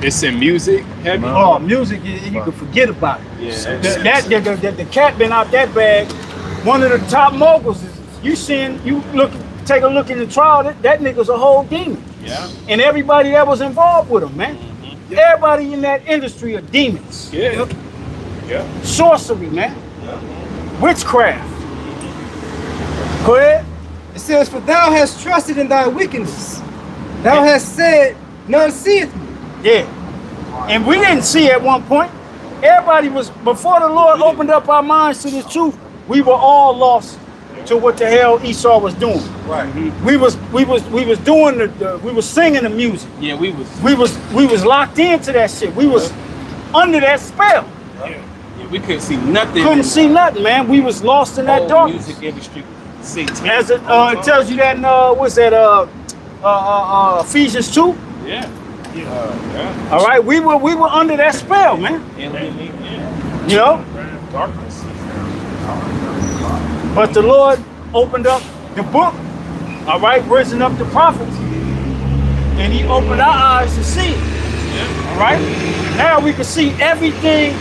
Speaker 5: It's in music. Heavy.
Speaker 3: Oh, music, you can forget about it.
Speaker 1: Yeah.
Speaker 3: The cat been out that bag. One of the top moguls is take a look in the trial, that nigga's a whole demon.
Speaker 1: Yeah.
Speaker 3: And everybody that was involved with him, man. Everybody in that industry are demons.
Speaker 5: Yeah.
Speaker 3: Sorcery, man. Witchcraft. Go ahead.
Speaker 8: It says, "For thou hast trusted in thy wickedness. Thou hast said, none seeth me."
Speaker 3: Yeah. And we didn't see at one point. Everybody was, before the Lord opened up our minds to this truth, we were all lost to what the hell Esau was doing.
Speaker 11: Right.
Speaker 3: We was doing we was singing the music.
Speaker 1: Yeah, we
Speaker 3: We was locked into that shit. We was under that spell.
Speaker 1: we couldn't see nothing.
Speaker 3: Couldn't see nothing, man. We was lost in that
Speaker 1: Whole
Speaker 3: darkness.
Speaker 1: music industry. Satanic.
Speaker 3: As it tells you that in what's that Ephesians 2?
Speaker 1: Yeah.
Speaker 3: All right, we were under that spell, man.
Speaker 1: Yeah.
Speaker 3: You know?
Speaker 1: Darkness.
Speaker 3: But the Lord opened up the book, all right, raising up the prophets. And he opened our eyes to see it. All right? Now we can see everything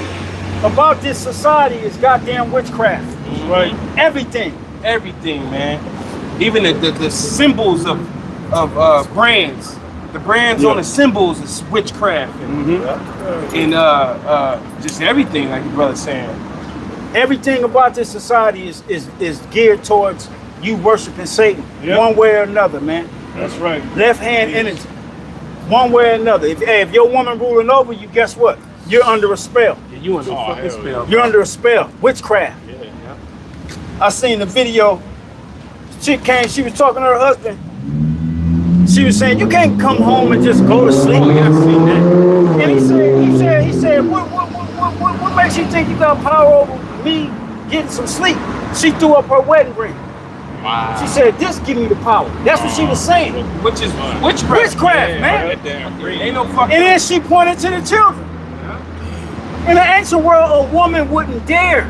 Speaker 3: about this society is goddamn witchcraft.
Speaker 1: Right.
Speaker 3: Everything.
Speaker 1: Everything, man. Even the symbols of brands. The brands on the symbols is witchcraft. And just everything, like your brother's saying.
Speaker 3: Everything about this society is geared towards you worshiping Satan one way or another, man.
Speaker 10: That's right.
Speaker 3: Left hand energy. One way or another. If your woman ruling over you, guess what? You're under a spell.
Speaker 1: Yeah, you under a fucking spell.
Speaker 3: You're under a spell. Witchcraft. I seen the video. Chick came, she was talking to her husband. She was saying, you can't come home and just go to sleep.
Speaker 1: Oh, yeah, I seen that.
Speaker 3: And he said, what makes you think you got power over me getting some sleep? She threw up her wedding ring.
Speaker 1: Wow.
Speaker 3: She said, this give me the power. That's what she was saying.
Speaker 1: Which is witchcraft.
Speaker 3: Witchcraft, man.
Speaker 1: Ain't no fucking.
Speaker 3: And then she pointed to the children. In the ancient world, a woman wouldn't dare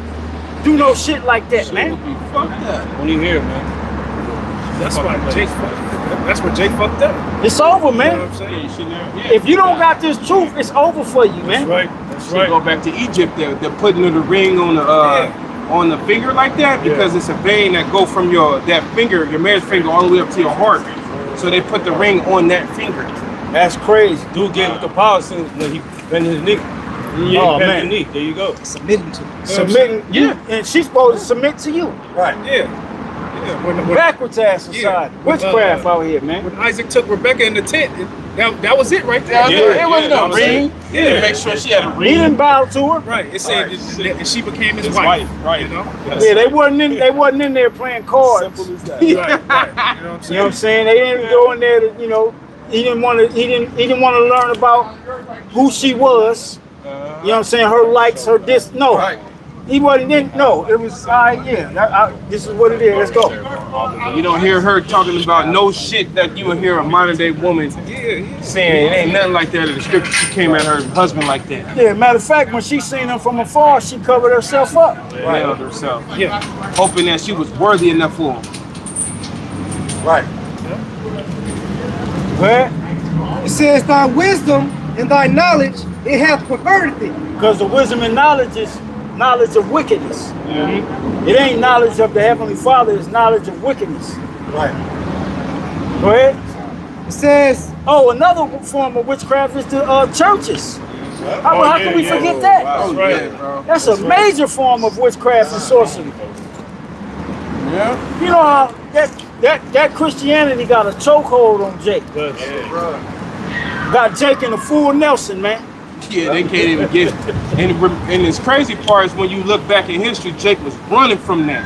Speaker 3: do no shit like that, man.
Speaker 1: Fuck that.
Speaker 10: When you hear, man. That's why Jake fucked. That's where Jake fucked up.
Speaker 3: It's over, man.
Speaker 10: You know what I'm saying?
Speaker 3: If you don't got this truth, it's over for you, man.
Speaker 10: That's right. That's
Speaker 1: Right. Go back to Egypt. They're putting the ring on the finger like that because it's a vein that go from that finger, your marriage finger, all the way up to your heart. So they put the ring on that finger.
Speaker 3: That's crazy.
Speaker 4: Dude gave it the power since he bent his knee.
Speaker 3: Oh, man.
Speaker 4: Knee. There you go.
Speaker 8: Submitting to it.
Speaker 3: Submitting, and she's supposed to submit to you.
Speaker 10: Right. Yeah. When
Speaker 3: Backwards ass society. Witchcraft out here, man.
Speaker 10: When Isaac took Rebecca in the tent, that was it right there.
Speaker 1: It wasn't no ring.
Speaker 10: Yeah.
Speaker 1: Make sure she had a
Speaker 3: He
Speaker 1: ring.
Speaker 3: didn't bow to her.
Speaker 10: Right. It said that she became his wife.
Speaker 1: Right.
Speaker 10: You know.
Speaker 3: Yeah, they wasn't in there playing cards.
Speaker 10: Simple as that. Right. You know what I'm saying?
Speaker 3: You know what I'm saying? They didn't go in there to, he didn't want to learn about who she was. You know what I'm saying? Her likes, her this. No.
Speaker 1: Right.
Speaker 3: He wasn't, no. It was, this is what it is. Let's go.
Speaker 1: You don't hear her talking about no shit that you would hear a modern day woman saying. It ain't nothing like that in the scripture. She came at her husband like that.
Speaker 3: Yeah, matter of fact, when she seen him from afar, she covered herself up.
Speaker 1: Nailed herself. Yeah. Hoping that she was worthy enough for him.
Speaker 3: Right. Where?
Speaker 8: It says, thy wisdom and thy knowledge, it hath perverted thee.
Speaker 3: Because the wisdom and knowledge is knowledge of wickedness. It ain't knowledge of the Heavenly Father, it's knowledge of wickedness. Right. Go ahead.
Speaker 8: It says,
Speaker 3: another form of witchcraft is the churches. How can we forget that?
Speaker 1: That's right, bro.
Speaker 3: That's a major form of witchcraft and sorcery.
Speaker 1: Yeah.
Speaker 3: You know how that Christianity got a chokehold on Jake. Got Jake in a full Nelson, man.
Speaker 1: Yeah, they can't even get it. And this crazy part is when you look back in history, Jake was running from that.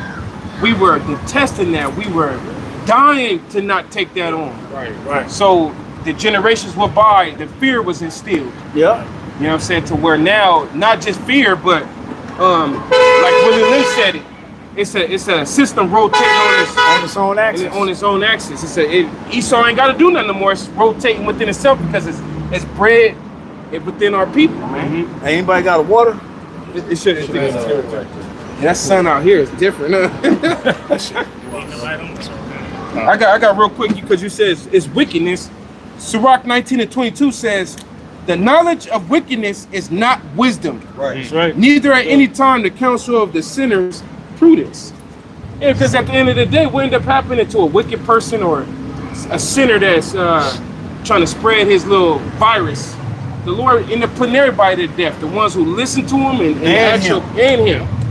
Speaker 1: We were detesting that. We were dying to not take that on.
Speaker 10: Right.
Speaker 1: So the generations went by, the fear was instilled.
Speaker 3: Yeah.
Speaker 1: You know what I'm saying? To where now, not just fear, but like William Lynch said it, it's a system rotating on
Speaker 3: its own axis.
Speaker 1: On its own axis. Esau ain't got to do nothing no more. It's rotating within itself because it's bred within our people, man.
Speaker 3: Hey, anybody got a water?
Speaker 1: It should. That sun out here is different. I got real quick because you said it's wickedness. Sirach 19:22 says, "The knowledge of wickedness is not wisdom.
Speaker 4: That's right.
Speaker 1: Neither at any time the counsel of the sinners prudence." Yeah, because at the end of the day, what end up happening to a wicked person or a sinner that's trying to spread his little virus? The Lord end up putting everybody to death. The ones who listen to him and him.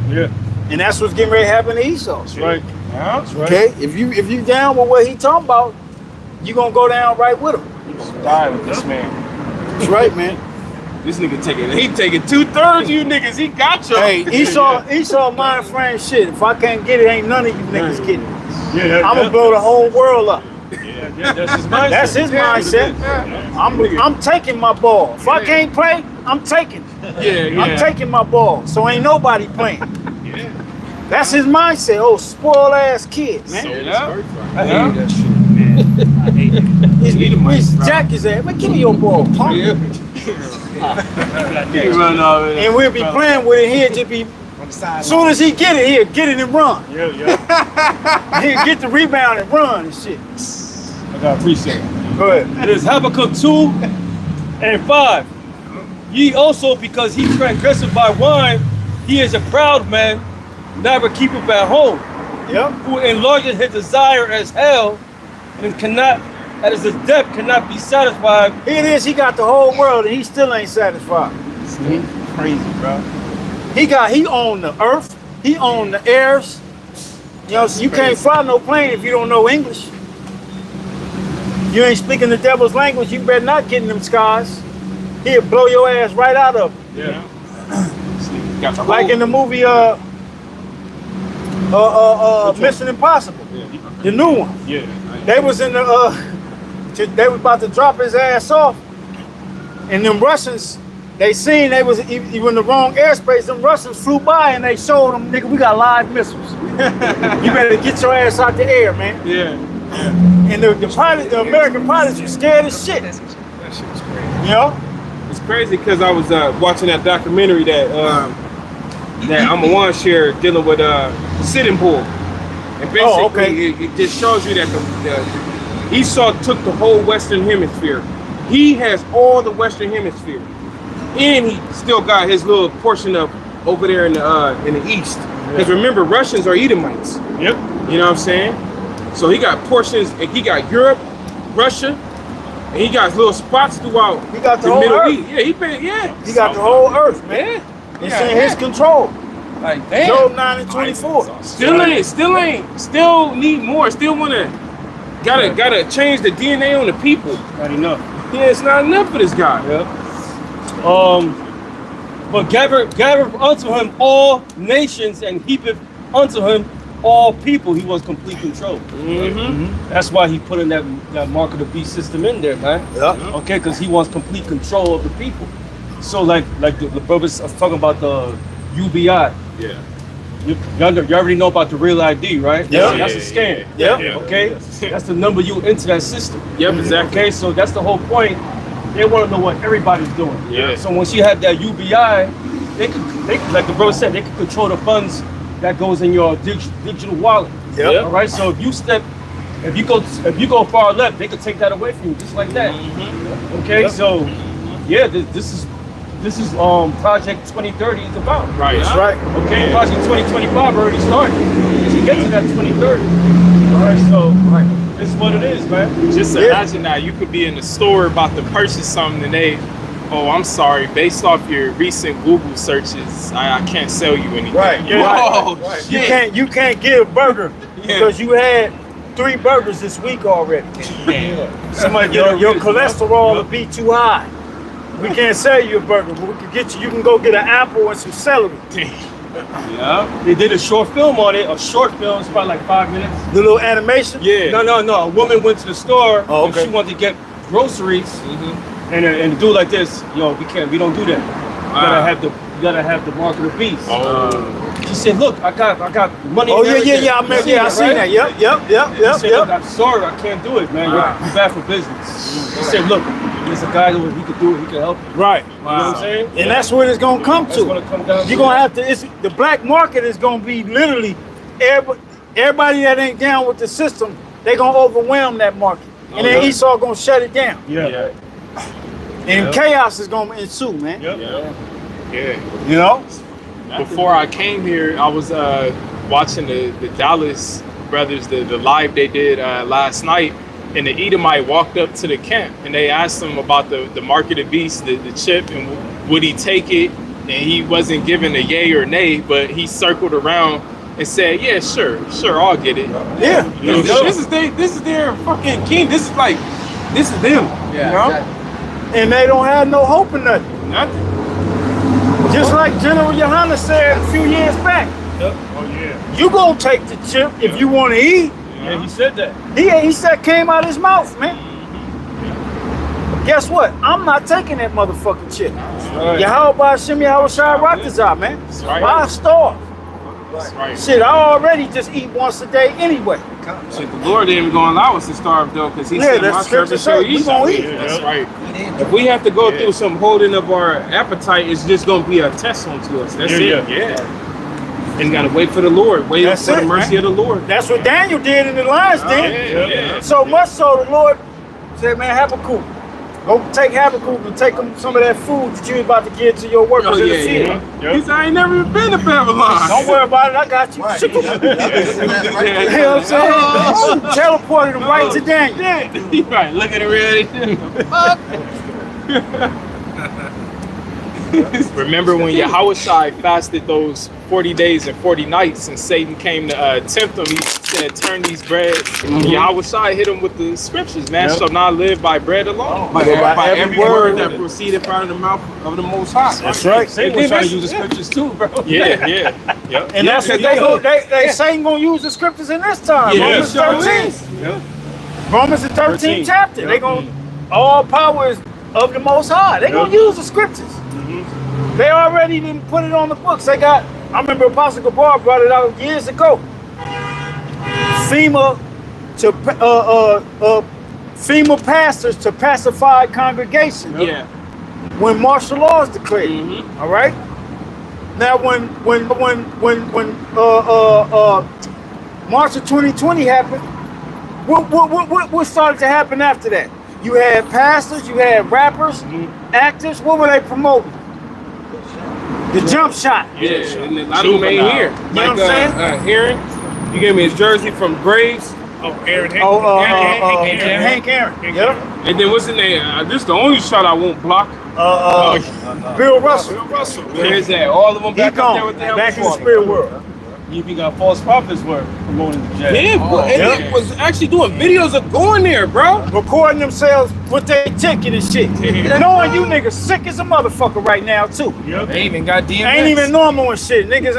Speaker 4: Yeah.
Speaker 3: And that's what's getting ready to happen to Esau.
Speaker 4: That's right.
Speaker 1: Yeah.
Speaker 4: That's right.
Speaker 3: Okay, if you down with what he talking about, you gonna go down right with him.
Speaker 1: Die with this man.
Speaker 3: That's right, man.
Speaker 1: This nigga he taking 2/3 of you niggas. He got you.
Speaker 3: Hey, Esau mind frame shit. If I can't get it, ain't none of you niggas getting it.
Speaker 4: Yeah.
Speaker 3: I'm gonna blow the whole world up.
Speaker 4: Yeah, that's his mindset.
Speaker 3: That's his mindset. I'm taking my ball. If I can't play, I'm taking it.
Speaker 1: Yeah.
Speaker 3: I'm taking my ball. So ain't nobody playing. That's his mindset. Oh, spoiled ass kid, man.
Speaker 4: I hate that shit, man. I hate it.
Speaker 3: He's jack his ass. Man, give me your ball, punk. And we'll be playing with it. He'll just be. As soon as he get it, he'll get it and run.
Speaker 4: Yeah.
Speaker 3: He'll get the rebound and run and shit.
Speaker 4: I gotta appreciate it.
Speaker 3: Go ahead.
Speaker 4: It is Habakkuk 2 and 5. Ye also, because he transgresseth by wine, he is a proud man, never keepeth at home.
Speaker 3: Yep.
Speaker 4: Who enlargeth his desire as hell, and cannot, as his depth cannot be satisfied.
Speaker 3: Here it is, he got the whole world and he still ain't satisfied.
Speaker 4: Crazy, bro.
Speaker 3: He owned the earth, he owned the airs. You know, so you can't fly no plane if you don't know English. You ain't speaking the devil's language, you better not get in them skies. He'll blow your ass right out of it.
Speaker 1: Yeah. Got the
Speaker 3: Like
Speaker 1: whole-
Speaker 3: in the movie Mission Impossible. The new one.
Speaker 1: Yeah.
Speaker 3: They was in the they was about to drop his ass off. And them Russians, they seen they was even in the wrong airspace. Them Russians flew by and they showed them, nigga, we got live missiles. You better get your ass out the air, man.
Speaker 1: Yeah.
Speaker 3: And the pilot, the American pilots were scared as shit.
Speaker 1: That shit was crazy.
Speaker 3: You know?
Speaker 1: It's crazy because I was watching that documentary that that Amawan shared dealing with Sitting Bull. And basically it just shows you that the Esau took the whole Western Hemisphere. He has all the Western Hemisphere. And he still got his little portion of over there in the east. Because remember, Russians are Edomites.
Speaker 4: Yep.
Speaker 1: You know what I'm saying? So he got portions, and he got Europe, Russia, and he got little spots throughout
Speaker 3: He got the whole
Speaker 1: Middle
Speaker 3: earth.
Speaker 1: East. Yeah,
Speaker 3: He got the whole earth, man. It's in his control.
Speaker 1: Like, damn.
Speaker 3: Job 9 and 24.
Speaker 1: Still need more. Still gotta change the DNA on the people.
Speaker 4: Not enough.
Speaker 1: Yeah, it's not enough for this guy.
Speaker 4: But gather unto him all nations and heapeth unto him all people. He wants complete control. That's why he put in that mark of the beast system in there, man.
Speaker 3: Yeah.
Speaker 4: Okay, because he wants complete control of the people. So like the brothers are talking about the UBI.
Speaker 1: Yeah.
Speaker 4: You already know about the real ID, right?
Speaker 3: Yeah.
Speaker 4: That's a scam.
Speaker 3: Yeah.
Speaker 4: Okay. That's the number you enter that system.
Speaker 1: Yep, exactly.
Speaker 4: Okay, so that's the whole point. They want to know what everybody's doing.
Speaker 1: Yeah.
Speaker 4: So once you have that UBI, they like the brother said, they can control the funds that goes in your digital wallet.
Speaker 3: Yep.
Speaker 4: All right. So if you go far left, they could take that away from you just like that. Okay.
Speaker 3: Yep.
Speaker 4: So yeah, this is Project 2030 is about.
Speaker 1: Right.
Speaker 3: That's right.
Speaker 4: Okay. Project 2025 already started to get to that 2030. All right. So it's what it is, man.
Speaker 5: Just imagine that you could be in the store about to purchase something and they, oh, I'm sorry, based off your recent Google searches, I can't sell you anything.
Speaker 3: Right.
Speaker 1: Whoa,
Speaker 3: Right. You can't get a burger because you had 3 burgers this week already.
Speaker 4: Somebody
Speaker 3: Your cholesterol will be too high. We can't sell you a burger, but we can get you can go get an apple and some celery.
Speaker 4: Yeah. They did a short film on it. A short film, it's about like 5 minutes.
Speaker 3: The little animation?
Speaker 4: Yeah. No. A woman went to the store
Speaker 3: Oh, okay.
Speaker 4: and she wanted to get groceries, and to do like this, we don't do that. You gotta have the mark of the beast. She said, "Look, I got money."
Speaker 3: Oh
Speaker 4: and everything."
Speaker 3: I seen that.
Speaker 4: She said, "Look, I'm sorry, I can't do it, man. You're bad for business." She said, "Look, there's a guy that he could do it. He can help you."
Speaker 3: Right.
Speaker 4: You know what I'm saying?
Speaker 3: And that's what it's gonna come
Speaker 4: That's
Speaker 3: to.
Speaker 4: gonna come down.
Speaker 3: You're gonna have to. The black market is gonna be literally everybody that ain't down with the system. They gonna overwhelm that market, and then Esau gonna shut it down.
Speaker 4: Yeah.
Speaker 3: And chaos is gonna ensue, man.
Speaker 5: Yeah.
Speaker 3: You know.
Speaker 5: Before I came here, I was watching the Dallas brothers, the live they did last night, and the Edomite walked up to the camp and they asked him about the mark of the beast, the chip, and would he take it? And he wasn't given a yay or nay, but he circled around and said, "Yeah, sure, I'll get it."
Speaker 3: Yeah.
Speaker 5: You know,
Speaker 1: This is their fucking king. This is them.
Speaker 2: Yeah.
Speaker 1: You know?
Speaker 2: Exactly.
Speaker 3: And they don't have no hope in nothing.
Speaker 1: Nothing.
Speaker 3: Just like General Yohana said a few years back.
Speaker 4: Oh yeah.
Speaker 3: You gonna take the chip if you want to eat.
Speaker 4: Yeah, he said that.
Speaker 3: He said came out his mouth, man. Guess what? I'm not taking that motherfucking chip.
Speaker 4: Right.
Speaker 3: Yahweh Hashem Yahweh Shai Rakazah, man.
Speaker 5: right.
Speaker 3: Why starve?
Speaker 5: That's right.
Speaker 3: Shit, I already just eat once a day anyway.
Speaker 1: Shit, the Lord ain't even gonna allow us to starve though, because He said,
Speaker 3: that's
Speaker 1: "My
Speaker 3: scripture
Speaker 1: servant shall
Speaker 3: say we
Speaker 1: eat."
Speaker 3: gonna eat.
Speaker 5: That's right.
Speaker 1: If we have to go through some holding of our appetite, it's just gonna be a test onto us. That's it.
Speaker 5: Yeah.
Speaker 1: And gotta wait for the Lord. Wait
Speaker 3: That's
Speaker 1: for the
Speaker 3: it,
Speaker 1: mercy
Speaker 3: man.
Speaker 1: of the Lord.
Speaker 3: That's what Daniel did in the lion's den.
Speaker 5: Yeah.
Speaker 3: So much so the Lord said, man, Habakkuk, go take Habakkuk and take him some of that food that you was about to give to your workers in the field.
Speaker 1: He said, I ain't never even been to Babylon.
Speaker 3: Don't worry about it, I got you.
Speaker 11: Right.
Speaker 3: You know what I'm saying? Teleported him right to Daniel.
Speaker 1: Yeah, right. Look at it, really.
Speaker 5: Remember when Yahushua fasted those 40 days and 40 nights and Satan came to tempt him? He said, turn these bread. Yahushua hit him with the scriptures, man. Shall not live by bread alone.
Speaker 1: By every word that proceeded out of the mouth of the Most High.
Speaker 3: That's right.
Speaker 4: Satan was trying to use the scriptures too, bro.
Speaker 5: Yeah.
Speaker 3: And that's what they Satan gonna use the scriptures in this time.
Speaker 1: Yeah,
Speaker 3: Romans 13. Romans the 13th chapter. They gonna all power is of the Most High. They gonna use the scriptures. They already didn't put it on the books. They got. I remember Apostle Gabar brought it out years ago. FEMA pastors to pacify congregation.
Speaker 1: Yeah.
Speaker 3: When martial law is declared. All right. Now, when March of 2020 happened, what started to happen after that? You had pastors, you had rappers, actors. What were they promoting? The jump shot.
Speaker 1: Yeah, and a lot of them ain't here.
Speaker 3: You know what I'm saying?
Speaker 1: Aaron, you gave me his jersey from Graves.
Speaker 10: Aaron.
Speaker 3: Hank Aaron. Yep.
Speaker 1: And then what's his name? This is the only shot I won't block.
Speaker 3: Bill Russell.
Speaker 1: Where is that? All of them
Speaker 3: He
Speaker 1: back up there
Speaker 3: gone.
Speaker 1: with the
Speaker 3: Back in the
Speaker 1: helmet.
Speaker 3: spirit world.
Speaker 4: You even got false prophets were promoting the jab.
Speaker 1: Yeah, and it was actually doing videos of going there, bro.
Speaker 3: Recording themselves with their ticket and shit. Knowing you niggas sick as a motherfucker right now too.
Speaker 9: They even got DMS.
Speaker 3: Ain't even normal and shit. Niggas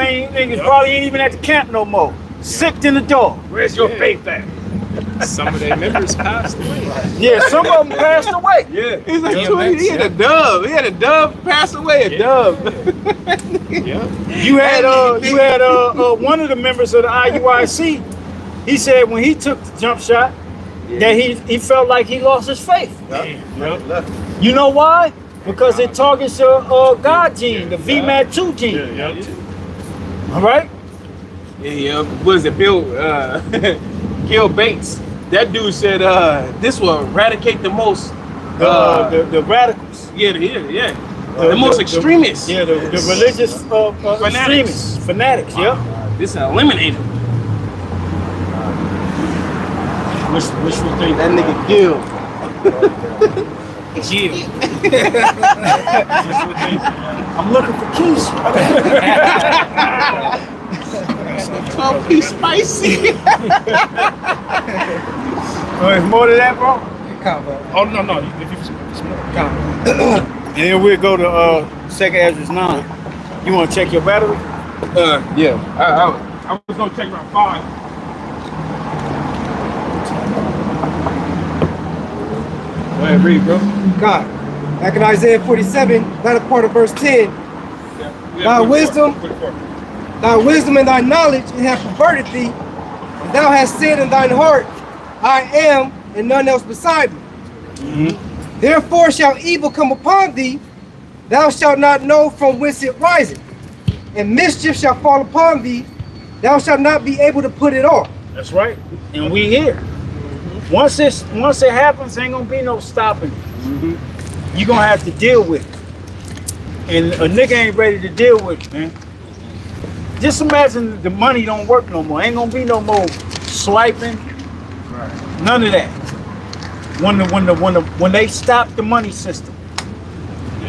Speaker 3: probably ain't even at the camp no more. Sick in the dog.
Speaker 10: Where's your faith at?
Speaker 5: Some of their members passed away.
Speaker 3: Yeah, some of them passed away.
Speaker 1: Yeah, he's like, he had a dove. He had a dove pass away. A dove.
Speaker 3: You had one of the members of the IUIC. He said when he took the jump shot that he felt like he lost his faith. You know why? Because it targets your God gene, the VMAT2 gene. All right.
Speaker 1: Yeah. What is it, Bill? Gil Bates. That dude said this will eradicate the most
Speaker 3: The radicals.
Speaker 1: Yeah. The most extremists.
Speaker 3: The religious extremists, fanatics. Yeah.
Speaker 1: This will eliminate them.
Speaker 4: Wishful thinking.
Speaker 1: That nigga Gil.
Speaker 3: I'm looking for Keisha.
Speaker 1: Oh, he's spicy.
Speaker 3: There's more to that, bro?
Speaker 10: Oh no.
Speaker 3: And then we'll go to 2nd Ezra 9. You want to check your battery?
Speaker 1: Yeah. I was gonna check around 5.
Speaker 4: Go ahead, read, bro.
Speaker 8: God. Back in Isaiah 47, latter part of verse 10. Thy wisdom and thy knowledge have perverted thee, and thou hast said in thine heart, I am, and none else beside me. Therefore shall evil come upon thee, thou shalt not know from whence it riseth, and mischief shall fall upon thee, thou shalt not be able to put it off.
Speaker 3: That's right. And we here. Once it happens, ain't gonna be no stopping it. You're gonna have to deal with it. And a nigga ain't ready to deal with it, man. Just imagine the money don't work no more. Ain't gonna be no more swiping. None of that. When they stop the money system,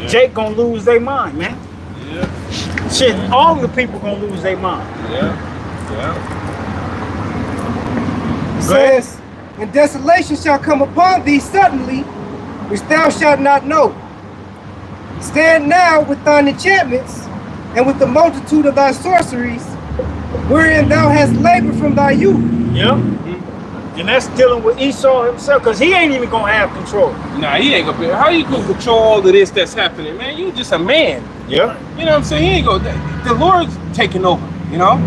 Speaker 3: Jake gonna lose their mind, man. Shit, all the people gonna lose their mind.
Speaker 8: It says, and desolation shall come upon thee suddenly, which thou shalt not know. Stand now with thine enchantments, and with the multitude of thy sorceries, wherein thou hast labored from thy youth.
Speaker 3: Yeah. And that's dealing with Esau himself, because he ain't even gonna have control.
Speaker 1: Nah, he ain't gonna be. How you gonna control all of this that's happening, man? You just a man.
Speaker 3: Yeah.
Speaker 1: You know what I'm saying? He ain't gonna. The Lord's taking over. You know.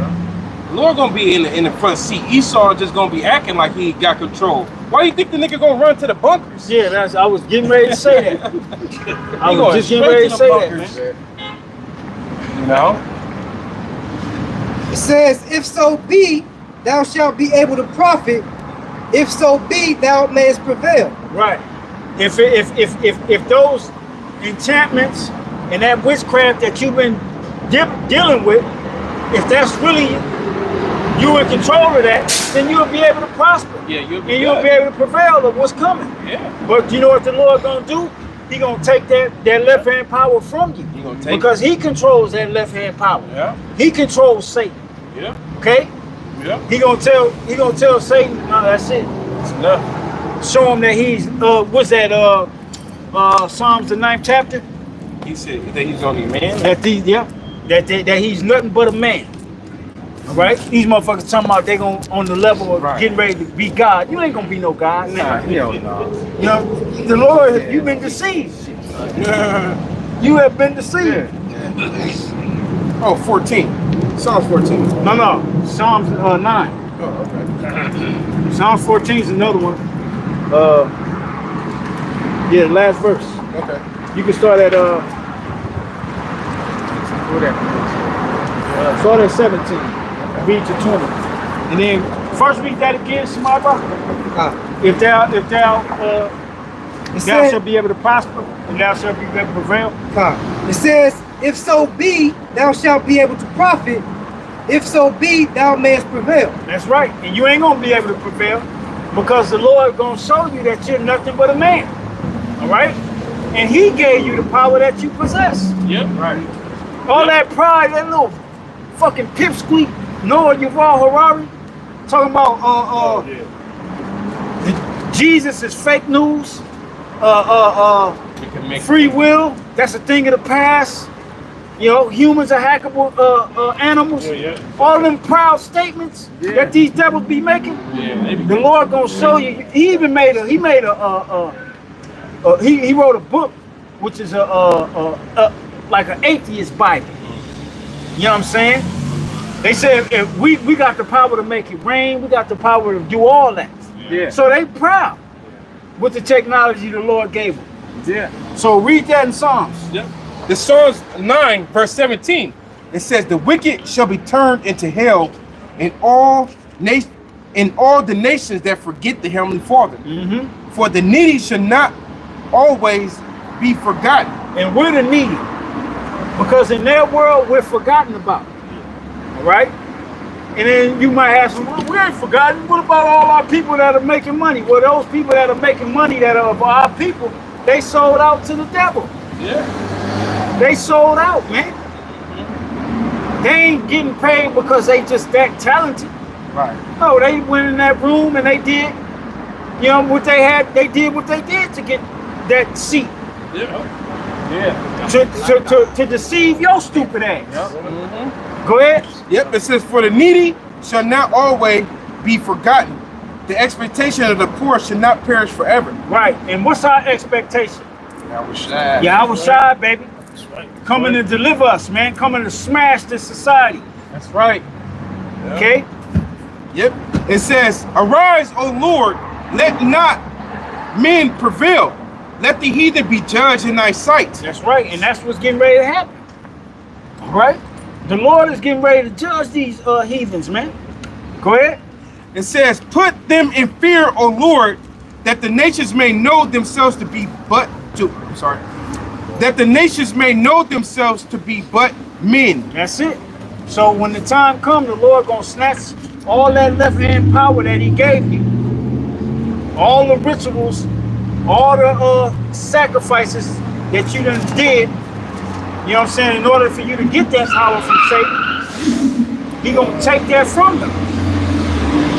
Speaker 1: The Lord gonna be in the front seat. Esau just gonna be acting like he got control. Why you think the nigga gonna run to the bunkers?
Speaker 3: Yeah, I was getting ready to say that. I was just getting ready to say that, man.
Speaker 1: You know.
Speaker 8: It says, if so be, thou shalt be able to profit. If so be, thou mayest prevail.
Speaker 3: Right. If those enchantments and that witchcraft that you've been dealing with, if that's really you in control of that, then you'll be able to prosper.
Speaker 1: Yeah, you'll be
Speaker 3: and you'll be able to prevail of what's coming.
Speaker 1: Yeah.
Speaker 3: But you know what the Lord gonna do? He gonna take that left hand power from you.
Speaker 1: He gonna take
Speaker 3: because he controls that left hand power.
Speaker 1: Yeah.
Speaker 3: He controls Satan.
Speaker 1: Yeah.
Speaker 3: Okay?
Speaker 1: Yeah.
Speaker 3: He gonna tell Satan, no, that's it.
Speaker 1: It's enough.
Speaker 3: Show him that he's what's that Psalms the 9th chapter?
Speaker 1: He said that he's only man.
Speaker 3: That he's nothing but a man. All right? These motherfuckers talking about they gonna on the level of getting ready to be God. You ain't gonna be no God.
Speaker 1: Nah, hell no.
Speaker 3: You know, the Lord, you've been deceived. You have been deceived.
Speaker 9: Oh, 14. Psalms 14.
Speaker 3: No. Psalms 9.
Speaker 9: Oh, okay.
Speaker 3: Psalms 14 is another one. Yeah, the last verse.
Speaker 9: Okay.
Speaker 3: You can start at start at 17. Read to 20. And then first read that again, Samara. If thou shalt be able to prosper, and thou shalt be able to prevail.
Speaker 8: It says, if so be, thou shalt be able to profit. If so be, thou mayest prevail.
Speaker 3: That's right. And you ain't gonna be able to prevail because the Lord gonna show you that you're nothing but a man. All right? And he gave you the power that you possess.
Speaker 1: Yep. Right.
Speaker 3: All that pride, that little fucking pipsqueak, Noah Yuval Harari, talking about Jesus is fake news, free will, that's a thing of the past. You know, humans are hackable animals. All them proud statements that these devils be making. The Lord gonna show you. He even made he wrote a book, which is like an atheist Bible. You know what I'm saying? They said if we got the power to make it rain, we got the power to do all that.
Speaker 1: Yeah.
Speaker 3: So they proud with the technology the Lord gave them.
Speaker 1: Yeah.
Speaker 3: So read that in Psalms.
Speaker 1: Yep.
Speaker 9: The Psalms 9, verse 17. It says, the wicked shall be turned into hell in all the nations that forget the Heavenly Father.
Speaker 3: Mm-hmm.
Speaker 9: For the needy should not always be forgotten.
Speaker 3: And we're the needy. Because in their world, we're forgotten about. All right? And then you might ask them, well, we ain't forgotten. What about all our people that are making money? Well, those people that are making money that are of our people, they sold out to the devil.
Speaker 1: Yeah.
Speaker 3: They sold out, man. They ain't getting paid because they just that talented.
Speaker 1: Right.
Speaker 3: No, they went in that room and they did, you know, what they had. They did what they did to get that seat.
Speaker 1: Yeah.
Speaker 3: To deceive your stupid ass.
Speaker 1: Yep.
Speaker 3: Go ahead.
Speaker 9: Yep, it says, for the needy shall not always be forgotten. The expectation of the poor should not perish forever.
Speaker 3: Right. And what's our expectation? Yahweh Shai, baby.
Speaker 1: That's right.
Speaker 3: Coming to deliver us, man. Coming to smash this society.
Speaker 9: That's right.
Speaker 1: Yeah.
Speaker 3: Okay?
Speaker 9: Yep. It says, arise, O Lord, let not men prevail. Let the heathen be judged in thy sight.
Speaker 3: That's right. And that's what's getting ready to happen. All right? The Lord is getting ready to judge these heathens, man. Go ahead.
Speaker 9: It says, put them in fear, O Lord, that the nations may know themselves to be that the nations may know themselves to be but men.
Speaker 3: That's it. So when the time comes, the Lord gonna snatch all that left hand power that he gave you, all the rituals, all the sacrifices that you done did, you know what I'm saying, in order for you to get that power from Satan, he gonna take that from them.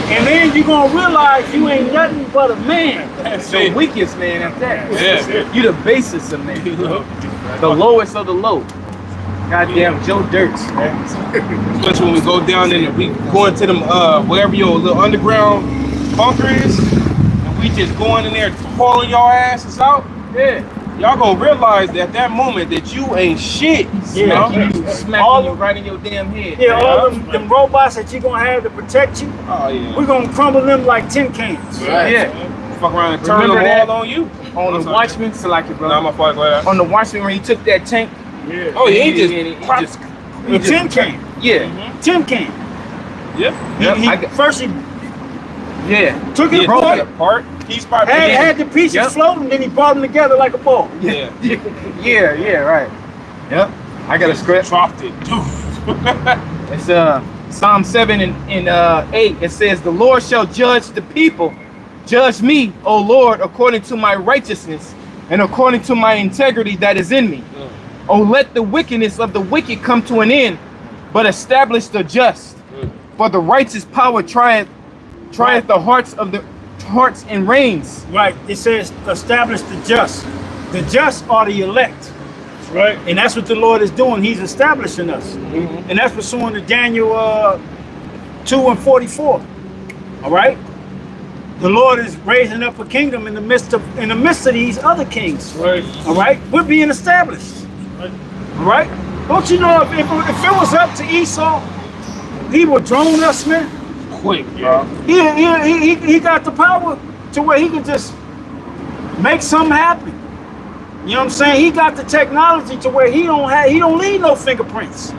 Speaker 3: And then you're gonna realize you ain't nothing but a man.
Speaker 9: That's the weakest man at that.
Speaker 1: Yeah.
Speaker 9: You the basest of man. The lowest of the low. Goddamn Joe Dirts, man.
Speaker 1: Especially when we go down and we go into them wherever your little underground bunker is, and we just going in there hauling y'all asses out. Yeah. Y'all gonna realize that at that moment that you ain't shit.
Speaker 3: Yeah.
Speaker 9: Smacking you right in your damn head.
Speaker 3: Yeah, all them robots that you're gonna have to protect you,
Speaker 1: Oh yeah.
Speaker 3: we're gonna crumble them like tin cans.
Speaker 9: Right.
Speaker 1: Yeah. Fuck around and turn
Speaker 9: Remember
Speaker 1: them
Speaker 9: that?
Speaker 1: all on you.
Speaker 9: On the Watchmen, so like it, bro.
Speaker 1: Nah, my fault, go ahead.
Speaker 9: On the Watchmen when he took that tank.
Speaker 3: Yeah.
Speaker 1: Oh yeah, he
Speaker 3: The tin can.
Speaker 9: Yeah.
Speaker 3: Tin can.
Speaker 1: Yep.
Speaker 3: He first he
Speaker 9: Yeah.
Speaker 3: took it
Speaker 1: Broke it
Speaker 3: apart.
Speaker 1: apart.
Speaker 3: He
Speaker 1: piece by piece.
Speaker 3: Had the pieces floating, then he brought them together like a ball.
Speaker 1: Yeah.
Speaker 9: Yeah, right. Yep. I got a script.
Speaker 1: Dropped it.
Speaker 9: It's Psalm 7 and 8. It says, "The Lord shall judge the people. Judge me, O Lord, according to my righteousness and according to my integrity that is in me. Oh, let the wickedness of the wicked come to an end, but establish the just. For the righteous power trieth the hearts and reigns."
Speaker 3: Right. It says establish the just. The just are the elect.
Speaker 10: Right.
Speaker 3: And that's what the Lord is doing. He's establishing us. And that's what's shown in Daniel 2:44. All right. The Lord is raising up a kingdom in the midst of these other kings.
Speaker 10: Right.
Speaker 3: All right. We're being established. All right. Don't you know if it was up to Esau, he would drone us, man.
Speaker 1: Quick.
Speaker 3: He got the power to where he could just make something happen. You know what I'm saying? He got the technology to where he don't need no fingerprints.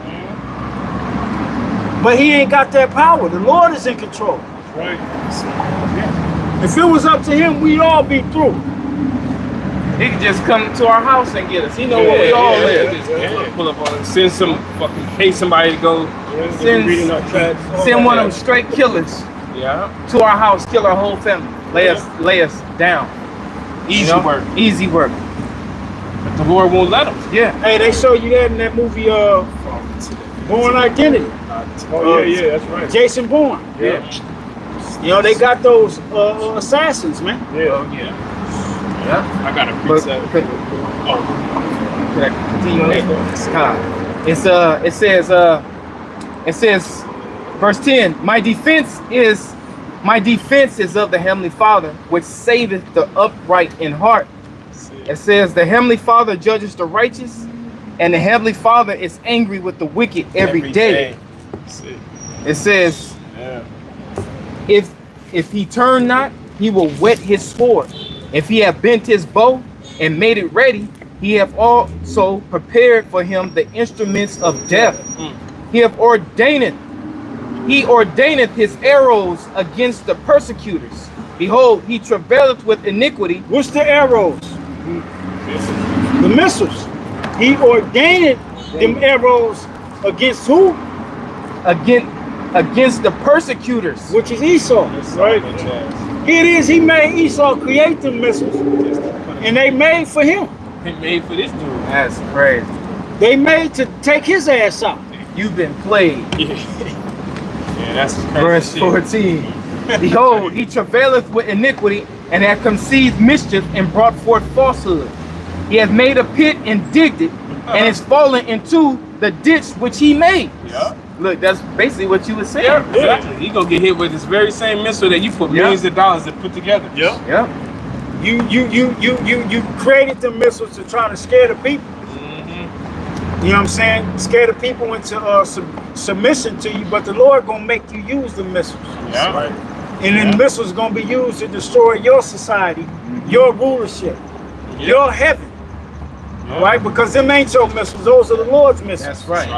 Speaker 3: But he ain't got that power. The Lord is in control.
Speaker 10: Right.
Speaker 3: If it was up to him, we'd all be through.
Speaker 9: He could just come to our house and get us. He know where we all live.
Speaker 1: Pull up on it. Send pay somebody to go.
Speaker 10: Reading our chats.
Speaker 9: Send one of them straight killers to our house, kill our whole family. Lay us down.
Speaker 1: Easy work.
Speaker 9: Easy work.
Speaker 1: But the Lord won't let them.
Speaker 9: Yeah.
Speaker 3: Hey, they show you that in that movie Born Identity.
Speaker 10: Oh yeah, that's right.
Speaker 3: Jason Bourne.
Speaker 10: Yeah.
Speaker 3: You know, they got those assassins, man.
Speaker 10: Yeah.
Speaker 9: Yeah.
Speaker 1: I got a
Speaker 9: But
Speaker 1: preset.
Speaker 9: it says verse 10, my defense is of the Heavenly Father, which saveth the upright in heart. It says the Heavenly Father judges the righteous, and the Heavenly Father is angry with the wicked every day. It says if he turn not, he will whet his sword. If he have bent his bow and made it ready, he have also prepared for him the instruments of death. He ordaineth his arrows against the persecutors. Behold, he travaileth with iniquity.
Speaker 3: What's the arrows? The missiles. He ordained them arrows against who?
Speaker 9: Against the persecutors,
Speaker 3: which is Esau.
Speaker 10: Right.
Speaker 3: Here it is. He made Esau create them missiles, and they made for him.
Speaker 1: They made for this dude.
Speaker 9: That's crazy.
Speaker 3: They made to take his ass out.
Speaker 9: You've been played.
Speaker 1: Yeah, that's
Speaker 9: Verse 14. Behold, he travaileth with iniquity, and hath conceived mischief, and brought forth falsehood. He hath made a pit and digged it, and is fallen into the ditch which he made.
Speaker 1: Yeah.
Speaker 9: Look, that's basically what you were saying.
Speaker 1: Yeah, exactly. He gonna get hit with this very same missile that you put millions of dollars to put together.
Speaker 10: Yeah.
Speaker 9: Yeah.
Speaker 3: You created the missiles to try to scare the people. You know what I'm saying? Scare the people into submission to you, but the Lord gonna make you use the missiles.
Speaker 1: Yeah. Right.
Speaker 3: And then missiles gonna be used to destroy your society, your rulership, your heaven.
Speaker 1: Yeah.
Speaker 3: Right? Because them ain't your missiles, those are the Lord's missiles.
Speaker 9: That's right.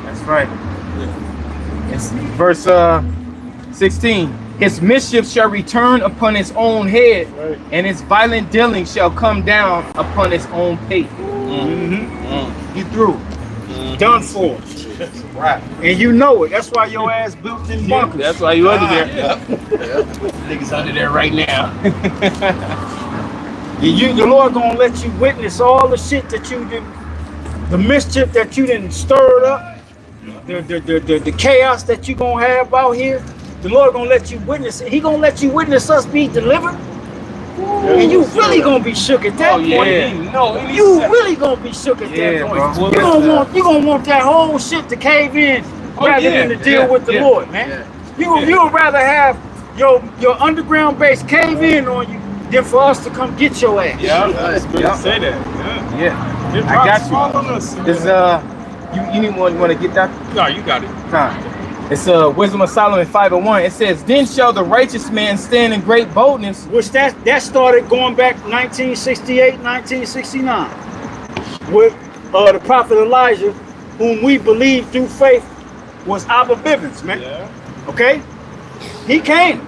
Speaker 9: That's right. It's verse 16. His mischief shall return upon his own head, and his violent dealing shall come down upon his own pate. You through.
Speaker 3: Done for.
Speaker 9: Right.
Speaker 3: And you know it. That's why your ass built in bunkers.
Speaker 1: That's why you under there. Niggas under there right now.
Speaker 3: The Lord gonna let you witness all the shit that you did, the mischief that you didn't stir up, the chaos that you gonna have out here. The Lord gonna let you witness it. He gonna let you witness us be delivered. And you really gonna be shook at that point. You really gonna be shook at that point. You gonna want that whole shit to cave in rather than to deal with the Lord, man. You would rather have your underground base cave in on you than for us to come get your ass.
Speaker 1: Yeah, that's good to say that.
Speaker 9: Yeah. I got you. It's you want to get that?
Speaker 1: No, you got it.
Speaker 9: It's Wisdom of Solomon 5:1. It says, "Then shall the righteous man stand in great boldness."
Speaker 3: Which that started going back 1968, 1969, with the prophet Elijah, whom we believe through faith was Abba Bivens, man. Okay, he came.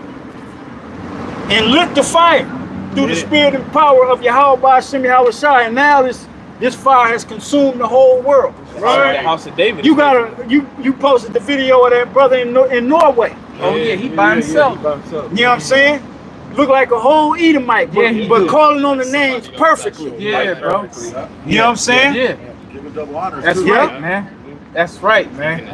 Speaker 3: and lit the fire through the spirit and power of Yahweh Shem Yahushua, and now this fire has consumed the whole world.
Speaker 1: Right? The house of David.
Speaker 3: You posted the video of that brother in Norway.
Speaker 9: Oh yeah, he by himself.
Speaker 3: You know what I'm saying? Look like a whole Edomite, but calling on the names perfectly.
Speaker 9: Yeah, bro.
Speaker 3: You know what I'm saying?
Speaker 9: Yeah.
Speaker 11: Give a double honors.
Speaker 9: That's
Speaker 11: too.
Speaker 9: right, man. That's right, man.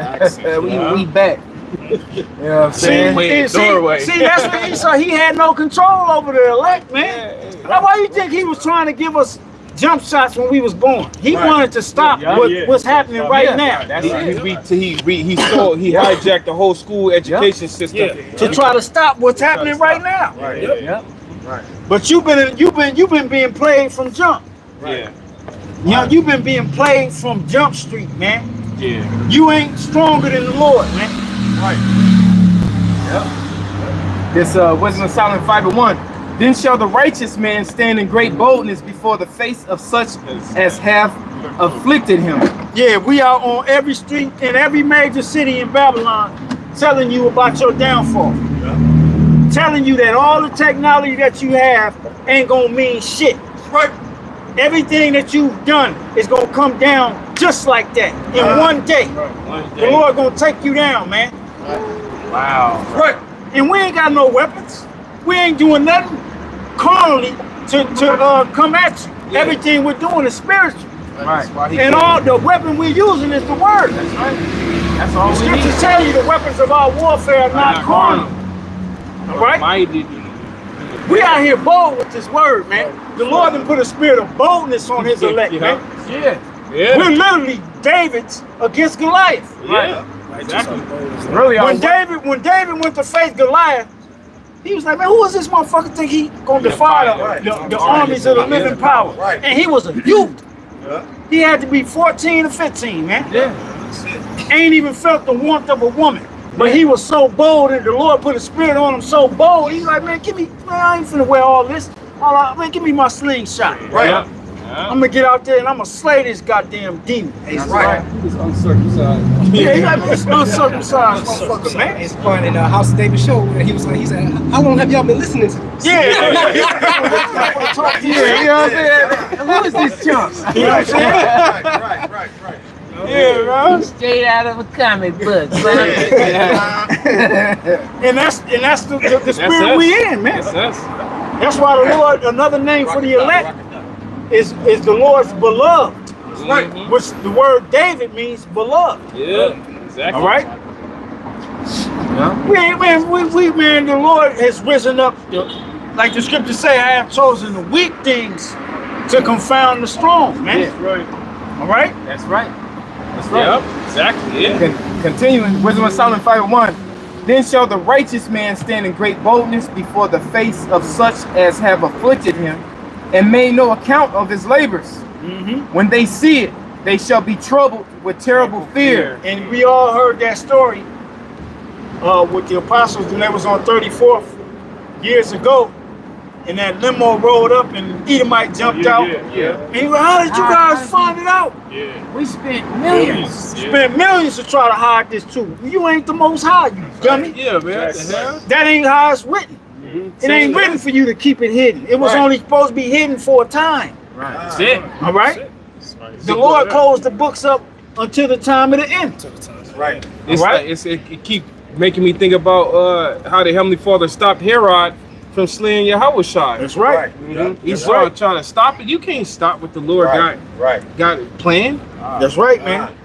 Speaker 9: we back. You know what I'm saying?
Speaker 3: See, that's what he saw. He had no control over the elect, man. Now, why you think he was trying to give us jump shots when we was born? He wanted to stop what's happening right now.
Speaker 1: He hijacked the whole school education system
Speaker 3: to try to stop what's happening right now.
Speaker 11: Right.
Speaker 9: Yep.
Speaker 11: Right.
Speaker 3: But you've been being played from jump.
Speaker 1: Yeah.
Speaker 3: You know, you've been being played from Jump Street, man.
Speaker 1: Yeah.
Speaker 3: You ain't stronger than the Lord, man.
Speaker 11: Right.
Speaker 9: This Wisdom of Solomon 5:1. Then shall the righteous man stand in great boldness before the face of such as have afflicted him.
Speaker 3: Yeah, we are on every street in every major city in Babylon telling you about your downfall. Telling you that all the technology that you have ain't gonna mean shit. Right. Everything that you've done is gonna come down just like that in one day. The Lord gonna take you down, man.
Speaker 1: Wow.
Speaker 3: Right. And we ain't got no weapons. We ain't doing nothing carnally to come at you. Everything we're doing is spiritual.
Speaker 9: Right.
Speaker 3: And all the weapon we're using is the word.
Speaker 9: That's right. That's all
Speaker 3: The
Speaker 9: we need.
Speaker 3: scriptures tell you the weapons of our warfare are not carnal. All right?
Speaker 1: Mighty.
Speaker 3: We out here bold with this word, man. The Lord done put a spirit of boldness on his elect, man.
Speaker 9: Yeah.
Speaker 3: We're literally David's against Goliath.
Speaker 1: Yeah. Exactly.
Speaker 9: Really,
Speaker 3: When David went to face Goliath, he was like, man, who is this motherfucker think he gonna defy the armies of the living power?
Speaker 11: Right.
Speaker 3: And he was a youth.
Speaker 11: Yeah.
Speaker 3: He had to be 14 or 15, man.
Speaker 9: Yeah.
Speaker 3: Ain't even felt the warmth of a woman. But he was so bold, and the Lord put a spirit on him so bold. He's like, man, I ain't finna wear all this. Man, give me my slingshot.
Speaker 11: Right.
Speaker 1: Yeah.
Speaker 3: I'm gonna get out there and I'm gonna slay this goddamn demon.
Speaker 11: That's right.
Speaker 4: He was uncircumcised.
Speaker 3: Yeah, he's like, this uncircumcised motherfucker, man.
Speaker 8: It's part in the House of David show where he said, how long have y'all been listening to this?
Speaker 3: Yeah.
Speaker 9: Yeah, you know what I'm saying? Who is this chump?
Speaker 3: You know what I'm saying?
Speaker 11: Right.
Speaker 3: Yeah, bro.
Speaker 9: Straight out of a comic book.
Speaker 3: And that's the spirit we in, man. That's why the Lord, another name for the elect, is the Lord's beloved. Right. Which the word David means beloved.
Speaker 1: Yeah. Exactly.
Speaker 3: All right. Man, the Lord has risen up, like the scriptures say, I have chosen the weak things to confound the strong, man.
Speaker 9: Yeah.
Speaker 1: Right.
Speaker 3: All right.
Speaker 9: That's right. That's right.
Speaker 1: Yep. Exactly. Yeah.
Speaker 9: Continuing, Wisdom of Solomon 5:1. Then shall the righteous man stand in great boldness before the face of such as have afflicted him, and made no account of his labors. When they see it, they shall be troubled with terrible fear.
Speaker 3: And we all heard that story with the apostles when they was on 34th years ago, and that limo rolled up and Edomite jumped out.
Speaker 1: Yeah.
Speaker 3: And he went, how did you guys find it out?
Speaker 1: Yeah.
Speaker 9: We spent millions.
Speaker 3: Spent millions to try to hide this truth. You ain't the most high, you dummy.
Speaker 1: Yeah, man. The hell?
Speaker 3: That ain't how it's written. It ain't written for you to keep it hidden. It was only supposed to be hidden for a time.
Speaker 9: Right.
Speaker 1: That's it.
Speaker 3: All right? The Lord closed the books up until the time of the end.
Speaker 11: Right.
Speaker 1: It's
Speaker 3: Right.
Speaker 1: like it keep making me think about how the Heavenly Father stopped Herod from slaying Yahushua.
Speaker 3: That's right.
Speaker 1: Esau trying to stop it. You can't stop what the Lord got planned.
Speaker 3: That's right, man.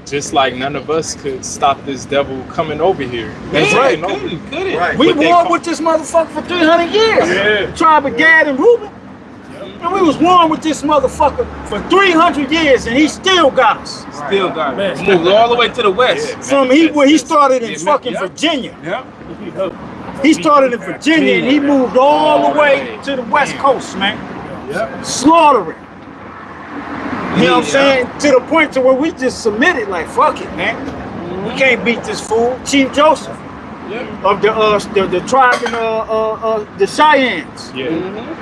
Speaker 5: Just like none of us could stop this devil coming over here.
Speaker 3: That's right.
Speaker 1: Couldn't.
Speaker 11: Right.
Speaker 3: We warred with this motherfucker for 300 years.
Speaker 1: Yeah.
Speaker 3: Tribe of Gad and Reuben. And we was warring with this motherfucker for 300 years, and he still got us.
Speaker 1: Still got it. Moved all the way to the west.
Speaker 3: From where he started in fucking Virginia.
Speaker 1: Yep.
Speaker 3: He started in Virginia, and he moved all the way to the West Coast, man.
Speaker 1: Yep.
Speaker 3: Slaughtering. You know what I'm saying? To the point to where we just submitted, like, fuck it, man. We can't beat this fool. Chief Joseph of the tribe in the Cheyennes.
Speaker 1: Yeah.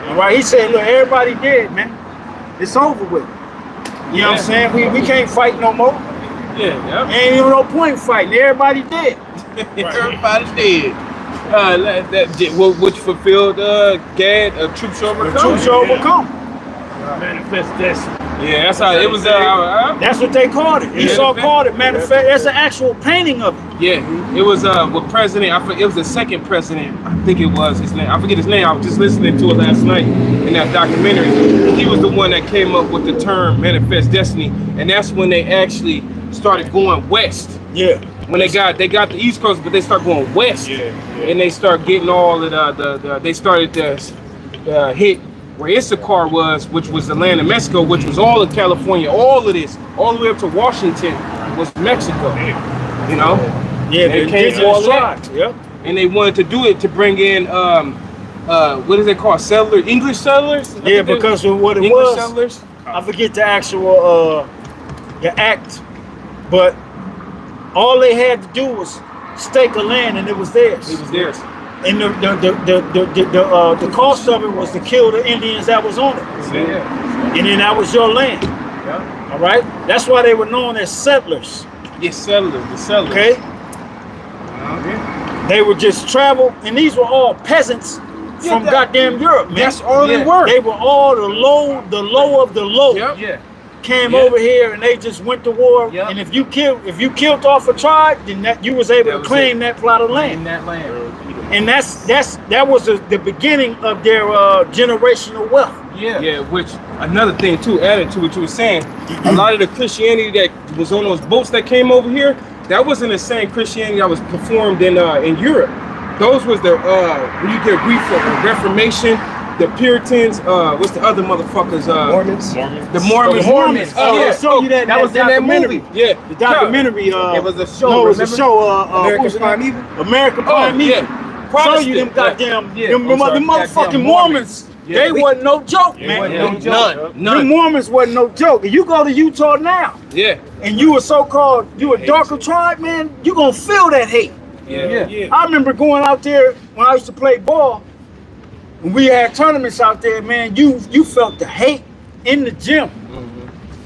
Speaker 3: All right, he said, look, everybody dead, man. It's over with. You know what I'm saying? We can't fight no more.
Speaker 1: Yeah.
Speaker 3: Ain't even no point fighting. Everybody dead.
Speaker 1: Everybody dead. Which fulfilled Gad, troops overcome.
Speaker 3: The troops overcome.
Speaker 7: Manifest destiny.
Speaker 1: Yeah, that's how it was.
Speaker 3: That's what they called it. Esau called it manifest. That's an actual painting of it.
Speaker 1: Yeah, it was with President. It was the second president. I think it was his name. I forget his name. I was just listening to it last night in that documentary. He was the one that came up with the term manifest destiny, and that's when they actually started going west.
Speaker 3: Yeah.
Speaker 1: When they got the East Coast, but they start going west, and they start getting all of they started to hit where Issachar was, which was the land of Mexico, which was all of California, all of this, all the way up to Washington was Mexico. You know?
Speaker 3: Yeah,
Speaker 1: they came all that.
Speaker 3: Yep.
Speaker 1: And they wanted to do it to bring in what is it called? Settlers, English settlers?
Speaker 3: Yeah, because of what it
Speaker 1: English
Speaker 3: was.
Speaker 1: settlers?
Speaker 3: I forget the actual the act, but all they had to do was stake a land and it was theirs.
Speaker 1: It was theirs.
Speaker 3: And the cost of it was to kill the Indians that was on it.
Speaker 1: Yeah.
Speaker 3: And then that was your land.
Speaker 1: Yeah.
Speaker 3: All right? That's why they were known as settlers.
Speaker 1: Yes, settlers, the settlers.
Speaker 3: Okay? They would just travel, and these were all peasants from goddamn Europe, man.
Speaker 1: That's all they were.
Speaker 3: They were all the low of the low.
Speaker 1: Yep. Yeah.
Speaker 3: Came over here and they just went to war. Yep. And if you killed off a tribe, then you was able to claim that plot of land.
Speaker 1: That land.
Speaker 3: And that was the beginning of their generational wealth.
Speaker 1: Yeah. Yeah, which another thing too, added to what you were saying, a lot of the Christianity that was on those boats that came over here, that wasn't the same Christianity that was performed in Europe. Those was the when you get Reformation, the Puritans, what's the other motherfuckers?
Speaker 3: Mormons.
Speaker 1: The Mormons.
Speaker 3: Mormons.
Speaker 1: Oh, yeah.
Speaker 3: Show you that
Speaker 1: was in that movie. Yeah.
Speaker 3: The documentary.
Speaker 1: It was a show.
Speaker 3: No, it was a show.
Speaker 8: American Primeval.
Speaker 3: American Primeval.
Speaker 1: Yeah.
Speaker 3: Show you them goddamn, them motherfucking Mormons.
Speaker 1: Yeah,
Speaker 3: they wasn't no joke, man.
Speaker 1: None.
Speaker 3: Them Mormons wasn't no joke. If you go to Utah now, and you a so-called, you a darker tribe, man, you gonna feel that hate.
Speaker 1: Yeah.
Speaker 3: I remember going out there when I used to play ball. When we had tournaments out there, man, you felt the hate in the gym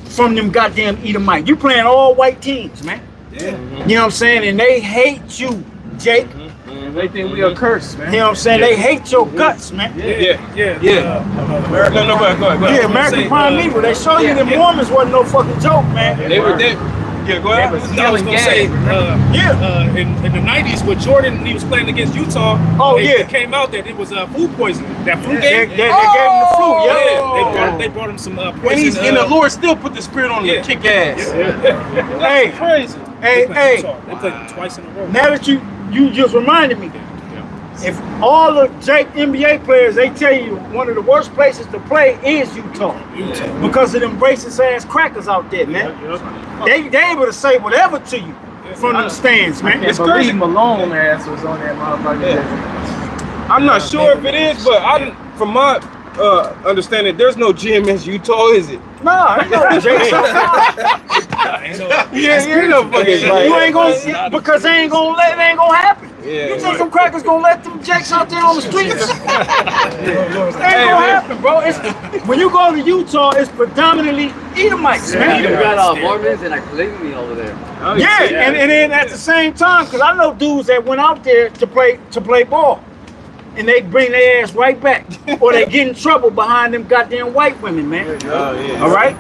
Speaker 3: from them goddamn Edomites. You playing all white teams, man.
Speaker 1: Yeah.
Speaker 3: You know what I'm saying? And they hate you, Jake.
Speaker 1: They think we are cursed, man.
Speaker 3: You know what I'm saying? They hate your guts, man.
Speaker 1: Yeah.
Speaker 3: Go ahead.
Speaker 1: Yeah,
Speaker 3: American Primeval. They show you the Mormons wasn't no fucking joke, man.
Speaker 1: They were there. Yeah, go ahead.
Speaker 10: I was gonna say, in the '90s with Jordan, he was playing against Utah. It came out that it was food poisoning. That flu game.
Speaker 3: They gave him the flu.
Speaker 10: Yeah, they brought him some poison.
Speaker 1: And the Lord still put the spirit on him to kick ass.
Speaker 3: Hey,
Speaker 1: crazy.
Speaker 3: Hey.
Speaker 10: They played him twice in a row.
Speaker 3: Now that you just reminded me. If all the NBA players, they tell you one of the worst places to play is Utah. Because of them racist ass crackers out there, man. They able to say whatever to you from them stands, man.
Speaker 1: It's crazy.
Speaker 2: Malone ass was on that motherfucker.
Speaker 1: I'm not sure if it is, but from my understanding, there's no GMS Utah, is it?
Speaker 3: Nah, ain't no Jason.
Speaker 1: You know fucking
Speaker 3: You ain't gonna because they ain't gonna happen.
Speaker 1: Yeah.
Speaker 3: You think some crackers gonna let them jakes out there on the streets? It ain't gonna happen, bro. When you go to Utah, it's predominantly Edomites, man.
Speaker 2: You got Mormons and polygamy over there.
Speaker 3: And then at the same time, because I know dudes that went out there to play ball, and they bring their ass right back, or they get in trouble behind them goddamn white women, man. All right.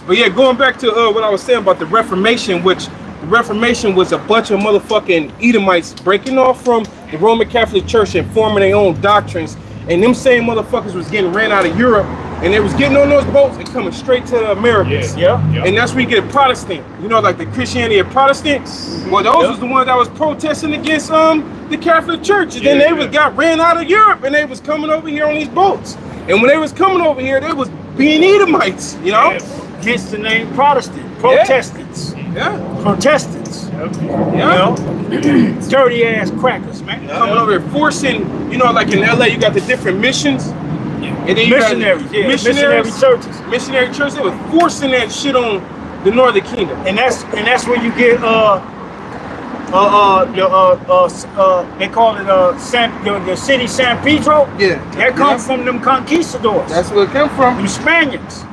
Speaker 1: But yeah, going back to what I was saying about the Reformation, which the Reformation was a bunch of motherfucking Edomites breaking off from the Roman Catholic Church and forming their own doctrines. And them same motherfuckers was getting ran out of Europe, and they was getting on those boats and coming straight to the Americas. And that's where you get Protestant. You know, like the Christianity of Protestants. Well, those was the ones that was protesting against the Catholic Church. And then they got ran out of Europe, and they was coming over here on these boats. And when they was coming over here, they was being Edomites, you know?
Speaker 3: Hence the name Protestant. Protestants. Protestants. You know? Dirty ass crackers, man.
Speaker 1: Coming over here forcing, you know, like in LA, you got the different missions. And then you
Speaker 3: missionary churches.
Speaker 1: Missionary churches, they were forcing that shit on the Northern Kingdom.
Speaker 3: And that's where you get they call it the city San Pedro. That comes from them conquistadors.
Speaker 1: That's where it came from.
Speaker 3: Them Spaniards.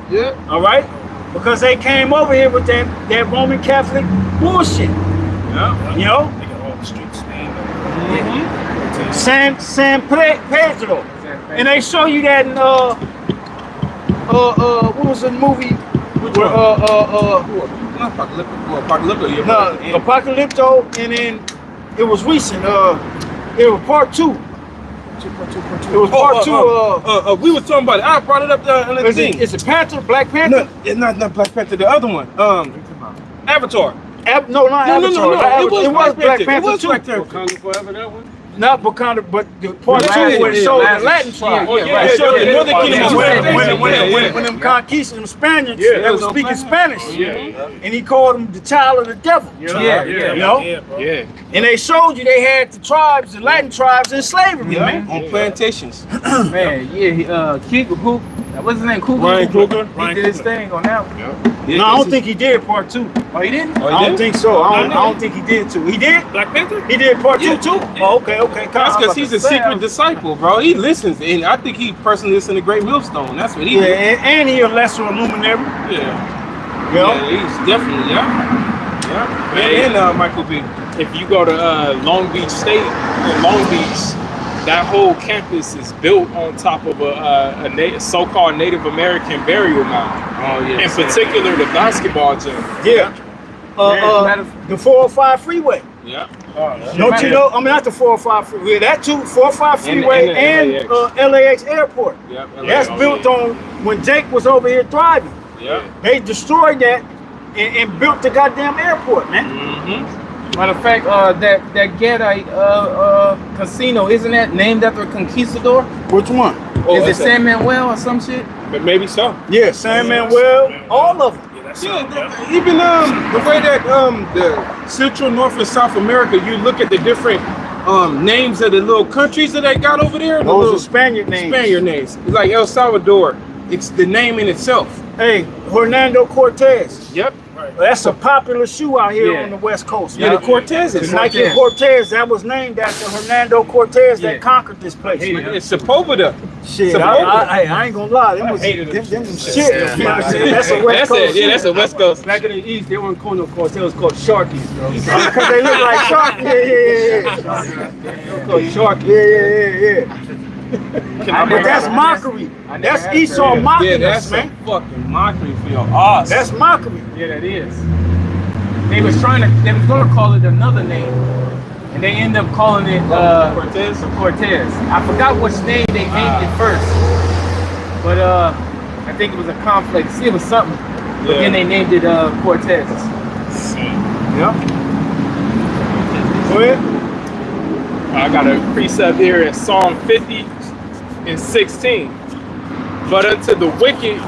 Speaker 3: All right? Because they came over here with that Roman Catholic bullshit. You know?
Speaker 10: They got all the streets, man.
Speaker 3: San Pedro. And they show you that in what was the movie? Apocalypto, and then it was recent. It was part 2. It was part 2.
Speaker 1: We were talking about it. I brought it up the other thing.
Speaker 3: Is it Panther? Black Panther?
Speaker 1: No, it's not Black Panther. The other one. Avatar.
Speaker 3: No, not Avatar. It was Black Panther too.
Speaker 1: Wakanda Forever, that one.
Speaker 3: Not Wakanda, but the part 2 where it showed the Latin tribe.
Speaker 1: It showed the Northern Kingdom.
Speaker 3: When them conquistadors, them Spaniards, they were speaking Spanish, and he called them the child of the devil. You know? And they showed you they had the tribes, the Latin tribes, in slavery, man.
Speaker 1: On plantations.
Speaker 9: Man, what's his name?
Speaker 1: Ryan Coogler.
Speaker 9: He did his thing on that one.
Speaker 3: No, I don't think he did part 2.
Speaker 9: Oh, he didn't?
Speaker 3: I don't think so. I don't think he did too. He did?
Speaker 10: Black Panther?
Speaker 3: He did part 2 too? Oh, okay.
Speaker 1: That's because he's a secret disciple, bro. He listens, and I think he personally listens to Great Millstone. That's what he did.
Speaker 3: And he a lesser luminary.
Speaker 1: Yeah.
Speaker 3: You know?
Speaker 1: Yeah, he's definitely, and Michael B.
Speaker 5: If you go to Long Beach State or Long Beach, that whole campus is built on top of a so-called Native American burial mound.
Speaker 1: Oh, yeah.
Speaker 5: In particular, the basketball gym.
Speaker 3: Yeah. The 405 freeway.
Speaker 1: Yeah.
Speaker 3: Don't you know? I mean, not the 405 freeway. That too, 405 freeway and LAX airport.
Speaker 1: Yeah.
Speaker 3: That's built on when Jake was over here thriving.
Speaker 1: Yeah.
Speaker 3: They destroyed that and built the goddamn airport, man.
Speaker 1: Mm-hmm.
Speaker 9: Matter of fact, that Gadite casino, isn't that named after a conquistador?
Speaker 3: Which one?
Speaker 9: Is it San Manuel or some shit?
Speaker 1: But maybe so.
Speaker 3: Yeah, San Manuel, all of them.
Speaker 1: Even the way that the Central, North, and South America, you look at the different names of the little countries that they got over there.
Speaker 3: Those are Spaniard names.
Speaker 1: Spaniard names. Like El Salvador, it's the name in itself.
Speaker 3: Hey, Hernando Cortez.
Speaker 1: Yep.
Speaker 3: That's a popular shoe out here on the West Coast.
Speaker 1: Yeah, the Cortezes.
Speaker 3: Nike Cortez, that was named after Hernando Cortez that conquered this place.
Speaker 1: It's Sepulveda.
Speaker 3: Shit, I ain't gonna lie. Them shit. That's a West Coast.
Speaker 1: Yeah, that's a West Coast.
Speaker 4: Back in the East, they weren't called no Cortez, it was called Sharkies, bro.
Speaker 3: Because they look like sharks. Yeah. But that's mockery. That's Esau mocking us, man.
Speaker 1: That's fucking mockery for your ass.
Speaker 3: That's mockery.
Speaker 9: Yeah, that is. They was gonna call it another name, and they end up calling it Cortez. I forgot which name they named it first, but I think it was a complex. It was something. But then they named it Cortez.
Speaker 3: Yeah. Go ahead.
Speaker 5: I got a precept here in Psalm 50 and 16. But unto the wicked,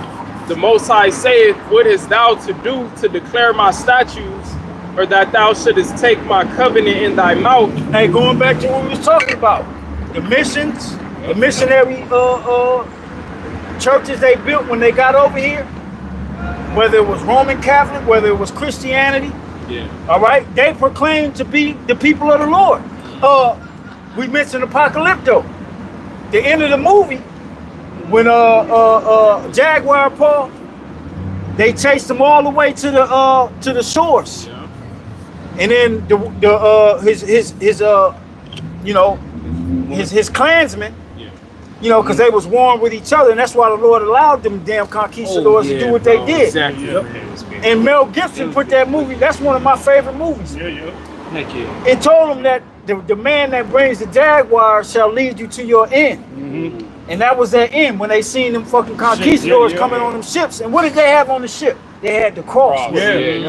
Speaker 5: the Most High saith, what hast thou to do to declare my statutes, or that thou shouldest take my covenant in thy mouth?
Speaker 3: Hey, going back to what we was talking about, the missions, the missionary churches they built when they got over here, whether it was Roman Catholic, whether it was Christianity, all right, they proclaimed to be the people of the Lord. We mentioned Apocalypto. The end of the movie, when Jaguar Paul, they chased him all the way to the shores, and then his clansmen, because they was warring with each other, and that's why the Lord allowed them damn conquistadors to do what they did.
Speaker 1: Exactly.
Speaker 3: And Mel Gibson put that movie. That's one of my favorite movies. And told him that the man that brings the Jaguar shall lead you to your end. And that was their end when they seen them fucking conquistadors coming on them ships. And what did they have on the ship? They had the cross. They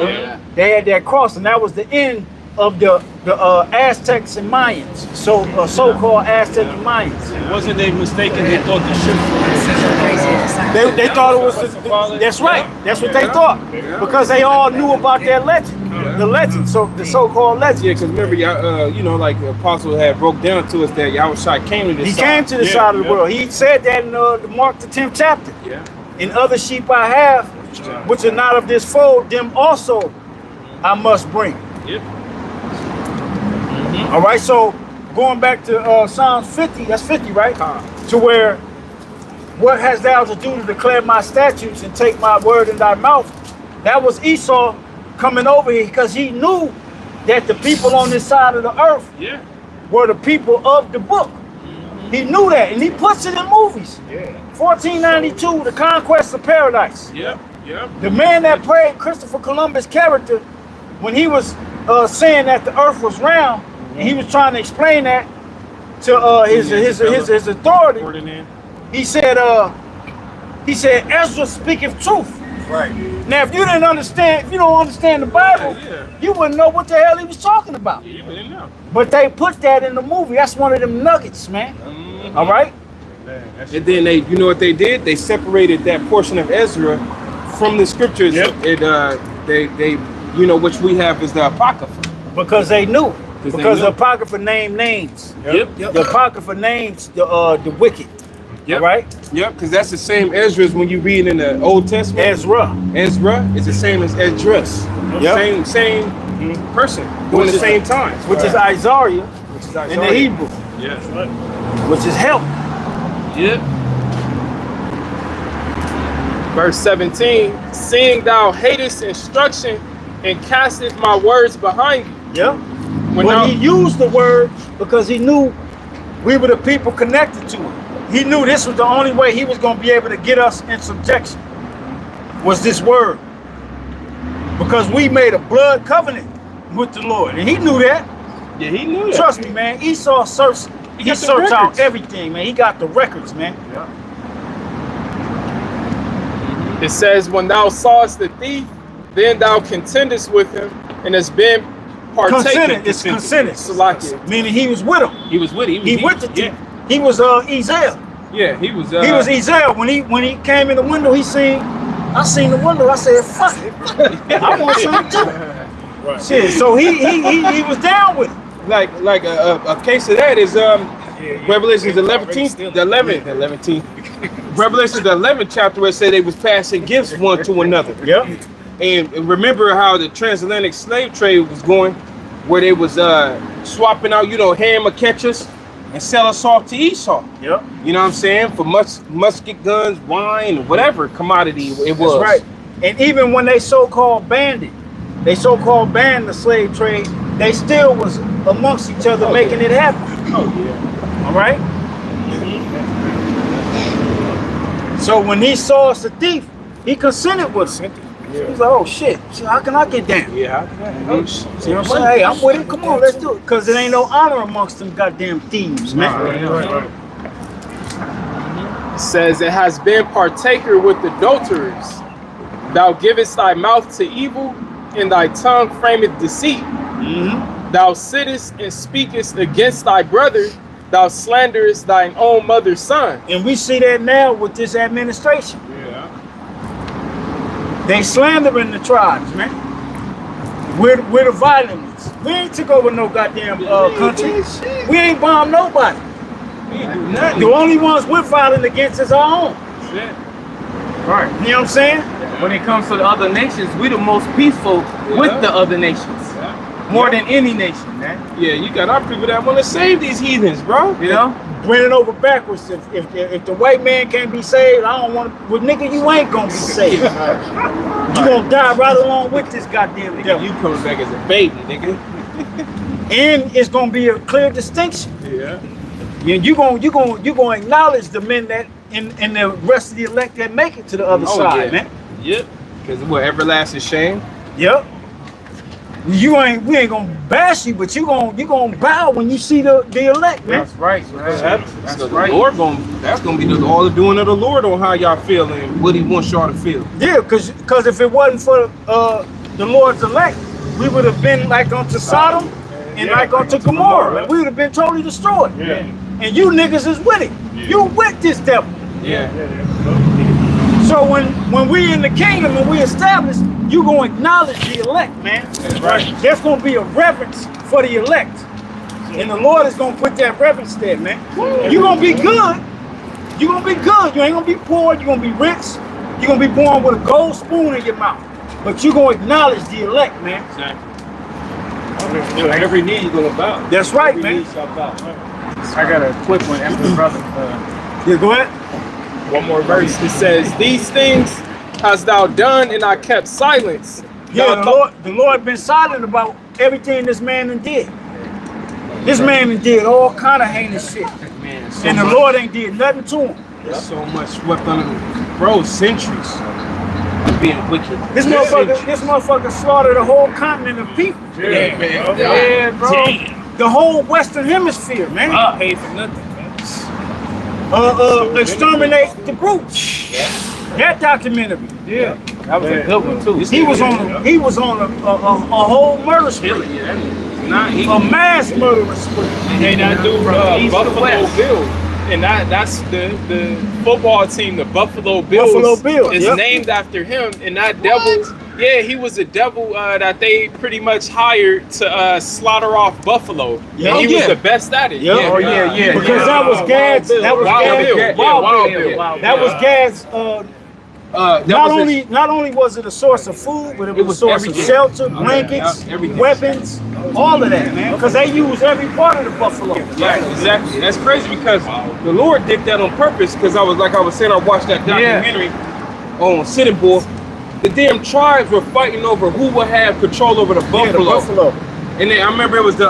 Speaker 3: had that cross, and that was the end of the Aztecs and Mayans. So-called Aztec and Mayans.
Speaker 4: Wasn't they mistaken? They thought the ship
Speaker 3: They thought it was. That's right. That's what they thought, because they all knew about that legend, the legend. So the so-called legend.
Speaker 1: Yeah, because remember, like the apostle had broke down to us that Yahushua came to this.
Speaker 3: He came to the side of the world. He said that in Mark the 10th chapter. In other sheep I have, which are not of this fold, them also I must bring. All right. So going back to Psalms 50, that's 50, right? To where, what hast thou to do to declare my statutes and take my word in thy mouth? That was Esau coming over here because he knew that the people on this side of the earth were the people of the book. He knew that, and he puts it in movies.
Speaker 1: Yeah.
Speaker 3: 1492, The Conquest of Paradise.
Speaker 1: Yep. Yep.
Speaker 3: The man that played Christopher Columbus' character, when he was saying that the earth was round, and he was trying to explain that to his authority, he said Ezra speaketh truth.
Speaker 11: Right.
Speaker 3: Now, if you didn't understand, if you don't understand the Bible, you wouldn't know what the hell he was talking about.
Speaker 1: You wouldn't know.
Speaker 3: But they put that in the movie. That's one of them nuggets, man. All right.
Speaker 1: And then they, you know what they did? They separated that portion of Ezra from the scriptures.
Speaker 3: Yep.
Speaker 1: They, you know, which we have is the Apocrypha.
Speaker 3: Because they knew. Because
Speaker 1: knew.
Speaker 3: the Apocrypha named names.
Speaker 1: Yep.
Speaker 3: The Apocrypha names the wicked.
Speaker 1: Yep.
Speaker 3: All right.
Speaker 1: Yep. Because that's the same Ezra as when you read in the Old Testament.
Speaker 3: Ezra.
Speaker 1: Ezra is the same as Esdras.
Speaker 3: Yep.
Speaker 1: Same person during the same time.
Speaker 3: Which is Isaiah. In the Hebrew.
Speaker 1: Yes.
Speaker 3: Which is help.
Speaker 1: Yep.
Speaker 5: Verse 17, seeing thou hatest instruction and casteth my words behind you.
Speaker 3: Yeah.
Speaker 5: When
Speaker 3: He used the word because he knew we were the people connected to him. He knew this was the only way he was going to be able to get us in subjection, was this word. Because we made a blood covenant with the Lord. And he knew that.
Speaker 1: Yeah, he knew that.
Speaker 3: Trust me, man. Esau searched. He searched out everything, man. He got the records, man.
Speaker 1: Yeah.
Speaker 5: It says, when thou sawest the thief, then thou contendest with him, and has been partaken.
Speaker 3: It's consented.
Speaker 5: Salakia.
Speaker 3: Meaning he was with him.
Speaker 1: He was with him.
Speaker 3: He with the thief. He was Ezel.
Speaker 1: Yeah, he was.
Speaker 3: He was Ezel. When he came in the window, I seen the window. I said, fuck it. I want something too. Right. Shit. So he was down with it.
Speaker 1: Like a case of that is Revelations 11th. Revelations the 11th chapter where it said they was passing gifts one to another.
Speaker 3: Yep.
Speaker 1: And remember how the transatlantic slave trade was going, where they was swapping out, hammer catchers and sell us off to Esau.
Speaker 3: Yep.
Speaker 1: You know what I'm saying? For musket guns, wine, whatever commodity it was.
Speaker 3: That's right. And even when they so-called banned the slave trade, they still was amongst each other making it happen.
Speaker 1: Oh yeah.
Speaker 3: All right. So when he saw us a thief, he consented with us. Yeah. He's like, oh shit, so how can I get down?
Speaker 1: Yeah,
Speaker 3: See what I'm saying? Hey, I'm with it. Come on, let's do it. Because there ain't no honor amongst them goddamn thieves, man.
Speaker 1: Right.
Speaker 5: It says, it has been partaker with adulterers. Thou givest thy mouth to evil, and thy tongue frameth deceit.
Speaker 3: Mm-hmm.
Speaker 5: Thou sittest and speakest against thy brother. Thou slanderest thine own mother's son.
Speaker 3: And we see that now with this administration.
Speaker 1: Yeah.
Speaker 3: They slandering the tribes, man. We're the violent ones. We ain't took over no goddamn country. We ain't bombed nobody.
Speaker 1: We ain't do nothing.
Speaker 3: The only ones we're violent against is our own.
Speaker 1: Shit.
Speaker 9: Right.
Speaker 3: You know what I'm saying?
Speaker 9: When it comes to the other nations, we the most peaceful with the other nations. More than any nation, man.
Speaker 1: Yeah, you got our people that want to save these heathens, bro.
Speaker 9: You know?
Speaker 3: Bring it over backwards. If the white man can't be saved, I don't want to. Well, nigga, you ain't gonna be saved. You gonna die right along with this goddamn devil.
Speaker 1: You coming back as a baby, nigga.
Speaker 3: And it's gonna be a clear distinction.
Speaker 1: Yeah.
Speaker 3: You gonna acknowledge the men that and the rest of the elect that make it to the other side, man.
Speaker 1: Yep. Because what, everlasting shame?
Speaker 3: Yep. We ain't gonna bash you, but you gonna bow when you see the elect, man.
Speaker 9: That's right, man. That's
Speaker 1: So
Speaker 9: right.
Speaker 1: the Lord that's gonna be all the doing of the Lord on how y'all feel and what He wants y'all to feel.
Speaker 3: Yeah, cause if it wasn't for the Lord's elect, we would have been like unto Sodom and like unto Gomorrah. Man. We would have been totally destroyed.
Speaker 1: Yeah.
Speaker 3: And you niggas is with it.
Speaker 1: Yeah.
Speaker 3: You with this devil.
Speaker 1: Yeah.
Speaker 3: So when we in the kingdom and we established, you gonna acknowledge the elect, man.
Speaker 1: That's right.
Speaker 3: There's gonna be a reverence for the elect. And the Lord is gonna put that reverence there, man. You're gonna be good. You're gonna be good. You ain't gonna be poor, you're gonna be rich. You're gonna be born with a gold spoon in your mouth. But you're gonna acknowledge the elect, man.
Speaker 1: Exactly. Every knee is gonna bow.
Speaker 3: That's right,
Speaker 1: Every
Speaker 3: man.
Speaker 1: knee shall bow.
Speaker 7: I got a quick one after the brother.
Speaker 3: Yeah, go ahead.
Speaker 5: One more verse. It says, these things hast thou done, and I kept silence.
Speaker 3: Yeah, the Lord been silent about everything this man done did. This man did all kind of heinous shit.
Speaker 1: Man,
Speaker 3: And the Lord ain't did nothing to him.
Speaker 1: There's so much swept under the bro, centuries of being wicked.
Speaker 3: This motherfucker slaughtered a whole continent of people.
Speaker 1: Yeah, man.
Speaker 3: Yeah, bro. Damn. The whole Western Hemisphere, man.
Speaker 10: I paid for nothing, man.
Speaker 3: Exterminate the brutes. That documentary.
Speaker 9: Yeah, that was a good one too.
Speaker 3: He was on a whole murder spree. A mass murder spree.
Speaker 5: Hey, that dude Buffalo Bill. And that's the football team, the Buffalo Bills.
Speaker 3: Buffalo Bills,
Speaker 5: is named after him. And that devil, yeah, he was a devil that they pretty much hired to slaughter off Buffalo.
Speaker 3: Yeah.
Speaker 5: And he was the best at it.
Speaker 3: Yeah.
Speaker 5: Yeah.
Speaker 3: Oh yeah. Because that was Gad's. That was Gad's.
Speaker 5: Wild Bill.
Speaker 3: That was Gad's. Not only was it a source of food, but it was a source of shelter, blankets, weapons, all of that, man. Because they use every part of the buffalo.
Speaker 1: Yeah, exactly. That's crazy because the Lord did that on purpose. Because I was saying, I watched that documentary on Sitting Bull. The damn tribes were fighting over who would have control over the buffalo.
Speaker 3: Yeah, the buffalo.
Speaker 1: And then I remember it was the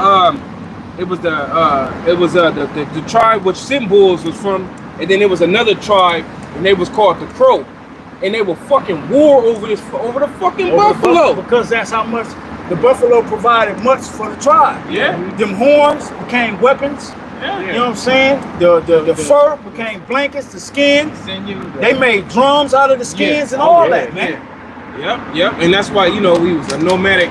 Speaker 1: tribe which Sitting Bulls was from, and then there was another tribe, and they was called the Crow. And they were fucking war over the fucking buffalo.
Speaker 3: Because that's how much the buffalo provided much for the tribe.
Speaker 1: Yeah.
Speaker 3: Them horns became weapons.
Speaker 1: Yeah.
Speaker 3: You know what I'm saying? The fur became blankets, the skins. They made drums out of the skins and all that, man.
Speaker 1: Yep. And that's why, we was a nomadic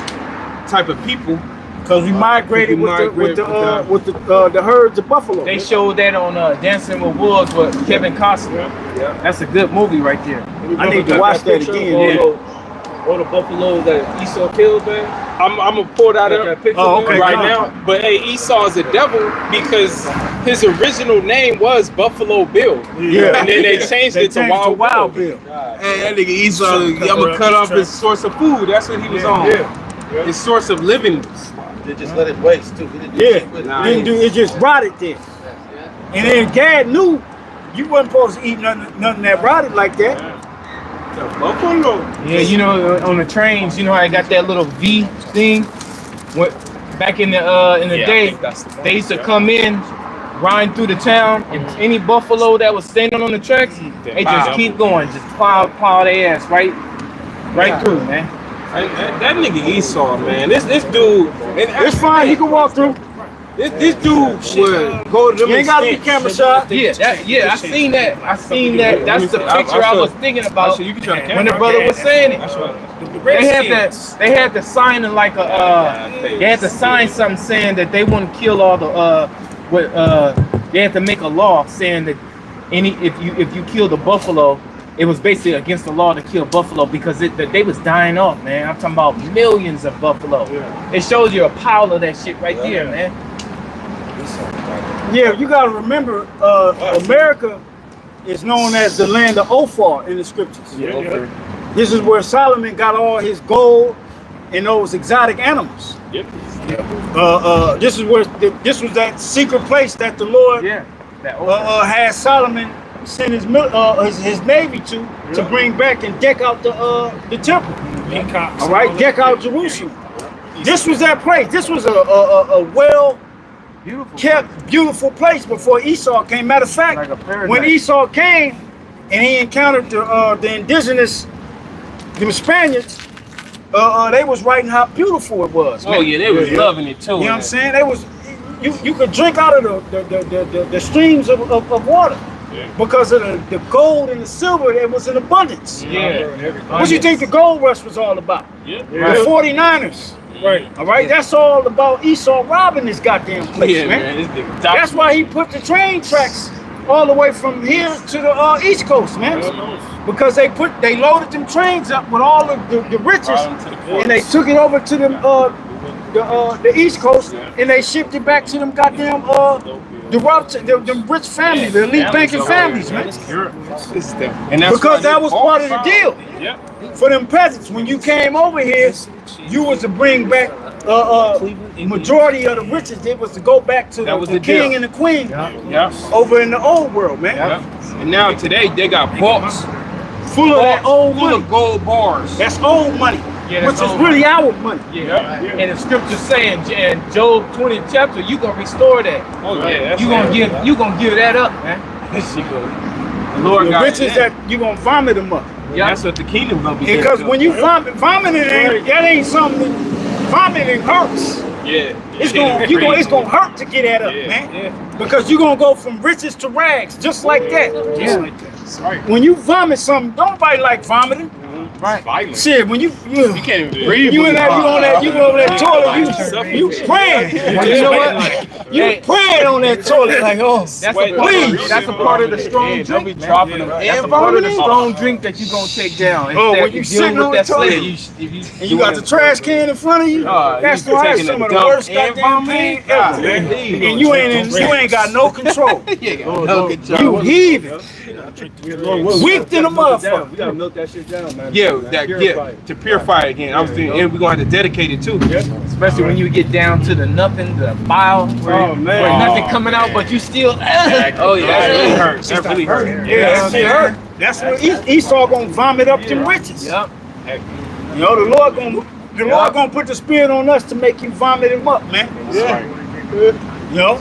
Speaker 1: type of people.
Speaker 3: Because we migrated with the herds of buffalo.
Speaker 9: They showed that on Dancing with Wolves with Kevin Costner.
Speaker 1: Yeah.
Speaker 9: That's a good movie right there.
Speaker 3: I need to watch that again.
Speaker 4: All the buffaloes that Esau killed, man.
Speaker 5: I'm gonna pull that up right
Speaker 3: God.
Speaker 5: now. But hey, Esau is a devil because his original name was Buffalo Bill.
Speaker 3: Yeah.
Speaker 5: And then they changed it to Wild Bill.
Speaker 1: Hey, that nigga Esau, I'm gonna cut off his source of food. That's what he was on.
Speaker 3: Yeah.
Speaker 1: His source of living.
Speaker 11: They just let it waste too. He didn't do shit with it.
Speaker 3: Didn't do it, just rotted there. And then Gad knew you wasn't supposed to eat nothing that rotted like that.
Speaker 1: The buffalo.
Speaker 9: Yeah, on the trains, how I got that little V thing. Back in the day, they used to come in, ride through the town, and any buffalo that was standing on the tracks, they just keep going, just plow their ass right through, man.
Speaker 1: That nigga Esau, man. This dude.
Speaker 3: It's fine. He can walk through.
Speaker 1: This dude would go to them.
Speaker 3: You ain't gotta be camera shy.
Speaker 9: I seen that. That's the picture I was thinking about when the brother was saying it. They had to sign like they had to sign something saying that they wouldn't kill all the they had to make a law saying that if you kill the buffalo, it was basically against the law to kill buffalo because they was dying off, man. I'm talking about millions of buffalo. It shows you a pile of that shit right there, man.
Speaker 3: Yeah, you gotta remember, America is known as the land of Ophir in the scriptures. This is where Solomon got all his gold and those exotic animals. This was that secret place that the Lord had Solomon send his navy to bring back and deck out the temple. All right, deck out Jerusalem. This was that place. This was a kept, beautiful place before Esau came. Matter of fact, when Esau came and he encountered the indigenous, the Spaniards, they was writing how beautiful it was.
Speaker 1: Oh yeah, they was loving it too.
Speaker 3: You know what I'm saying? They was you could drink out of the streams of water. Because of the gold and the silver, it was in abundance. What do you think the gold rush was all about? The 49ers.
Speaker 10: Right.
Speaker 3: All right, that's all about Esau robbing this goddamn place, man. That's why he put the train tracks all the way from here to the East Coast, man. Because they loaded them trains up with all of the riches, and they took it over to them the East Coast, and they shipped it back to them goddamn the rich family, the elite banking families, man.
Speaker 1: And that's
Speaker 3: because that was part of the deal. For them peasants, when you came over here, you was to bring back majority of the riches. It was to go back to the king and the queen over in the old world, man.
Speaker 1: And now today they got vaults
Speaker 3: full of that old money.
Speaker 1: Full of gold bars.
Speaker 3: That's old money. which is really our money.
Speaker 9: Yeah. And the scripture saying in Job 20th chapter, you gonna restore that.
Speaker 1: Oh yeah,
Speaker 9: You gonna give that up, man.
Speaker 1: the Lord
Speaker 3: The
Speaker 1: got
Speaker 3: riches that you gonna vomit them up.
Speaker 9: Yeah.
Speaker 1: That's what the kingdom gonna be.
Speaker 3: Because when you vomiting ain't something. Vomiting hurts.
Speaker 1: yeah,
Speaker 3: It's gonna hurt to get that up, man. Because you're gonna go from riches to rags, just like that.
Speaker 1: Just like that. That's right.
Speaker 3: When you vomit something, nobody like vomiting.
Speaker 9: Right.
Speaker 1: Violent.
Speaker 3: Shit, when you
Speaker 1: You can't even breathe.
Speaker 3: you over that toilet, you praying.
Speaker 9: You know what?
Speaker 3: You praying on that toilet like, oh,
Speaker 9: That's a part of the strong
Speaker 1: Don't be
Speaker 9: drink,
Speaker 1: dropping
Speaker 9: man.
Speaker 1: them.
Speaker 9: That's a part of the strong drink that you gonna take down.
Speaker 3: Oh,
Speaker 9: Instead
Speaker 3: when
Speaker 9: of
Speaker 3: you
Speaker 9: dealing
Speaker 3: sitting
Speaker 9: with
Speaker 3: on the
Speaker 9: that
Speaker 3: toilet,
Speaker 9: slave.
Speaker 3: and you got the trash can in front of you. That's
Speaker 1: you
Speaker 3: why
Speaker 1: taking
Speaker 3: some
Speaker 1: a
Speaker 3: of the
Speaker 1: dump
Speaker 3: worst
Speaker 1: and
Speaker 3: goddamn pain ever. And you ain't got no control. You heaving. Weak in the motherfucker.
Speaker 4: We gotta milk that shit down, man.
Speaker 1: To purify it again. I was thinking, and we're gonna have to dedicate it too.
Speaker 9: Especially when you get down to the nothing, the bile, where nothing coming out, but you still.
Speaker 1: Oh yeah, that really hurts. That really hurts.
Speaker 3: Yeah, that shit hurt. That's what Esau gonna vomit up them riches.
Speaker 9: Yep.
Speaker 3: You know, the Lord gonna put the spirit on us to make you vomit him up, man. You know?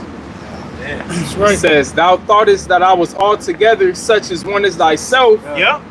Speaker 5: It says, "Thou thoughtest that I was altogether such as one as thyself,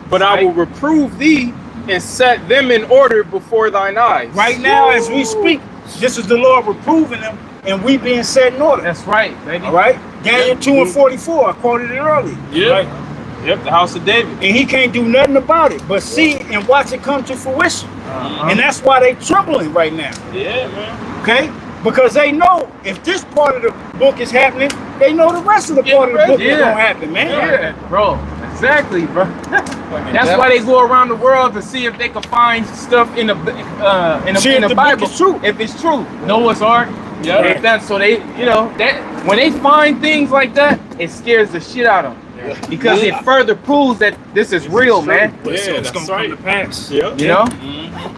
Speaker 5: but I will reprove thee and set them in order before thine eyes."
Speaker 3: Right now, as we speak, this is the Lord reproving them, and we being set in order.
Speaker 9: That's right, baby.
Speaker 3: All right? Daniel 2 and 44, I quoted it earlier.
Speaker 1: Yep, the house of David.
Speaker 3: And he can't do nothing about it, but see and watch it come to fruition. And that's why they trembling right now.
Speaker 1: Yeah, man.
Speaker 3: Okay? Because they know if this part of the book is happening, they know the rest of the part of the book is gonna happen, man.
Speaker 9: Yeah, bro. Exactly, bro. That's why they go around the world to see if they can find stuff in the Bible.
Speaker 3: Book is true.
Speaker 9: If it's true, Noah's Ark. Yeah. If that's so they, that when they find things like that, it scares the shit out of them. Because it further proves that this is real, man.
Speaker 10: It's gonna come to pass.
Speaker 9: You know?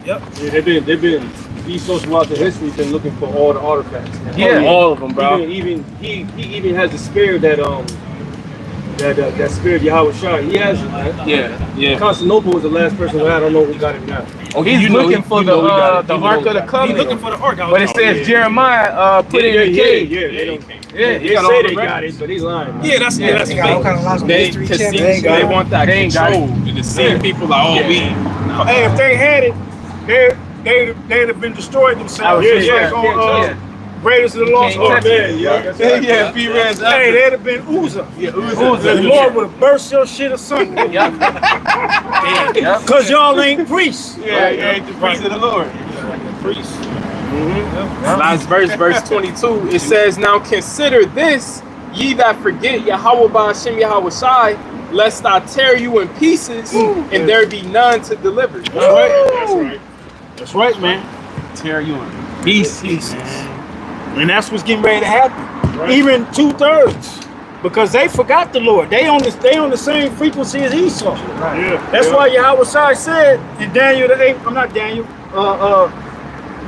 Speaker 4: Yeah, they've been these social throughout the history been looking for all the artifacts.
Speaker 9: Yeah,
Speaker 1: all of them, bro.
Speaker 4: Even he even has the spirit that that spirit Yahweh Shah. He has it, man.
Speaker 1: Yeah.
Speaker 4: Constantinople was the last person who had. I don't know who got it now.
Speaker 9: He's looking for the Ark of the Covenant.
Speaker 10: He's looking for the Ark.
Speaker 9: But it says Jeremiah put it in the cave.
Speaker 4: They say they got it, but he's lying. Man.
Speaker 10: Yeah, that's
Speaker 8: They got all kind of lots of mystery checks.
Speaker 1: They want that
Speaker 9: They ain't got
Speaker 1: control. And to see people like, oh, we.
Speaker 3: Hey, if they had it, they'd have been destroyed themselves. Raiders of the Lost Ark.
Speaker 1: B-Reds.
Speaker 3: Hey, they'd have been Uzzah. The Lord would have burst your shit asunder. Because y'all ain't priests.
Speaker 1: Yeah, you ain't the priest of the Lord.
Speaker 10: priest.
Speaker 5: Last verse 22. It says, "Now consider this, ye that forget Yahweh Ba'ashem Yahweh Shai, lest I tear you in pieces, and there be none to deliver."
Speaker 3: That's right. That's right, man.
Speaker 1: Tear you in
Speaker 3: Pieces. And that's what's getting ready to happen. Right. Even 2/3. Because they forgot the Lord. They on the same frequency as Esau.
Speaker 10: Right. Yeah.
Speaker 3: That's why Yahweh Shai said in Daniel the 8th, I'm not Daniel,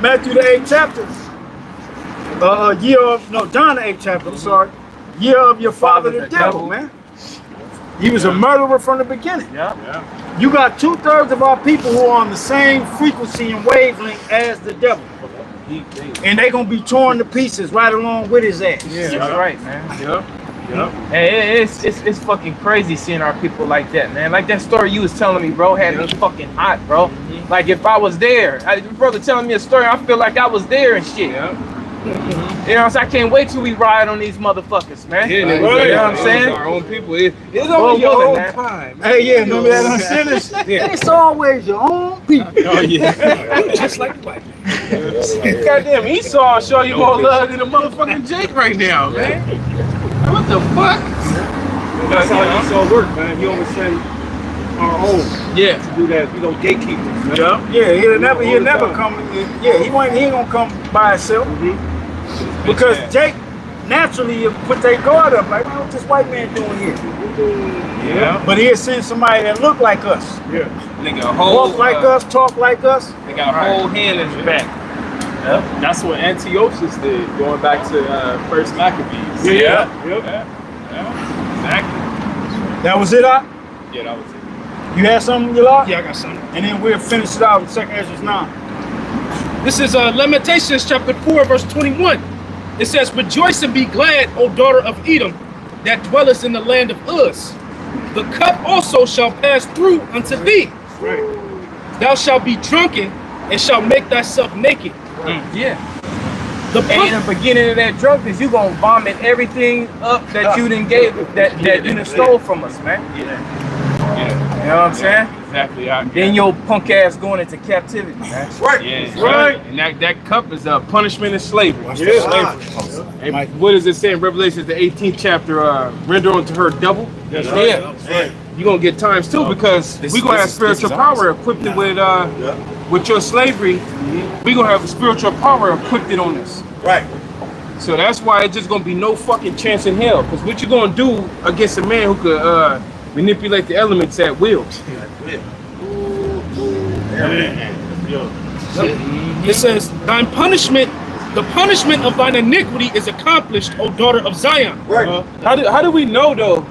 Speaker 3: Matthew the 8th chapter. John the 8th chapter, I'm sorry. Year of your father the devil, man. He was a murderer from the beginning.
Speaker 9: Yeah.
Speaker 3: You got 2/3 of our people who are on the same frequency and wavelength as the devil. And they gonna be torn to pieces right along with his ass.
Speaker 9: Yeah, that's right, man.
Speaker 1: Yep.
Speaker 9: Hey, it's fucking crazy seeing our people like that, man. Like that story you was telling me, bro, had me fucking hot, bro. Like if I was there, your brother telling me a story, I feel like I was there and shit.
Speaker 1: Yeah.
Speaker 9: You know what I'm saying? I can't wait till we ride on these motherfuckers, man.
Speaker 1: Yeah,
Speaker 9: you know what I'm saying?
Speaker 1: Our own people. It's always your own time.
Speaker 3: Hey, yeah, remember that on Sinners? It's always your own people.
Speaker 1: Oh, yeah.
Speaker 10: Just like the white man.
Speaker 1: Goddamn, Esau show you more love than a motherfucking Jake right now, man. What the fuck?
Speaker 4: That's how Esau work, man. He always send our own to do that. We don't gatekeepers, man.
Speaker 3: Yeah, he'll never come. Yeah, he ain't gonna come by himself. Because Jake naturally put their guard up, like, what this white man doing here?
Speaker 1: Yeah.
Speaker 3: But he'll send somebody that look like us.
Speaker 4: Yeah.
Speaker 1: Nigga, a whole
Speaker 3: Walk like us, talk like us.
Speaker 1: They got a whole hand in his back.
Speaker 5: Yep. That's what Antiochus did, going back to First Maccabees.
Speaker 1: Yeah.
Speaker 5: Exactly.
Speaker 3: That was it, Doc?
Speaker 5: Yeah, that was it.
Speaker 3: You had something, you lot?
Speaker 10: Yeah, I got something.
Speaker 3: And then we'll finish it out with 2 Ezra 9.
Speaker 10: This is Lamentations chapter 4, verse 21. It says, rejoice and be glad, O daughter of Edom, that dwellest in the land of Uz. The cup also shall pass through unto thee. Thou shalt be drunken and shalt make thyself naked.
Speaker 9: Yeah. And in the beginning of that drunkenness, you gonna vomit everything up that you done gave, that you done stole from us, man.
Speaker 1: Yeah.
Speaker 9: You know what I'm saying?
Speaker 1: Exactly.
Speaker 9: Then your punk ass going into captivity, man.
Speaker 1: Right. Yeah. Right. And that cup is a punishment and slavery.
Speaker 3: Yeah.
Speaker 1: And what does it say in Revelation, the 18th chapter? Render unto her double.
Speaker 9: That's right. Yeah.
Speaker 1: You're gonna get times too, because we're gonna have spiritual power equipped with your slavery. We're gonna have spiritual power equipped on us.
Speaker 11: Right.
Speaker 1: So that's why it's just gonna be no fucking chance in hell. Because what you gonna do against a man who could manipulate the elements at will?
Speaker 10: It says, thine punishment, the punishment of thine iniquity is accomplished, O daughter of Zion.
Speaker 1: Right. How do we know though?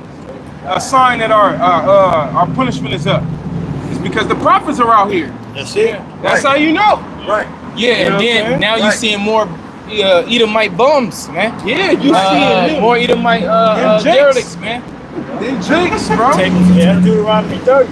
Speaker 1: A sign that our punishment is up. It's because the prophets are out here.
Speaker 11: That's it.
Speaker 1: That's how you know.
Speaker 11: Right.
Speaker 9: Yeah,
Speaker 1: You know
Speaker 9: and then now you seeing more Edomite bums, man.
Speaker 1: Yeah, you seeing
Speaker 9: more Edomite derelicts, man.
Speaker 1: Them jakes, bro.
Speaker 3: Yeah, Deuteronomy 30.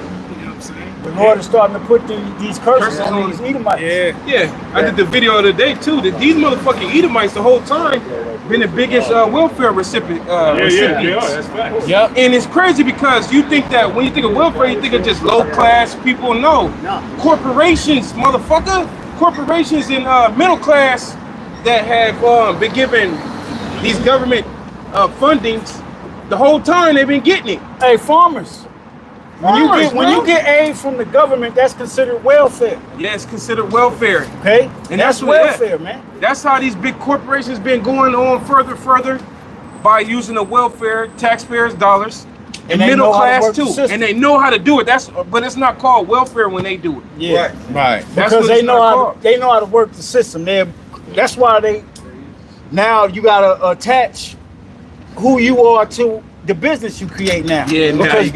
Speaker 3: The Lord is starting to put these curses on these Edomites.
Speaker 1: Yeah. I did the video of the day too. That these motherfucking Edomites the whole time been the biggest welfare recipients.
Speaker 4: That's facts.
Speaker 9: Yep.
Speaker 1: And it's crazy because you think that when you think of welfare, you think of just low class people. No. Corporations, motherfucker. Corporations in middle class that have been given these government fundings the whole time they've been getting it.
Speaker 3: Hey, farmers. When you get aid from the government, that's considered welfare.
Speaker 1: Yeah, it's considered welfare.
Speaker 3: Okay?
Speaker 1: And
Speaker 3: that's welfare, man.
Speaker 1: That's how these big corporations been going on further by using the welfare, taxpayers' dollars, and middle class too. And they know how to do it. But it's not called welfare when they do it.
Speaker 3: Yeah.
Speaker 9: Right.
Speaker 3: Because they know how to work the system. That's why now you gotta attach who you are to the business you create now.
Speaker 1: Yeah,
Speaker 3: because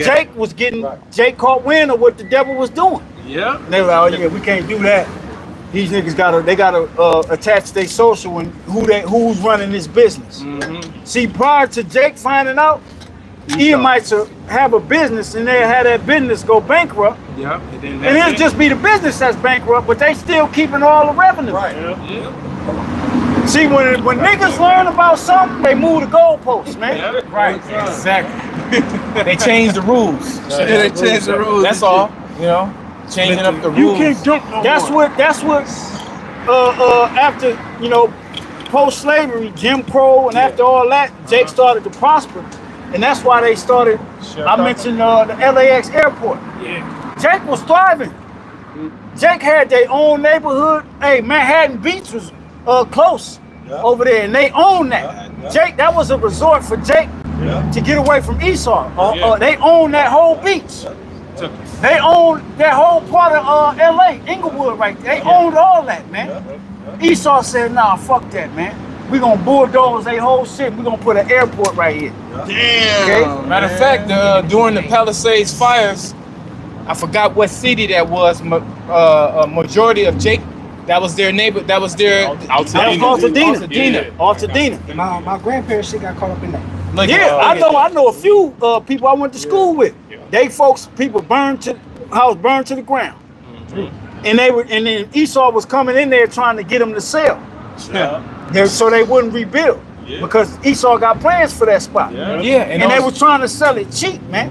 Speaker 3: Jake caught wind of what the devil was doing.
Speaker 1: Yeah.
Speaker 3: And they were like, oh yeah, we can't do that. These niggas gotta attach their social and who's running this business. See, prior to Jake finding out, Edomites have a business and they had that business go bankrupt.
Speaker 1: Yeah.
Speaker 3: And it'll just be the business that's bankrupt, but they still keeping all the revenue.
Speaker 11: Right.
Speaker 1: Yeah.
Speaker 3: See, when niggas learn about something, they move the goalposts, man.
Speaker 1: Yeah.
Speaker 9: Right. Exactly. They changed the rules.
Speaker 1: They changed the rules.
Speaker 9: That's all. You know, changing up the rules.
Speaker 3: You can't dump no more. That's what. After post-slavery, Jim Crow, and after all that, Jake started to prosper, and that's why they started. I mentioned the LAX airport.
Speaker 10: Yeah.
Speaker 3: Jake was thriving. Jake had their own neighborhood. Hey, Manhattan Beach was close over there, and they owned that. Jake, that was a resort for Jake to get away from Esau. They owned that whole beach. They owned that whole part of LA, Inglewood right there. They owned all that, man. Esau said, nah, fuck that, man. We're gonna bulldoze their whole shit. We're gonna put an airport right here.
Speaker 1: Damn.
Speaker 3: Okay?
Speaker 9: Matter of fact, during the Palisades fires, I forgot what city that was. A majority of Jake, that was their neighbor. That was their
Speaker 3: Altadena.
Speaker 8: My grandparents shit got caught up in that.
Speaker 9: Like,
Speaker 3: I know a few people I went to school with. People burned to the ground. And then Esau was coming in there trying to get them to sell. So they wouldn't rebuild. Because Esau got plans for that spot.
Speaker 9: and
Speaker 3: they were trying to sell it cheap, man.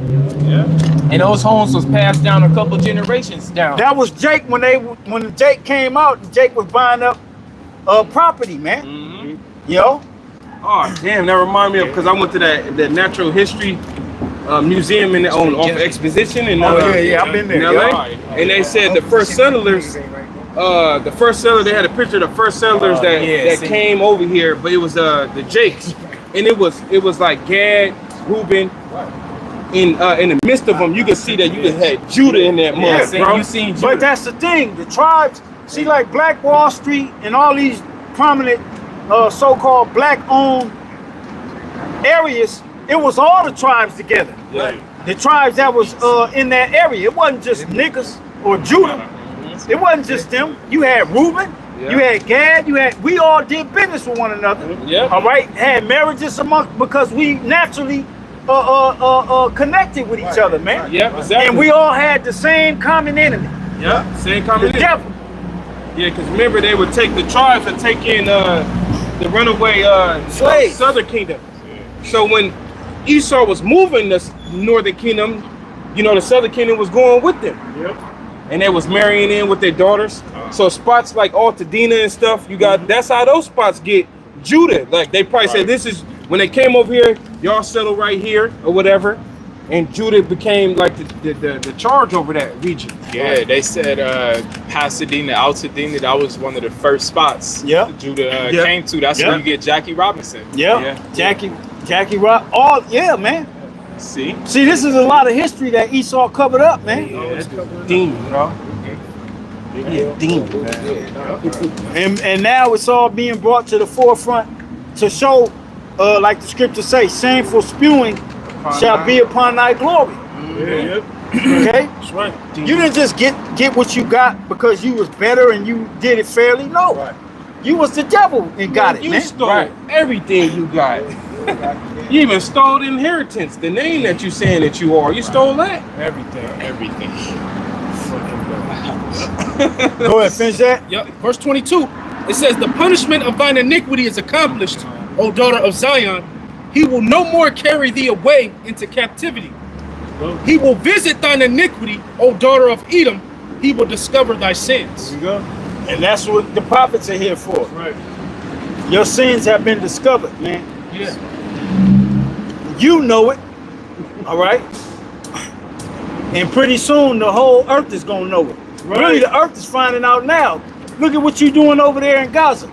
Speaker 9: And those homes was passed down a couple generations down.
Speaker 3: That was Jake when Jake came out. Jake was buying up property, man. Yo.
Speaker 1: Oh damn, that remind me of, because I went to that natural history museum off Exposition and
Speaker 3: I've been there.
Speaker 1: in LA. And they said the first settlers, they had a picture of the first settlers that came over here, but it was the Jakes, and it was like Gad, Reuben. In the midst of them, you can see that you had Judah in that month, bro.
Speaker 9: You seen Judah.
Speaker 3: But that's the thing, the tribes. See, like Black Wall Street and all these prominent so-called black-owned areas, it was all the tribes together. The tribes that was in that area. It wasn't just niggas or Judah. It wasn't just them. You had Reuben,
Speaker 1: Yeah.
Speaker 3: You had Gad. We all did business with one another.
Speaker 1: Yeah.
Speaker 3: All right. Had marriages because we naturally connected with each other, man.
Speaker 1: Yeah, exactly.
Speaker 3: And we all had the same common enemy.
Speaker 1: Yeah, same common
Speaker 3: The
Speaker 1: enemy.
Speaker 3: devil.
Speaker 1: Yeah, because remember they would take the tribes and take in the runaway
Speaker 3: Slaves.
Speaker 1: southern kingdom. So when Esau was moving the northern kingdom, you know, the southern kingdom was going with them.
Speaker 3: Yep.
Speaker 1: And they was marrying in with their daughters. So spots like Altadena and stuff, you got that's how those spots get Judah. Like they probably said, this is when they came over here, y'all settle right here or whatever. And Judah became like the charge over that region.
Speaker 5: Yeah, they said Pasadena, Altadena, that was one of the first spots Judah came to. That's where you get Jackie Robinson.
Speaker 3: Yeah. Jackie Rock. All man.
Speaker 5: See,
Speaker 3: this is a lot of history that Esau covered up, man.
Speaker 1: Demon, bro. Yeah, demon, man.
Speaker 3: And now it's all being brought to the forefront to show, like the scriptures say, shameful spewing shall be upon thy glory.
Speaker 1: Yeah.
Speaker 3: Okay?
Speaker 1: That's right.
Speaker 3: You didn't just get what you got because you was better and you did it fairly. No.
Speaker 1: Right.
Speaker 3: You was the devil and got it,
Speaker 1: You
Speaker 3: man.
Speaker 1: stole everything you got. You even stole the inheritance, the name that you saying that you are. You stole that.
Speaker 5: everything.
Speaker 3: Go ahead, finish that.
Speaker 10: Yep. Verse 22. It says, the punishment of thine iniquity is accomplished, O daughter of Zion. He will no more carry thee away into captivity. He will visit thine iniquity, O daughter of Edom. He will discover thy sins.
Speaker 3: There you go. And that's what the prophets are here for.
Speaker 1: Right.
Speaker 3: Your sins have been discovered, man.
Speaker 1: Yeah.
Speaker 3: You know it. All right. And pretty soon the whole earth is gonna know it.
Speaker 1: Right.
Speaker 3: Really, the earth is finding out now. Look at what you're doing over there in Gaza.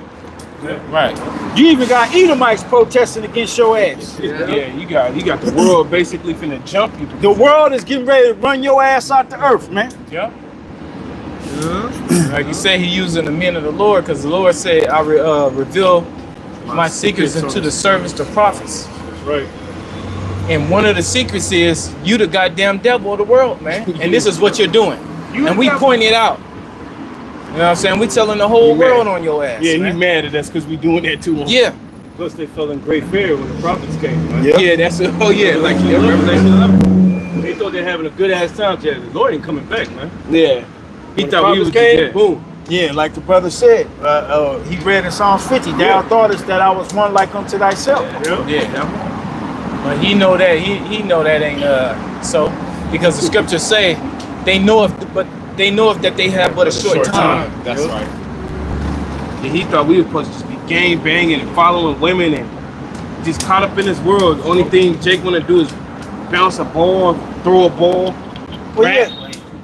Speaker 1: Right.
Speaker 3: You even got Edomites protesting against your ass.
Speaker 1: Yeah, you got the world basically finna jump you.
Speaker 3: The world is getting ready to run your ass out the earth, man.
Speaker 1: Yeah.
Speaker 9: Like you say, he using the men of the Lord, because the Lord said, I reveal my secrets unto the servants, the prophets.
Speaker 1: Right.
Speaker 9: And one of the secrets is you the goddamn devil of the world, man. And this is what you're doing. And we point it out. You know what I'm saying? We telling the whole world on your ass.
Speaker 1: Yeah,
Speaker 9: man.
Speaker 1: he's mad at us because we doing that to him.
Speaker 9: Yeah.
Speaker 1: Plus they fell in great fear when the prophets came. Right?
Speaker 9: Yeah, that's it. Oh yeah, like
Speaker 1: Revelation 11.
Speaker 4: They thought they were having a good ass time. The Lord ain't coming back, man.
Speaker 1: Yeah. He
Speaker 4: When
Speaker 1: thought we
Speaker 4: the
Speaker 1: was
Speaker 4: prophets came,
Speaker 1: dead.
Speaker 4: boom.
Speaker 3: Yeah, like the brother said, he read in Psalms 50, thou thoughtest that I was one like unto thyself.
Speaker 9: Yeah. But he know that he know that ain't so, because the scriptures say they know if that they have but a short time.
Speaker 5: That's right.
Speaker 1: Yeah, he thought we were supposed to just be gang banging and following women and just caught up in this world. The only thing Jake want to do is bounce a ball, throw a ball.
Speaker 3: Well,
Speaker 1: rap.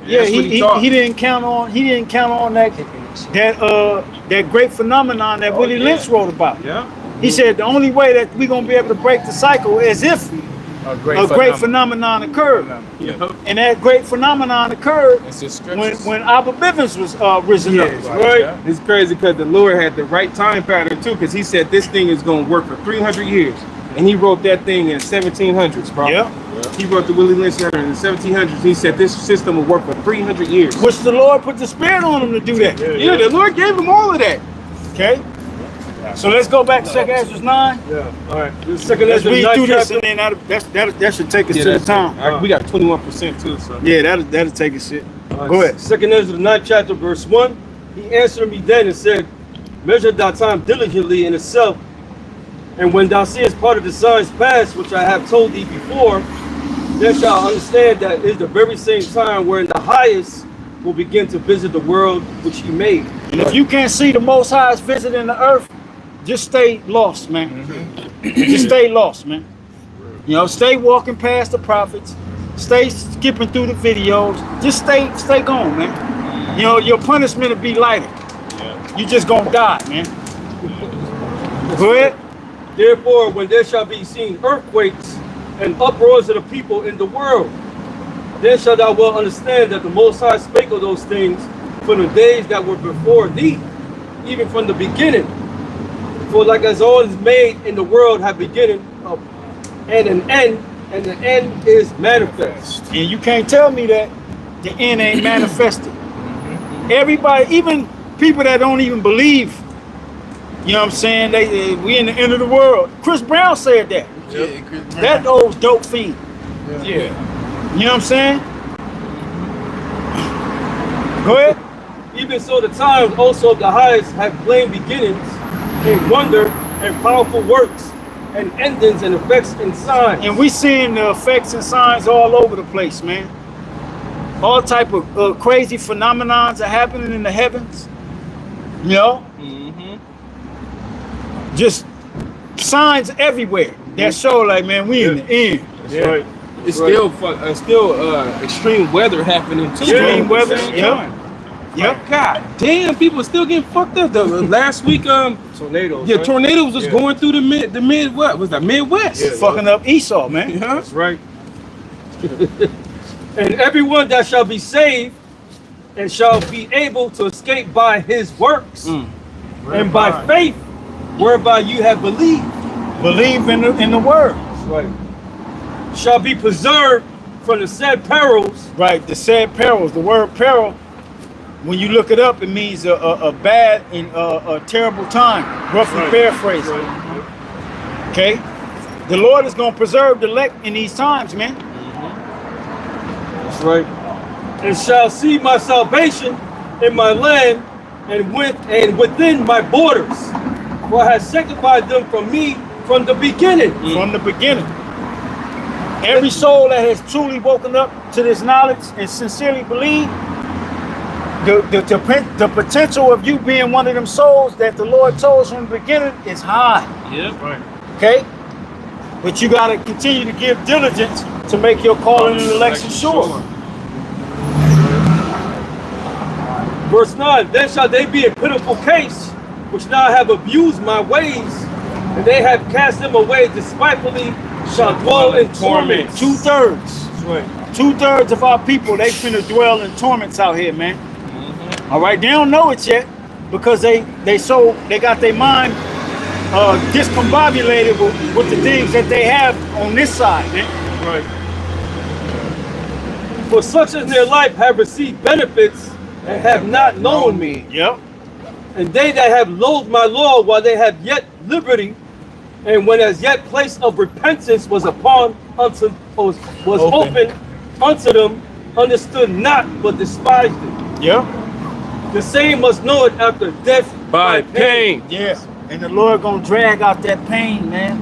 Speaker 3: yeah,
Speaker 1: That's what he thought.
Speaker 3: he didn't count on that great phenomenon that Willie Lynch wrote about.
Speaker 1: Yeah.
Speaker 3: He said the only way that we're gonna be able to break the cycle is if
Speaker 9: A
Speaker 3: great phenomenon occurred.
Speaker 1: Yeah.
Speaker 3: And that great phenomenon occurred
Speaker 9: It's just
Speaker 3: when
Speaker 9: scriptures.
Speaker 3: Abba Bivens was risen up.
Speaker 1: Right.
Speaker 9: Yeah.
Speaker 1: It's crazy because the Lord had the right time pattern too, because he said this thing is going to work for 300 years. And he wrote that thing in 1700s, bro.
Speaker 3: Yeah.
Speaker 1: He wrote the Willie Lynch letter in the 1700s. He said this system will work for 300 years.
Speaker 3: Which the Lord put the spirit on him to do that.
Speaker 1: Yeah, the Lord gave him all of that.
Speaker 3: Okay. So let's go back to 2 Ezra 9.
Speaker 4: Yeah. All right. The second
Speaker 3: Let's
Speaker 4: Ezra
Speaker 3: read
Speaker 4: 9
Speaker 3: through this,
Speaker 4: chapter.
Speaker 3: and then that should take us to the
Speaker 1: that's
Speaker 3: town.
Speaker 1: it. All right, we got 21% too, so.
Speaker 3: Yeah, that'll take us shit. Go ahead.
Speaker 4: Second Ezra, the 9th chapter, verse 1. He answered me then and said, measure thy time diligently in itself, and when thou seest part of the signs past, which I have told thee before, then shalt understand that it is the very same time wherein the highest will begin to visit the world which he made.
Speaker 3: And if you can't see the Most High's visiting the earth, just stay lost, man. Just stay lost, man. You know, stay walking past the prophets. Stay skipping through the videos. Just stay gone, man. You know, your punishment will be lighter. You just gonna die, man. Go ahead.
Speaker 4: Therefore, when there shall be seen earthquakes and uproars of the people in the world, then shalt thou well understand that the Most High spake of those things from the days that were before thee, even from the beginning. For like as all is made in the world have beginning and an end, and the end is manifest.
Speaker 3: And you can't tell me that the end ain't manifested. Everybody, even people that don't even believe, you know what I'm saying, we in the end of the world. Chris Brown said that.
Speaker 11: Yeah, Chris Brown.
Speaker 3: That old dope fiend.
Speaker 4: Yeah.
Speaker 3: You know what I'm saying? Go ahead.
Speaker 4: Even so, the times also of the highest have plain beginnings, and wonder, and powerful works, and endings, and effects, and signs.
Speaker 3: And we seeing the effects and signs all over the place, man. All type of crazy phenomenons are happening in the heavens. You know? Just signs everywhere that show like, man, we in the end.
Speaker 1: That's right. It's still extreme weather happening too.
Speaker 3: Extreme weather. Yep.
Speaker 1: Yep. God damn, people are still getting fucked up. The last week,
Speaker 4: tornadoes.
Speaker 1: Yeah, tornadoes was going through the Midwest.
Speaker 3: Yeah, fucking up Esau, man.
Speaker 1: Yeah.
Speaker 4: That's right. And everyone that shall be saved and shall be able to escape by his works and by faith whereby you have believed.
Speaker 3: Believe in the word.
Speaker 4: That's right. Shall be preserved from the said perils.
Speaker 3: Right, the said perils. The word peril, when you look it up, it means a bad and a terrible time. Roughly paraphrased. Okay? The Lord is going to preserve the elect in these times, man.
Speaker 4: That's right. And shall see my salvation in my land and within my borders. For I have sanctified them from me from the beginning.
Speaker 3: From the beginning. Every soul that has truly woken up to this knowledge and sincerely believe, the potential of you being one of them souls that the Lord chose from the beginning is high.
Speaker 4: Yeah, right.
Speaker 3: Okay? But you got to continue to give diligence to make your calling and election sure.
Speaker 4: Verse 9, then shall they be a pitiful case, which now have abused my ways, and they have cast them away despitefully, shall dwell in torment.
Speaker 3: 2/3.
Speaker 4: That's right.
Speaker 3: 2/3 of our people, they finna dwell in torments out here, man. All right, they don't know it yet because they got their mind discombobulated with the things that they have on this side, man.
Speaker 4: Right. For such as their life have received benefits and have not known me.
Speaker 3: Yep.
Speaker 4: And they that have loathed my law while they have yet liberty, and when as yet place of repentance was open unto them, understood not but despised it.
Speaker 3: Yep.
Speaker 4: The same must know it after death
Speaker 1: By pain.
Speaker 3: Yeah. And the Lord gonna drag out that pain, man.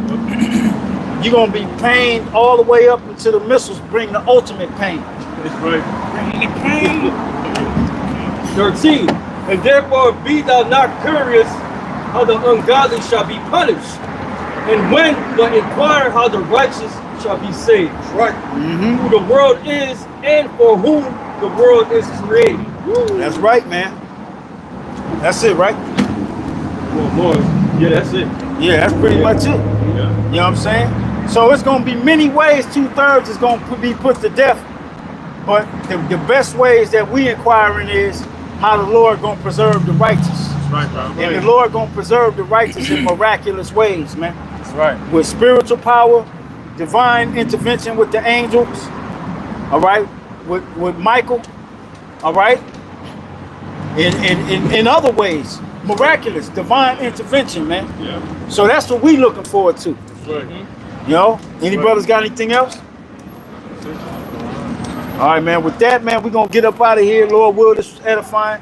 Speaker 3: You're gonna be pained all the way up until the missiles bring the ultimate pain.
Speaker 4: That's right. 13. And therefore be thou not curious how the ungodly shall be punished, and when but inquire how the righteous shall be saved.
Speaker 3: Right.
Speaker 4: Who the world is and for whom the world is created.
Speaker 3: That's right, man. That's it, right?
Speaker 4: More. Yeah, that's it.
Speaker 3: Yeah, that's pretty much it.
Speaker 4: Yeah.
Speaker 3: You know what I'm saying? So it's gonna be many ways 2/3 is gonna be put to death. But the best ways that we inquiring is how the Lord gonna preserve the righteous.
Speaker 4: Right, bro.
Speaker 3: And the Lord gonna preserve the righteous in miraculous ways, man.
Speaker 4: That's right.
Speaker 3: With spiritual power, divine intervention with the angels, all right, with Michael, all right, in other ways, miraculous, divine intervention, man.
Speaker 4: Yeah.
Speaker 3: So that's what we looking forward to.
Speaker 4: That's right.
Speaker 3: You know, any brothers got anything else? All right, man. With that, man, we're going to get up out of here. Lord will, this was edifying.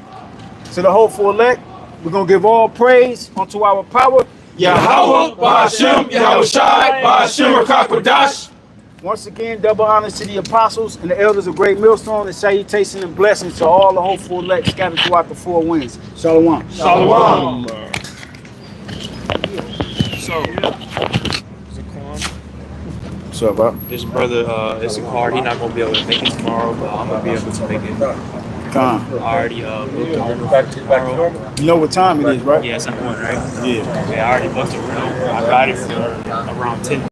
Speaker 3: To the hopeful elect, we're going to give all praise unto our power.
Speaker 1: Yahweh, Ba'ashem, Yahushai, Ba'ashem, Rakakwadash.
Speaker 3: Once again, double honors to the apostles and the elders of Great Millstone, and salutation and blessings to all the hopeful elect scattered throughout the four winds. Shalom.
Speaker 1: Shalom.
Speaker 7: So,
Speaker 3: What's up, bro?
Speaker 7: this brother is a car. He's not gonna be able to make it tomorrow, but I'm gonna be able to make it.
Speaker 3: Come.
Speaker 7: I already booked the room for tomorrow.
Speaker 3: You know what time it is, right?
Speaker 7: Yes, I'm going right.
Speaker 3: Yeah.
Speaker 7: I already booked the room. I got it for around 10.